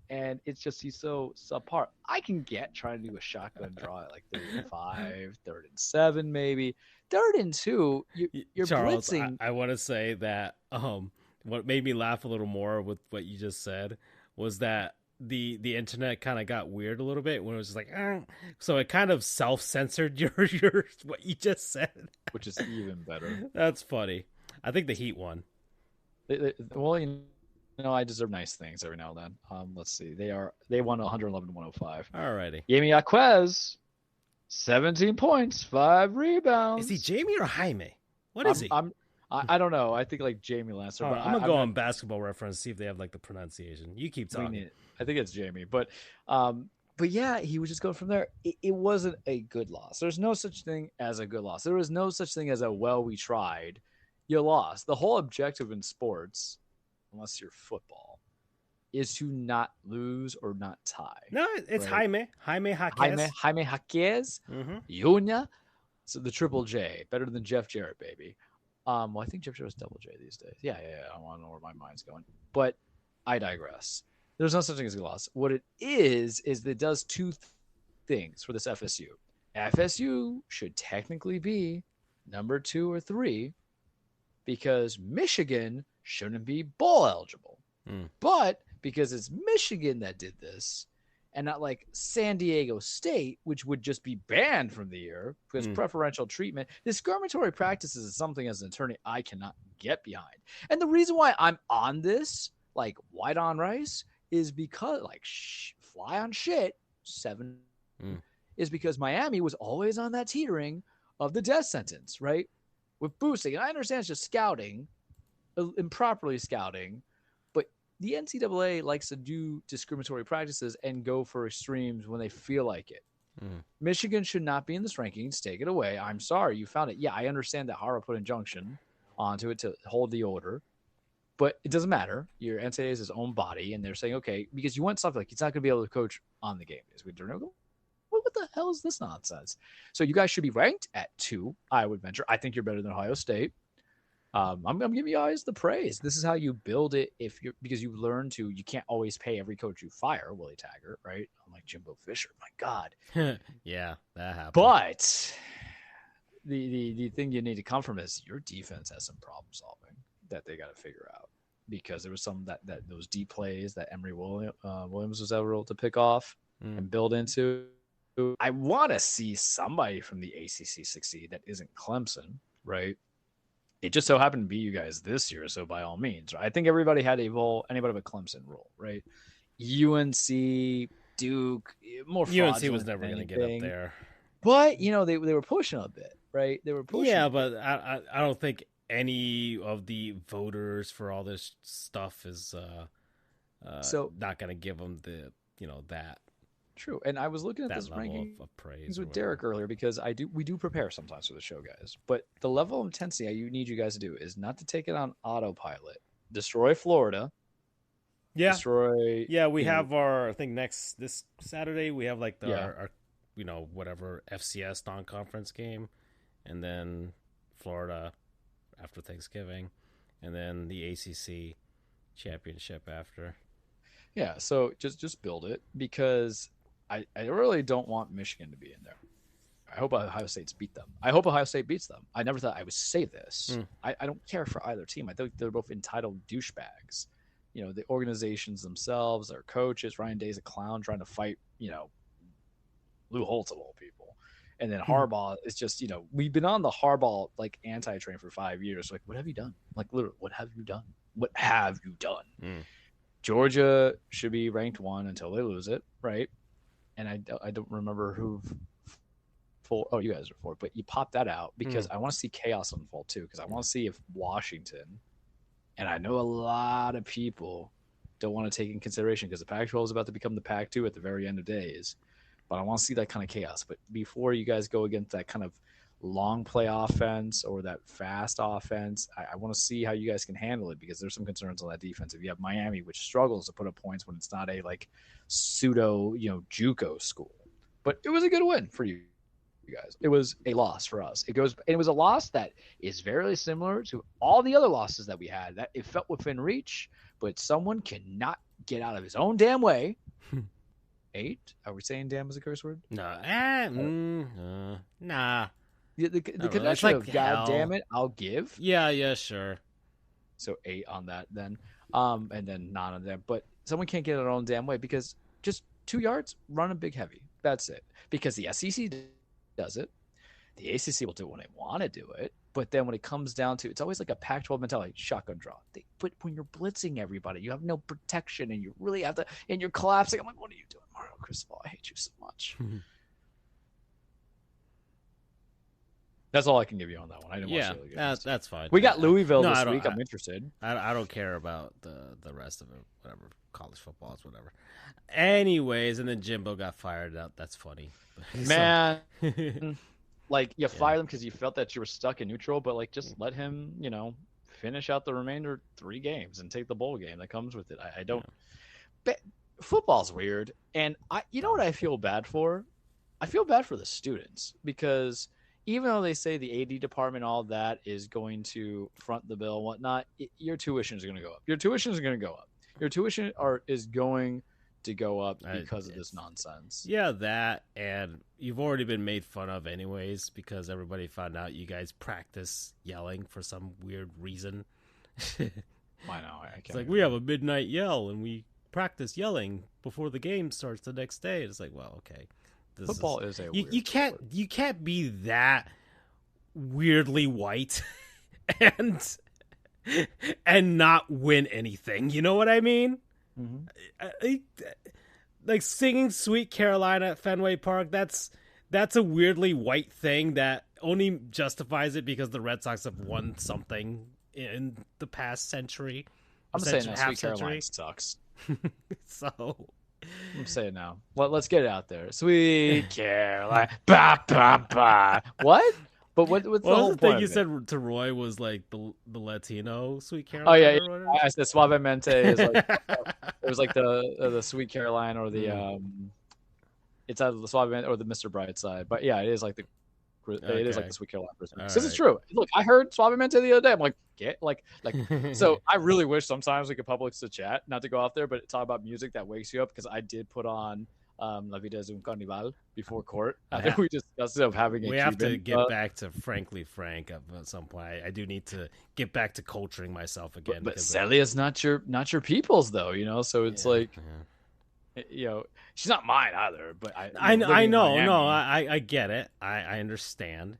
And it's just he's so subpar. I can get trying to do a shotgun draw at like 3rd and 5, 3rd and 7, maybe 3rd and 2. You're Charles, blitzing. I want to say that what made me laugh a little more with what you just said was that the internet kind of got weird a little bit when it was just like, so it kind of self-censored your what you just said, which is even better. That's funny. I think the Heat won. Well, I deserve nice things every now and then. Let's see. They won 111-105. Alrighty. Jamie Jaquez, 17 points, 5 rebounds. Is he Jamie or Jaime? What is he? I don't know. I think like Jamie Lancer. But I'm gonna go on Basketball Reference, see if they have like the pronunciation. You keep talking. I think it's Jamie, but yeah, he was just going from there. It wasn't a good loss. There's no such thing as a good loss. There was no such thing as we tried. You lost. The whole objective in sports, unless you're football, is to not lose or not tie. No, it's right? Jaime Jaquez. Jaime Jaquez. Junior. So the Triple J, better than Jeff Jarrett, baby. Well, I think Jeff Jarrett's Double J these days. Yeah. I want to know where my mind's going. But I digress. There's no such thing as a loss. What it is that it does 2 things for this FSU. FSU should technically be number 2 or 3, because Michigan shouldn't be bowl eligible. But because it's Michigan that did this, and not like San Diego State, which would just be banned from the year because preferential treatment. Discriminatory practices is something as an attorney I cannot get behind. And the reason why I'm on this, like white on rice, is because like fly on shit, 7 is because Miami was always on that teetering of the death sentence, right? With boosting. And I understand it's just scouting, improperly scouting, but the NCAA likes to do discriminatory practices and go for extremes when they feel like it. Michigan should not be in this rankings. Take it away. I'm sorry you found it. Yeah, I understand that Hara put injunction onto it to hold the order, but it doesn't matter. Your NCAA is his own body, and they're saying, okay, because you want something like he's not going to be able to coach on the game days. What the hell is this nonsense? So you guys should be ranked at 2, I would venture. I think you're better than Ohio State. I'm giving you guys the praise. This is how you build it because you learn to, you can't always pay every coach you fire, Willie Taggart, right? I'm like Jimbo Fisher. My God. Yeah, that happened. But the thing you need to come from is your defense has some problem solving that they got to figure out, because there was some that those deep plays that Emory Williams was able to pick off and build into. I want to see somebody from the ACC succeed that isn't Clemson, right? It just so happened to be you guys this year, so by all means, right? I think everybody had anybody but Clemson role, right? UNC, Duke, more UNC was never going to get up there, but they were pushing a bit, right? They were pushing. Yeah, but I don't think any of the voters for all this stuff is so not going to give them the that. True. And I was looking at this ranking of praise with Derek earlier, because we do prepare sometimes for the show, guys. But the level of intensity you need you guys to do is not to take it on autopilot. Destroy Florida. Yeah. Destroy. Yeah, we have I think this Saturday we have like our whatever FCS non-conference game, and then Florida after Thanksgiving, and then the ACC championship after. Yeah, so just build it, because I really don't want Michigan to be in there. I hope Ohio State's beat them. I hope Ohio State beats them. I never thought I would say this. I don't care for either team. I think they're both entitled douchebags. The organizations themselves, their coaches. Ryan Day's a clown trying to fight, Lou Holtz of all people. And then Harbaugh is just, we've been on the Harbaugh like anti-train for 5 years. Like, what have you done? Like, literally, what have you done? What have you done? Georgia should be ranked 1 until they lose it, right? And I don't remember who. Oh, you guys are 4, but you pop that out because I want to see chaos unfold too. Because I want to see if Washington, and I know a lot of people don't want to take in consideration because the Pac-12 is about to become the Pac-2 at the very end of days, but I want to see that kind of chaos. But before you guys go against that kind of long play offense or that fast offense, I want to see how you guys can handle it, because there's some concerns on that defense. If you have Miami, which struggles to put up points when it's not a like pseudo JUCO school, but it was a good win for you guys. It was a loss for us. It was a loss that is very similar to all the other losses that we had, that it felt within reach, but someone cannot get out of his own damn way. 8? Are we saying damn is a curse word? No. Nah. The connection of God damn it, I'll give. Yeah, sure. So 8 on that then. And then 9 on that. But someone can't get it their own damn way, because just 2 yards, run a big heavy. That's it. Because the SEC does it. The ACC will do it when they want to do it. But then when it comes down to, it's always like a Pac-12 mentality, shotgun draw. But when you're blitzing everybody, you have no protection, and you really have to, and you're collapsing. I'm like, what are you doing, Mario Cristobal? I hate you so much. That's all I can give you on that one. I didn't watch the other games. That's fine. We got Louisville this week. I'm interested. I don't care about the rest of it. Whatever, college football is whatever. Anyways, and then Jimbo got fired out. That's funny. Man, like you fired him because you felt that you were stuck in neutral, but like just let him, finish out the remainder 3 games and take the bowl game that comes with it. I don't. But football's weird, and you know what I feel bad for? I feel bad for the students, because even though they say the AD department, all that is going to front the bill and whatnot, your tuition is going to go up. Your tuition is going to go up. Your tuition is going to go up because of this nonsense. Yeah, that, and you've already been made fun of anyways because everybody found out you guys practice yelling for some weird reason. I know. I can't. It's like we have a midnight yell and we practice yelling before the game starts the next day. It's like, well, okay. Football is a weird you can't be that weirdly white and not win anything. You know what I mean? Mm-hmm. Like singing "Sweet Carolina" at Fenway Park. That's a weirdly white thing that only justifies it because the Red Sox have won something in the past century. I'm saying that Sweet Carolina sucks. So I'm saying now. Well, let's get it out there. Sweet Caroline. Ba, ba, ba. What? But what's the whole thing point you said to Roy was like the Latino Sweet Caroline? Oh yeah. I said Suavemente is like it was like the Sweet Caroline or the it's either the Suavemente or the Mr. Brightside. But yeah, it is like the it is like the Sweet Caroline person. Because it's true. Look, I heard Suavemente the other day. I'm like, get like so I really wish sometimes we could publish the chat, not to go off there, but talk about music that wakes you up, because I did put on La Vida es un Carnival before court. I think we discussed it of having a We Cuban, have to get back to Frankly Frank at some point. I do need to get back to culturing myself again. But Celia's not your people's though, you know. So it's you know, she's not mine either. But I know. No, I get it. I understand.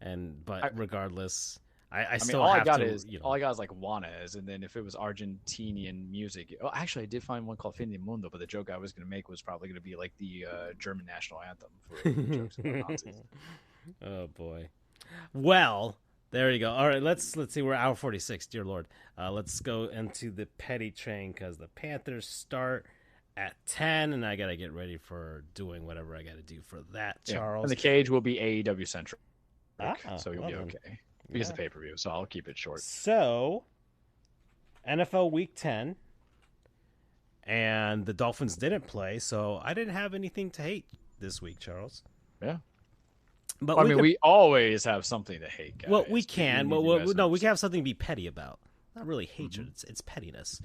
But regardless, I still all have I got to. Is all I got is like Juanes, and then if it was Argentinian music, actually I did find one called Fin de Mundo, but the joke I was going to make was probably going to be like the German national anthem for jokes about Nazis. Oh boy. Well, there you go. All right, let's see. We're hour 46. Dear Lord, let's go into the petty train because the Panthers start at 10, and I gotta get ready for doing whatever I gotta do for that, Charles. And the cage will be AEW centric, so you'll be then. okay. Because the pay-per-view, so I'll keep it short. So, NFL Week 10, and the Dolphins didn't play, so I didn't have anything to hate this week, Charles. Yeah. But we always have something to hate, guys. Well, we can. No, we can have something to be petty about. Not really hatred. Mm-hmm. It's pettiness.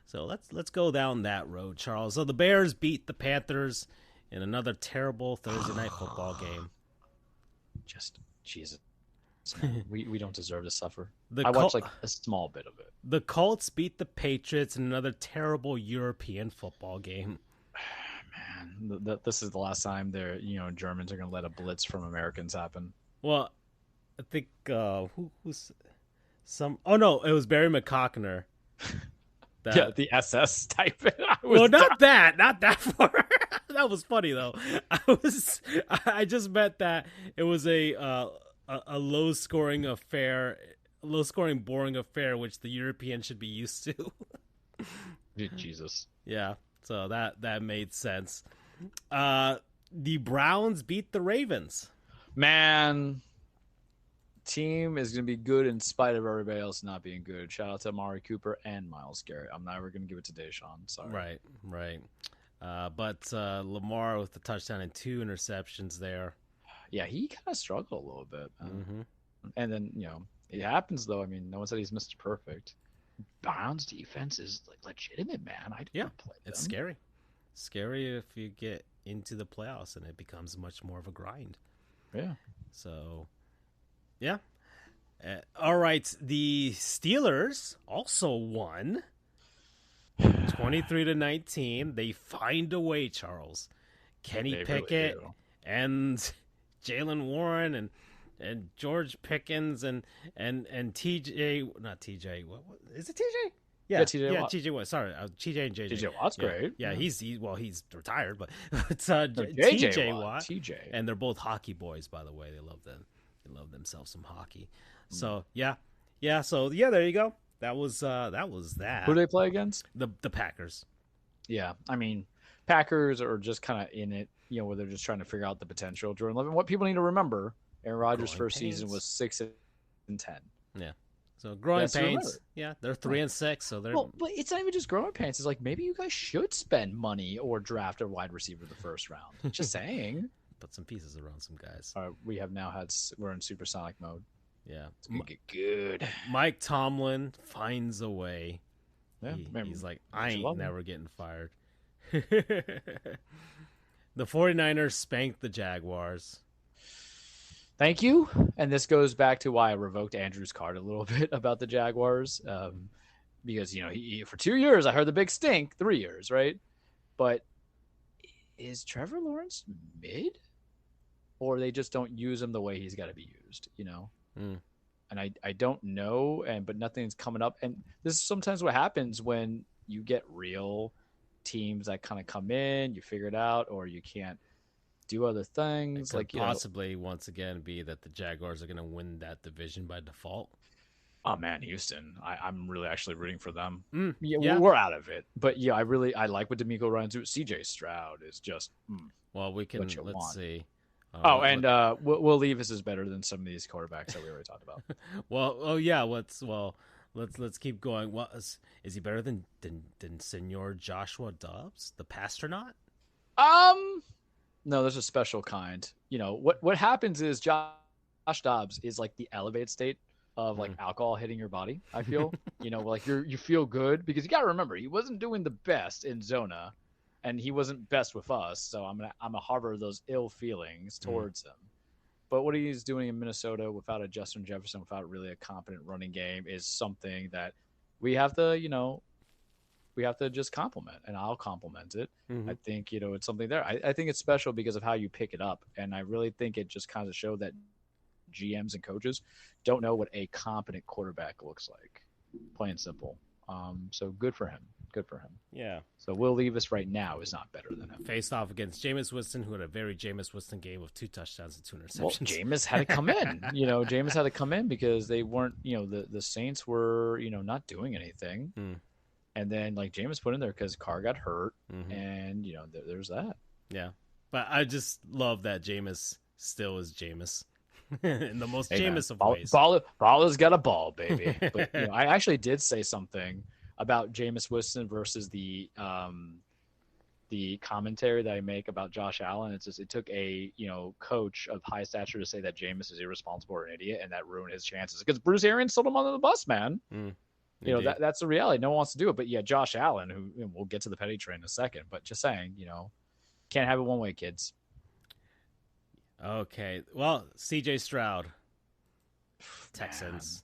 So let's go down that road, Charles. So the Bears beat the Panthers in another terrible Thursday night football game. Just Jesus. We don't deserve to suffer. I watched like a small bit of it. The Colts beat the Patriots in another terrible European football game. Man, this is the last time Germans are going to let a blitz from Americans happen. Well, I think who's some? Oh no, it was Barry McCockner. The SS type. Not that far. That was funny though. I just meant that it was a low-scoring affair, low-scoring, boring affair, which the Europeans should be used to. Jesus. Yeah, so that made sense. The Browns beat the Ravens. Man, team is going to be good in spite of everybody else not being good. Shout out to Amari Cooper and Myles Garrett. I'm never going to give it to Deshaun. Sorry. Right. But Lamar with the touchdown and 2 interceptions there. Yeah, he kind of struggled a little bit. And then, it happens, though. I mean, no one said he's Mr. Perfect. Browns defense is like legitimate, man. I don't play them. It's scary. Scary if you get into the playoffs and it becomes much more of a grind. Yeah. So, yeah. All right. The Steelers also won 23-19. They find a way, Charles. Kenny Pickett really and Jalen Warren and George Pickens and TJ, not TJ. What is it? TJ? Yeah, TJ Watt. Sorry, TJ and JJ. TJ Watt's great. Yeah, he's retired, but it's TJ Watt. TJ, and they're both hockey boys, by the way. They love themselves some hockey. So yeah. So yeah, there you go. That was that. Who do they play against? The Packers. Yeah, I mean, Packers are just kind of in it, where they're just trying to figure out the potential. Jordan Love. What people need to remember: Aaron Rodgers' first season was 6-10. Yeah. So growing pains. Yeah, they're 3-6. So they're but it's not even just growing pains. It's like maybe you guys should spend money or draft a wide receiver the first round. Just saying. Put some pieces around some guys. All right, we're in supersonic mode. Yeah, it's gonna get good. Mike Tomlin finds a way. Yeah, he's like, I ain't never getting fired. The 49ers spanked the Jaguars. Thank you. And this goes back to why I revoked Andrew's card a little bit about the Jaguars. Because, for 2 years, I heard the big stink, 3 years, right? But is Trevor Lawrence mid? Or they just don't use him the way he's got to be used, And I don't know, but nothing's coming up. And this is sometimes what happens when you get real teams that kind of come in, you figure it out, or you can't do other things. It could possibly once again be that the Jaguars are going to win that division by default. Oh man, Houston! I'm really actually rooting for them. Yeah, we're out of it, but yeah, I like what D'Amico Ryan's doing. CJ Stroud is just well, we can let's see. Will Levis is better than some of these quarterbacks that we already talked about. Let's keep going. Well, is he better than Senor Joshua Dobbs, the Pastronaut? No, there's a special kind. What happens is Josh Dobbs is like the elevated state of like alcohol hitting your body. I feel, like you feel good because you got to remember he wasn't doing the best in Zona, and he wasn't best with us. So I'm gonna harbor those ill feelings towards him. But what he's doing in Minnesota without a Justin Jefferson, without really a competent running game, is something that we have to, just compliment, and I'll compliment it. I think, it's something there. I think it's special because of how you pick it up. And I really think it just kind of showed that GMs and coaches don't know what a competent quarterback looks like, plain and simple. So good for him. Yeah. So Will Levis right now is not better than him. Faced off against Jameis Winston, who had a very Jameis Winston game with 2 touchdowns and 2 interceptions. Well, Jameis had to come in. Jameis had to come in because they weren't, the Saints were, not doing anything. And then Jameis put in there because Carr got hurt, and there's that. Yeah, but I just love that Jameis still is Jameis. In the most Jameis of ways. Baller's got a ball, baby. But I actually did say something about Jameis Winston versus the commentary that I make about Josh Allen. It's just it took a coach of high stature to say that Jameis is irresponsible or an idiot, and that ruined his chances because Bruce Arians sold him under the bus, man. That's the reality. No one wants to do it, but yeah, Josh Allen, who we'll get to the petty train in a second, but just saying, can't have it one way, kids. Okay, well, CJ Stroud, Texans.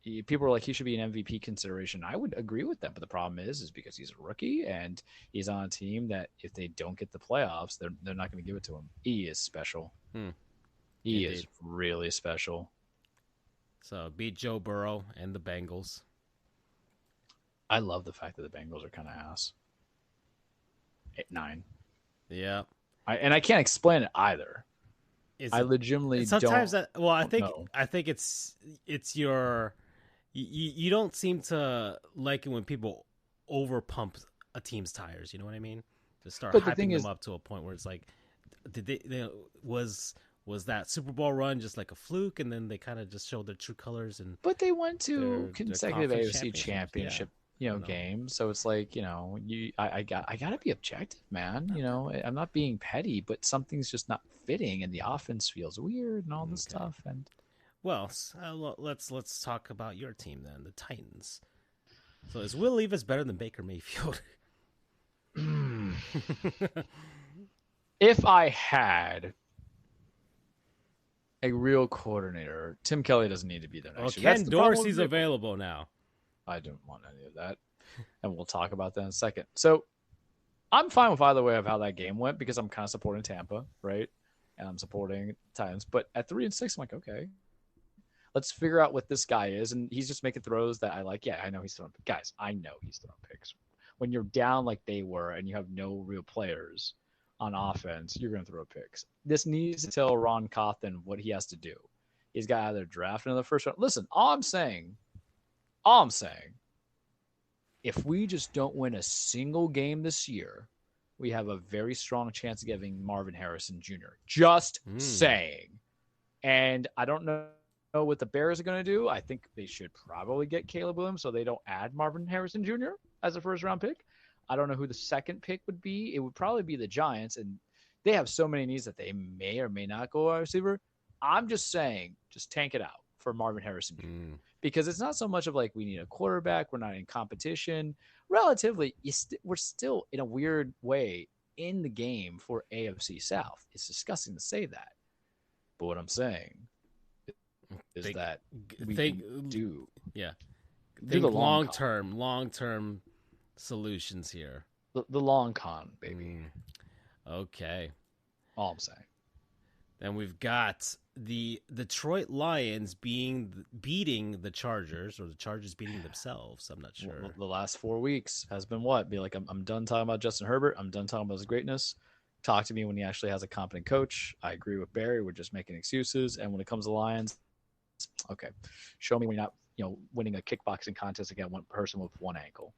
Man. People are like, he should be an MVP consideration. I would agree with that, but the problem is because he's a rookie and he's on a team that if they don't get the playoffs, they're not going to give it to him. He is special. He is really special. So beat Joe Burrow and the Bengals. I love the fact that the Bengals are kind of ass. 8-9. Yeah. I can't explain it either. I legitimately sometimes don't. I think it's your you don't seem to like it when people overpump a team's tires. You know what I mean? Just start hyping them up to a point where it's like, was that Super Bowl run just like a fluke, and then they kind of just showed their true colors? But they went to consecutive AFC championship. Games. So it's like, I gotta be objective, man. I'm not being petty, but something's just not fitting, and the offense feels weird and all this stuff. And well, let's talk about your team then, the Titans. So is Will Levis better than Baker Mayfield? If I had a real coordinator, Tim Kelly doesn't need to be there next year. Ken Dorsey's available now. I don't want any of that. And we'll talk about that in a second. So I'm fine with either way of how that game went because I'm kind of supporting Tampa, right? And I'm supporting Titans. But at 3-6, I'm like, okay, let's figure out what this guy is. And he's just making throws that I like. Yeah, I know he's throwing – guys, I know he's throwing picks. When you're down like they were and you have no real players on offense, you're going to throw picks. This needs to tell Ron Cotton what he has to do. He's got to either draft another first round. Listen, all I'm saying, if we just don't win a single game this year, we have a very strong chance of getting Marvin Harrison Jr. Just saying. And I don't know what the Bears are going to do. I think they should probably get Caleb Williams so they don't add Marvin Harrison Jr. as a first-round pick. I don't know who the second pick would be. It would probably be the Giants, and they have so many needs that they may or may not go wide receiver. I'm just saying, just tank it out for Marvin Harrison Jr. because it's not so much of like we need a quarterback. We're not in competition. Relatively, we're still in a weird way in the game for AFC South. It's disgusting to say that, but what I'm saying is that we do the long term solutions here. The long con, baby. Okay. All I'm saying. Then we've got the Detroit Lions beating the Chargers, or the Chargers beating themselves. I'm not sure. The last 4 weeks has been what? Be like, I'm done talking about Justin Herbert. I'm done talking about his greatness. Talk to me when he actually has a competent coach. I agree with Barry. We're just making excuses. And when it comes to Lions, okay, show me when you're not, winning a kickboxing contest against one person with one ankle.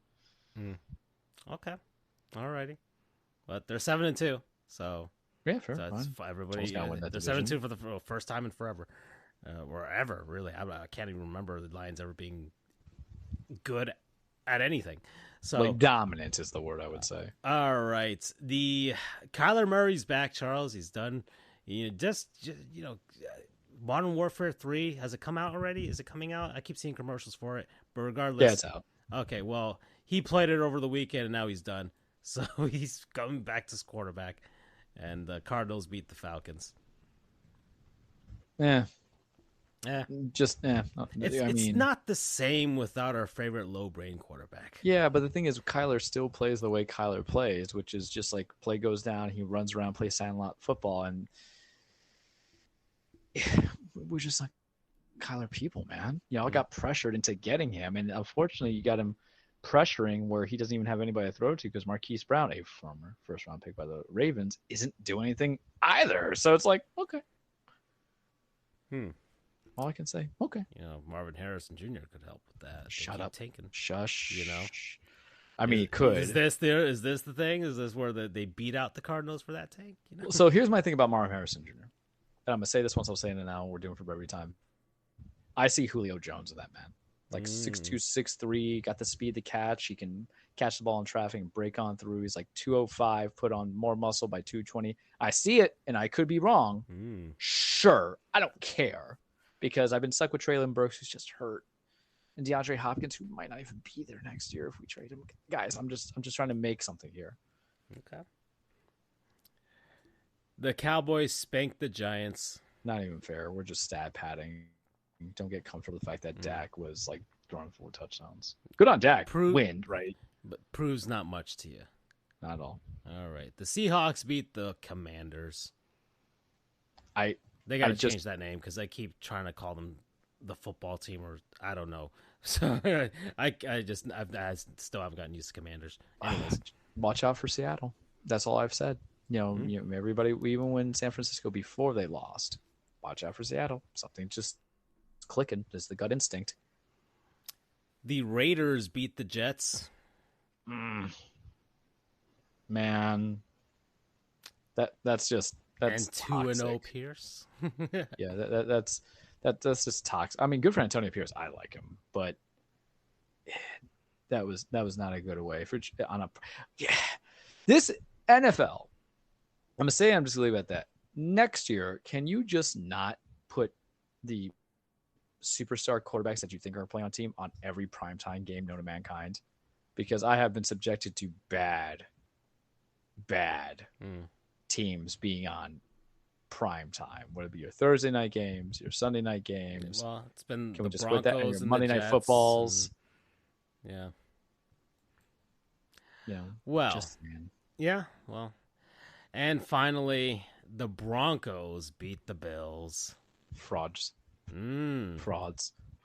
Okay, all righty. But they're 7-2, so. Yeah, fair. So that's everybody. They're 7-2 for the first time in forever, or ever, really. I can't even remember the Lions ever being good at anything. So like dominant is the word I would say. All right, the Kyler Murray's back, Charles. He's done. Modern Warfare 3, has it come out already? Is it coming out? I keep seeing commercials for it, but regardless, yeah, it's out. Okay, well, he played it over the weekend, and now he's done. So he's coming back to quarterback. And the Cardinals beat the Falcons. It's not the same without our favorite low brain quarterback. Yeah, but the thing is, Kyler still plays the way Kyler plays, which is just like play goes down, he runs around, plays silent football, and we're just like Kyler people, man. I got pressured into getting him, and unfortunately, you got him pressuring where he doesn't even have anybody to throw to because Marquise Brown, a former first-round pick by the Ravens, isn't doing anything either. So it's like, okay. All I can say, okay. Marvin Harrison Jr. could help with that. Shut up. Taking, Shush. I mean, he could. Is this the thing? Is this where they beat out the Cardinals for that tank? So here's my thing about Marvin Harrison Jr. And I'm going to say this once, I'm saying it now, we're doing it for every time. I see Julio Jones in that man. Like 6'2", 6'3", got the speed to catch. He can catch the ball in traffic and break on through. He's like 205, put on more muscle by 220. I see it, and I could be wrong. Sure, I don't care because I've been stuck with Traylon Burks, who's just hurt, and DeAndre Hopkins, who might not even be there next year if we trade him. Guys, I'm just trying to make something here. Okay. The Cowboys spanked the Giants. Not even fair. We're just stat padding. Don't get comfortable with the fact that Dak was like throwing 4 touchdowns. Good on Dak. Win, right? But proves not much to you. Not at all. All right. The Seahawks beat the Commanders. They got to change that name because I keep trying to call them the football team, or I don't know. So I still haven't gotten used to Commanders. Anyways. Watch out for Seattle. That's all I've said. Everybody, even when San Francisco before they lost, watch out for Seattle. Something just clicking. It's the gut instinct. The Raiders beat the Jets. Man, that's just and 2-0 Pierce. Yeah, that's just toxic. I mean, good for Antonio Pierce. I like him, but that was not a good way for this NFL. I'm just gonna leave it at that. Next year, can you just not put the superstar quarterbacks that you think are playing on team on every primetime game known to mankind? Because I have been subjected to bad teams being on prime time, whether it be your Thursday night games, your Sunday night games. Well, it's been can the we just Broncos put that in your and Monday night footballs? Yeah. Well, and finally, the Broncos beat the Bills. Frauds.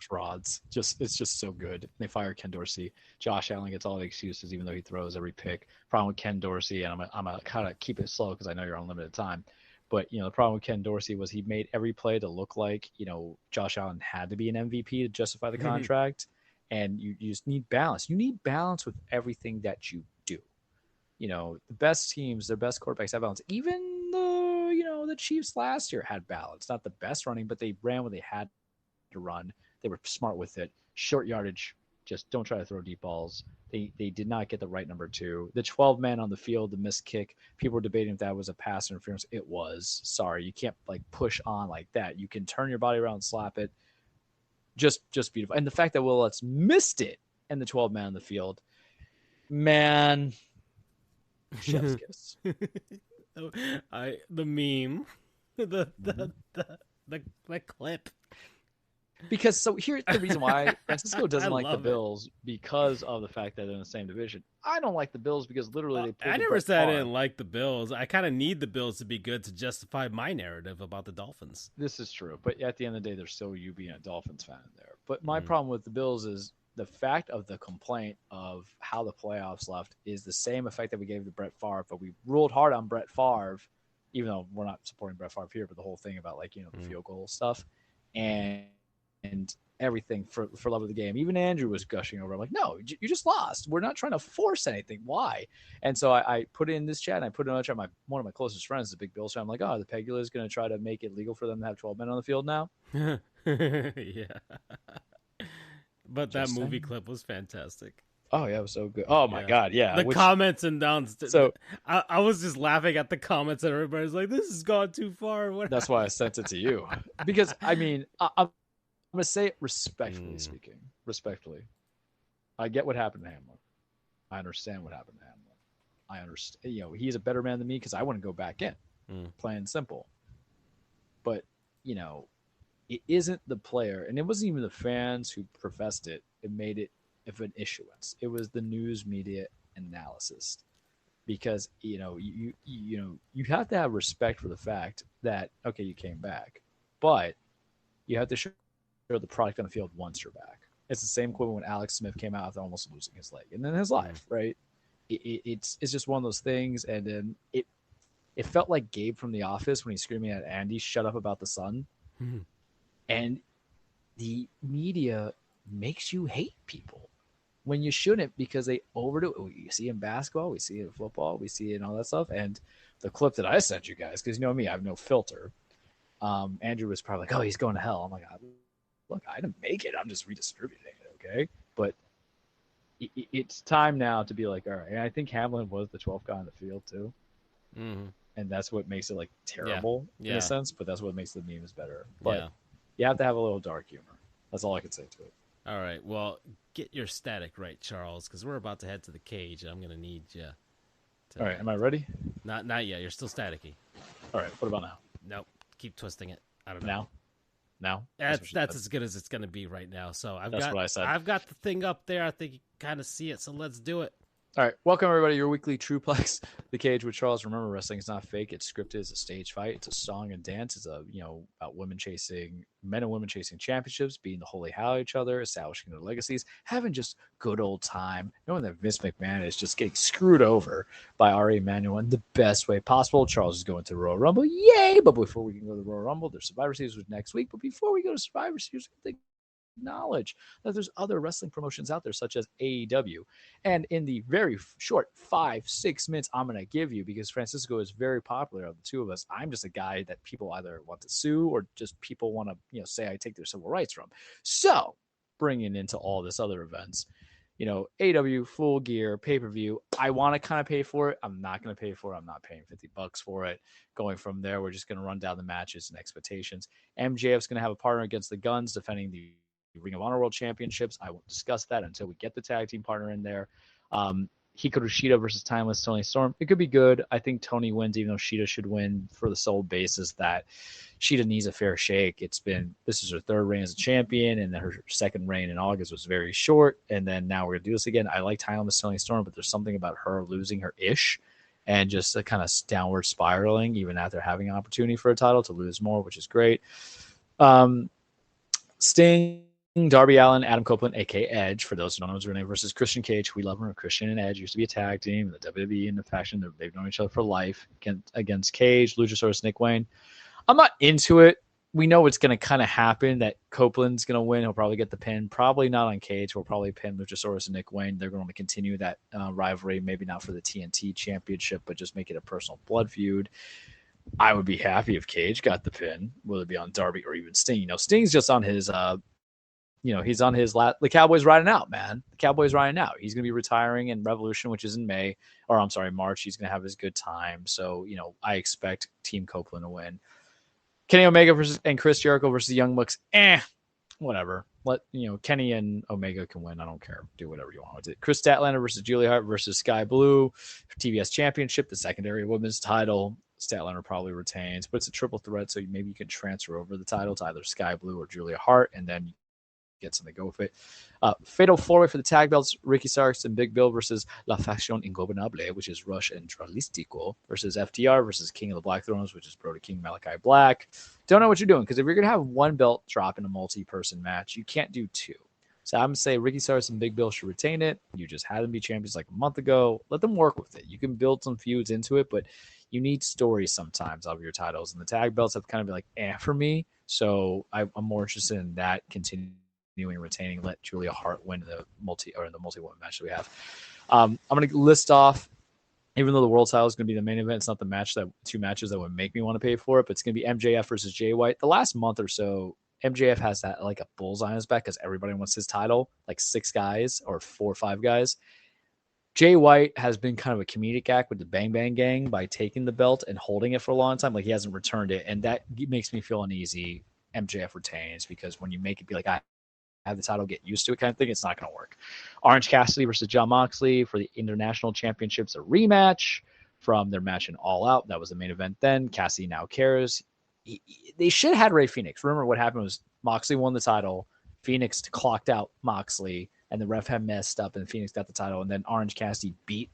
It's just so good. They fire Ken Dorsey. Josh Allen gets all the excuses, even though he throws every pick. Problem with Ken Dorsey, and I'm gonna kind of keep it slow because I know you're on limited time. But the problem with Ken Dorsey was he made every play to look like Josh Allen had to be an MVP to justify the contract. And you just need balance. You need balance with everything that you do. The best teams, their best quarterbacks have balance. Even the Chiefs last year had balance. Not the best running, but they ran when they had to run. They were smart with it. Short yardage. Just don't try to throw deep balls. They did not get the right number 2. The 12 men on the field, the missed kick. People were debating if that was a pass interference. It was. Sorry, you can't push on like that. You can turn your body around and slap it. just beautiful. And the fact that Will Lutz missed it and the 12 man on the field, man, chef's kiss. The meme, the clip. Because so here's the reason why Francisco doesn't like the love it. Bills, because of the fact that they're in the same division. I don't like the Bills because literally they pulled I the never Brett said I Favre. didn't like the Bills. I kind of need the Bills to be good to justify my narrative about the Dolphins. This is true, but at the end of the day, there's still you being a Dolphins fan there. But my problem with the Bills is the fact of the complaint of how the playoffs left is the same effect that we gave to Brett Favre, but we ruled hard on Brett Favre, even though we're not supporting Brett Favre here, but the whole thing about like, you know, the field goal stuff and everything for love of the game. Even Andrew was gushing over. I'm like, no, you just lost. We're not trying to force anything. Why? And so I put it in this chat, and I put it in another chat. One of my closest friends is a big Bills fan. I'm like, oh, the Pegula is going to try to make it legal for them to have 12 men on the field now. Yeah. But Just that movie saying. clip was fantastic. Oh, yeah, it was so good. Oh, my God, yeah. The comments and downs. So I was just laughing at the comments, and everybody's like, this has gone too far. That's why I sent it to you. Because, I mean, I'm going to say it respectfully speaking. Respectfully. I get what happened to Hamlin. I understand what happened to Hamlin. I understand. You know, he's a better man than me because I want to go back in. Plain and simple. But, you know, it isn't the player, and it wasn't even the fans who professed it. It made it of an issuance. It was the news media analysis. Because, you know, you have to have respect for the fact that, okay, you came back, but you have to show the product on the field once you're back. It's the same equivalent when Alex Smith came out after almost losing his leg and then his life, right? It's just one of those things. And then it felt like Gabe from The Office when he's screaming at Andy, shut up about the sun. And the media makes you hate people when you shouldn't, because they overdo it. We see it in basketball, we see it in football, we see it in all that stuff. And the clip that I sent you guys, because you know me, I have no filter. Andrew was probably like, oh, he's going to hell. I'm like, look, I didn't make it. I'm just redistributing it, okay? But it's time now to be like, all right. And I think Hamlin was the 12th guy on the field too. And that's what makes it like terrible in a sense, but that's what makes the memes better. But you have to have a little dark humor. That's all I can say to it. All right. Well, get your static right, Charles, because we're about to head to the cage. I'm going to need you. All right. Am I ready? Not yet. You're still staticky. All right. What about now? Nope. Keep twisting it. I don't know. Now? That's as good as it's going to be right now. So That's what I said. I've got the thing up there. I think you kind of see it. So let's do it. All right. Welcome, everybody, to your weekly Trueplex, The Cage with Charles. Remember, wrestling is not fake. It's scripted. It's a stage fight. It's a song and dance. It's about men and women chasing championships, being the holy hell of each other, establishing their legacies, having just good old time, knowing that Vince McMahon is just getting screwed over by Ari Emanuel in the best way possible. Charles is going to the Royal Rumble. Yay! But before we can go to the Royal Rumble, there's Survivor Series next week. But before we go to Survivor Series, I think acknowledge that there's other wrestling promotions out there such as AEW, and in the very short 5-6 minutes I'm going to give you, because Francisco is very popular of the two of us, I'm just a guy that people either want to sue or just people want to say I take their civil rights from. So bringing into all this other events, AEW Full Gear pay-per-view, I want to kind of pay for it. I'm not going to pay for it. I'm not paying $50 for it. Going from there, we're just going to run down the matches and expectations. MJF's going to have a partner against the Guns defending the Ring of Honor World Championships. I won't discuss that until we get the tag team partner in there. Hikaru Shida versus Timeless Tony Storm. It could be good. I think Tony wins, even though Shida should win, for the sole basis that Shida needs a fair shake. This is her third reign as a champion, and then her second reign in August was very short. And then now we're going to do this again. I like Timeless Tony Storm, but there's something about her losing her ish and just a kind of downward spiraling, even after having an opportunity for a title, to lose more, which is great. Sting, Darby Allin, Adam Copeland, a.k.a. Edge, for those who don't know his real name, versus Christian Cage. We love him. Christian and Edge used to be a tag team in the WWE and the faction. They've known each other for life. Against Cage, Luchasaurus, Nick Wayne. I'm not into it. We know it's going to kind of happen, that Copeland's going to win. He'll probably get the pin. Probably not on Cage. He'll probably pin Luchasaurus and Nick Wayne. They're going to continue that rivalry, maybe not for the TNT championship, but just make it a personal blood feud. I would be happy if Cage got the pin, whether it be on Darby or even Sting. Sting's just on his he's on his the Cowboys riding out, man. The Cowboys riding out. He's going to be retiring in Revolution, which is in March. He's going to have his good time. So, I expect Team Copeland to win. Kenny Omega and Chris Jericho versus the Young Bucks. whatever. Let Kenny and Omega can win. I don't care. Do whatever you want with it. Chris Statlander versus Julia Hart versus Sky Blue for TBS Championship, the secondary women's title. Statlander probably retains, but it's a triple threat, so maybe you can transfer over the title to either Sky Blue or Julia Hart, and then get something to go with it. Fatal four-way for the tag belts: Ricky Starks and Big Bill versus La Facción Ingobernable, which is Rush and Dralistico, versus FTR versus King of the Black Thrones, which is Brody King, Malachi Black. Don't know what you're doing, because if you're going to have one belt drop in a multi-person match, you can't do two. So I'm going to say Ricky Starks and Big Bill should retain it. You just had them be champions like a month ago. Let them work with it. You can build some feuds into it, but you need stories sometimes of your titles. And the tag belts have kind of been like, for me. So I'm more interested in that continuing retaining. Let Julia Hart win the multi-woman match that we have. I'm going to list off, even though the world title is going to be the main event, it's not the two matches that would make me want to pay for it, but it's going to be MJF versus Jay White. The last month or so, MJF has that like a bullseye on his back because everybody wants his title, like 6 guys or 4 or 5 guys. Jay White has been kind of a comedic act with the Bang Bang Gang by taking the belt and holding it for a long time. Like, he hasn't returned it, and that makes me feel uneasy. MJF retains, because when you make it be like, I have the title, get used to it kind of thing, it's not going to work. Orange Cassidy versus Jon Moxley for the International Championships, a rematch from their match in All Out. That was the main event then. Cassidy now cares. They should have had Rey Fenix. Remember what happened was Moxley won the title, Phoenix clocked out Moxley, and the ref had messed up, and Phoenix got the title, and then Orange Cassidy beat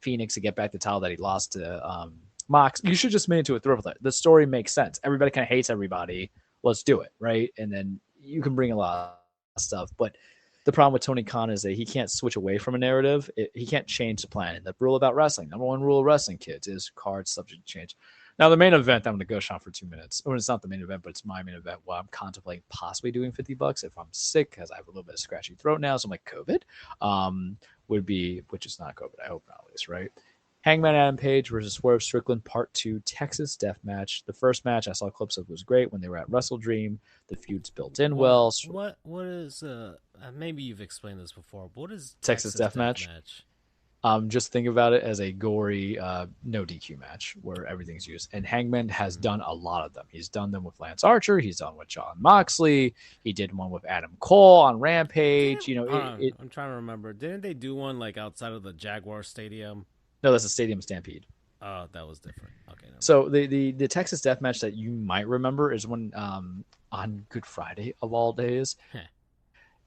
Phoenix to get back the title that he lost to Mox. You should just make it to a thrill. The story makes sense. Everybody kind of hates everybody. Let's do it, right? And then you can bring a lot of stuff, but the problem with Tony Khan is that he can't switch away from a narrative. He can't change the plan. The rule about wrestling, number one rule of wrestling, kids, is cards subject to change. Now, the main event, I'm going to go on for 2 minutes. Well, it's not the main event, but it's my main event. Well, I'm contemplating possibly doing $50 if I'm sick, because I have a little bit of scratchy throat now. So I'm like, COVID would be, which is not COVID. I hope not, at least, right? Hangman Adam Page versus Swerve Strickland, Part 2, Texas Death Match. The first match I saw clips of was great when they were at Wrestle Dream. The feud's built in well. What is maybe you've explained this before, but what is Texas Death Match? Just think about it as a gory no DQ match where everything's used. And Hangman has done a lot of them. He's done them with Lance Archer. He's done with Jon Moxley. He did one with Adam Cole on Rampage. I'm trying to remember. Didn't they do one like outside of the Jaguar Stadium? No, that's a Stadium Stampede. Oh, that was different. Okay. So the Texas Death Match that you might remember is when on Good Friday of all days,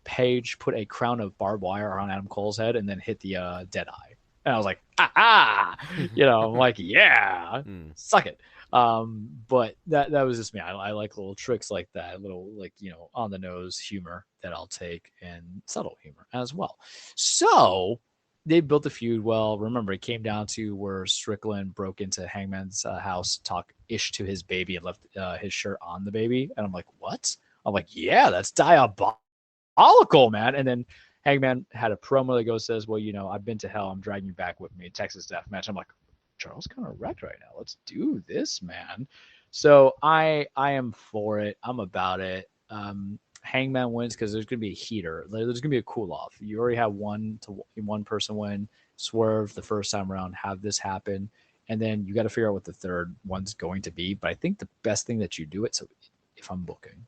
Page put a crown of barbed wire on Adam Cole's head and then hit the dead eye. And I was like, I'm like, yeah, suck it. But that was just me. I like little tricks like that, little on the nose humor that I'll take, and subtle humor as well. So they built the feud well. Remember, it came down to where Strickland broke into Hangman's house, talk ish to his baby, and left his shirt on the baby. And I'm like, what? I'm like, yeah, that's diabolical, man. And then Hangman had a promo that says, well, I've been to hell. I'm dragging you back with me. Texas Death Match. I'm like, Charles kind of wrecked right now. Let's do this, man. So I am for it. I'm about it. Hangman wins because there's going to be a heater. There's going to be a cool off. You already have one person win. Swerve the first time around. Have this happen. And then you got to figure out what the third one's going to be. But I think the best thing that you do it. So if I'm booking,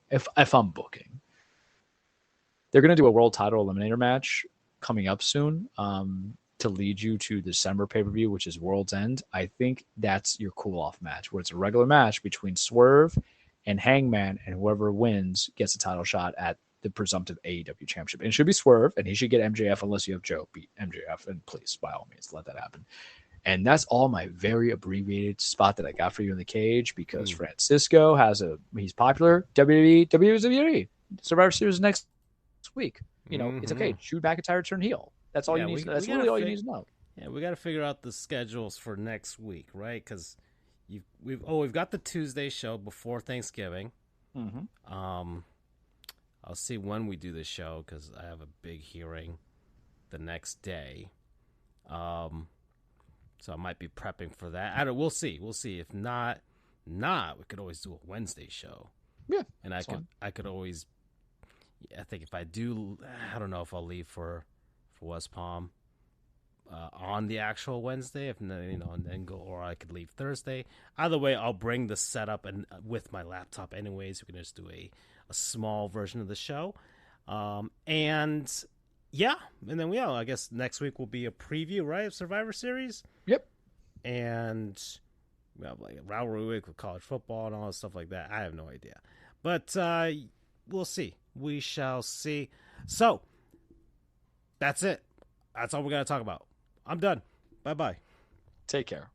they're going to do a world title eliminator match coming up soon to lead you to December pay-per-view, which is World's End. I think that's your cool-off match, where it's a regular match between Swerve and Hangman, and whoever wins gets a title shot at the presumptive AEW championship. And it should be Swerve, and he should get MJF unless you have Joe beat MJF, and please, by all means, let that happen. And that's all my very abbreviated spot that I got for you in the cage, because Francisco he's popular. WWE, Survivor Series next week. It's okay. Shoot back a tire, turn heel. That's all you need. That's really all you need to know. Yeah, we got to figure out the schedules for next week, right? Because we've got the Tuesday show before Thanksgiving. I'll see when we do this show because I have a big hearing the next day. So I might be prepping for that. We'll see. If not, we could always do a Wednesday show. Yeah, and I could always. I think if I do, I don't know if I'll leave for West Palm. on the actual Wednesday, if and then go, or I could leave Thursday. Either way, I'll bring the setup and with my laptop anyways. We can just do a small version of the show. And then I guess next week will be a preview, right, of Survivor Series. Yep. And we have like a rivalry week with college football and all that stuff like that. I have no idea, but we'll see. We shall see. So that's it. That's all we're gonna talk about. I'm done. Bye-bye. Take care.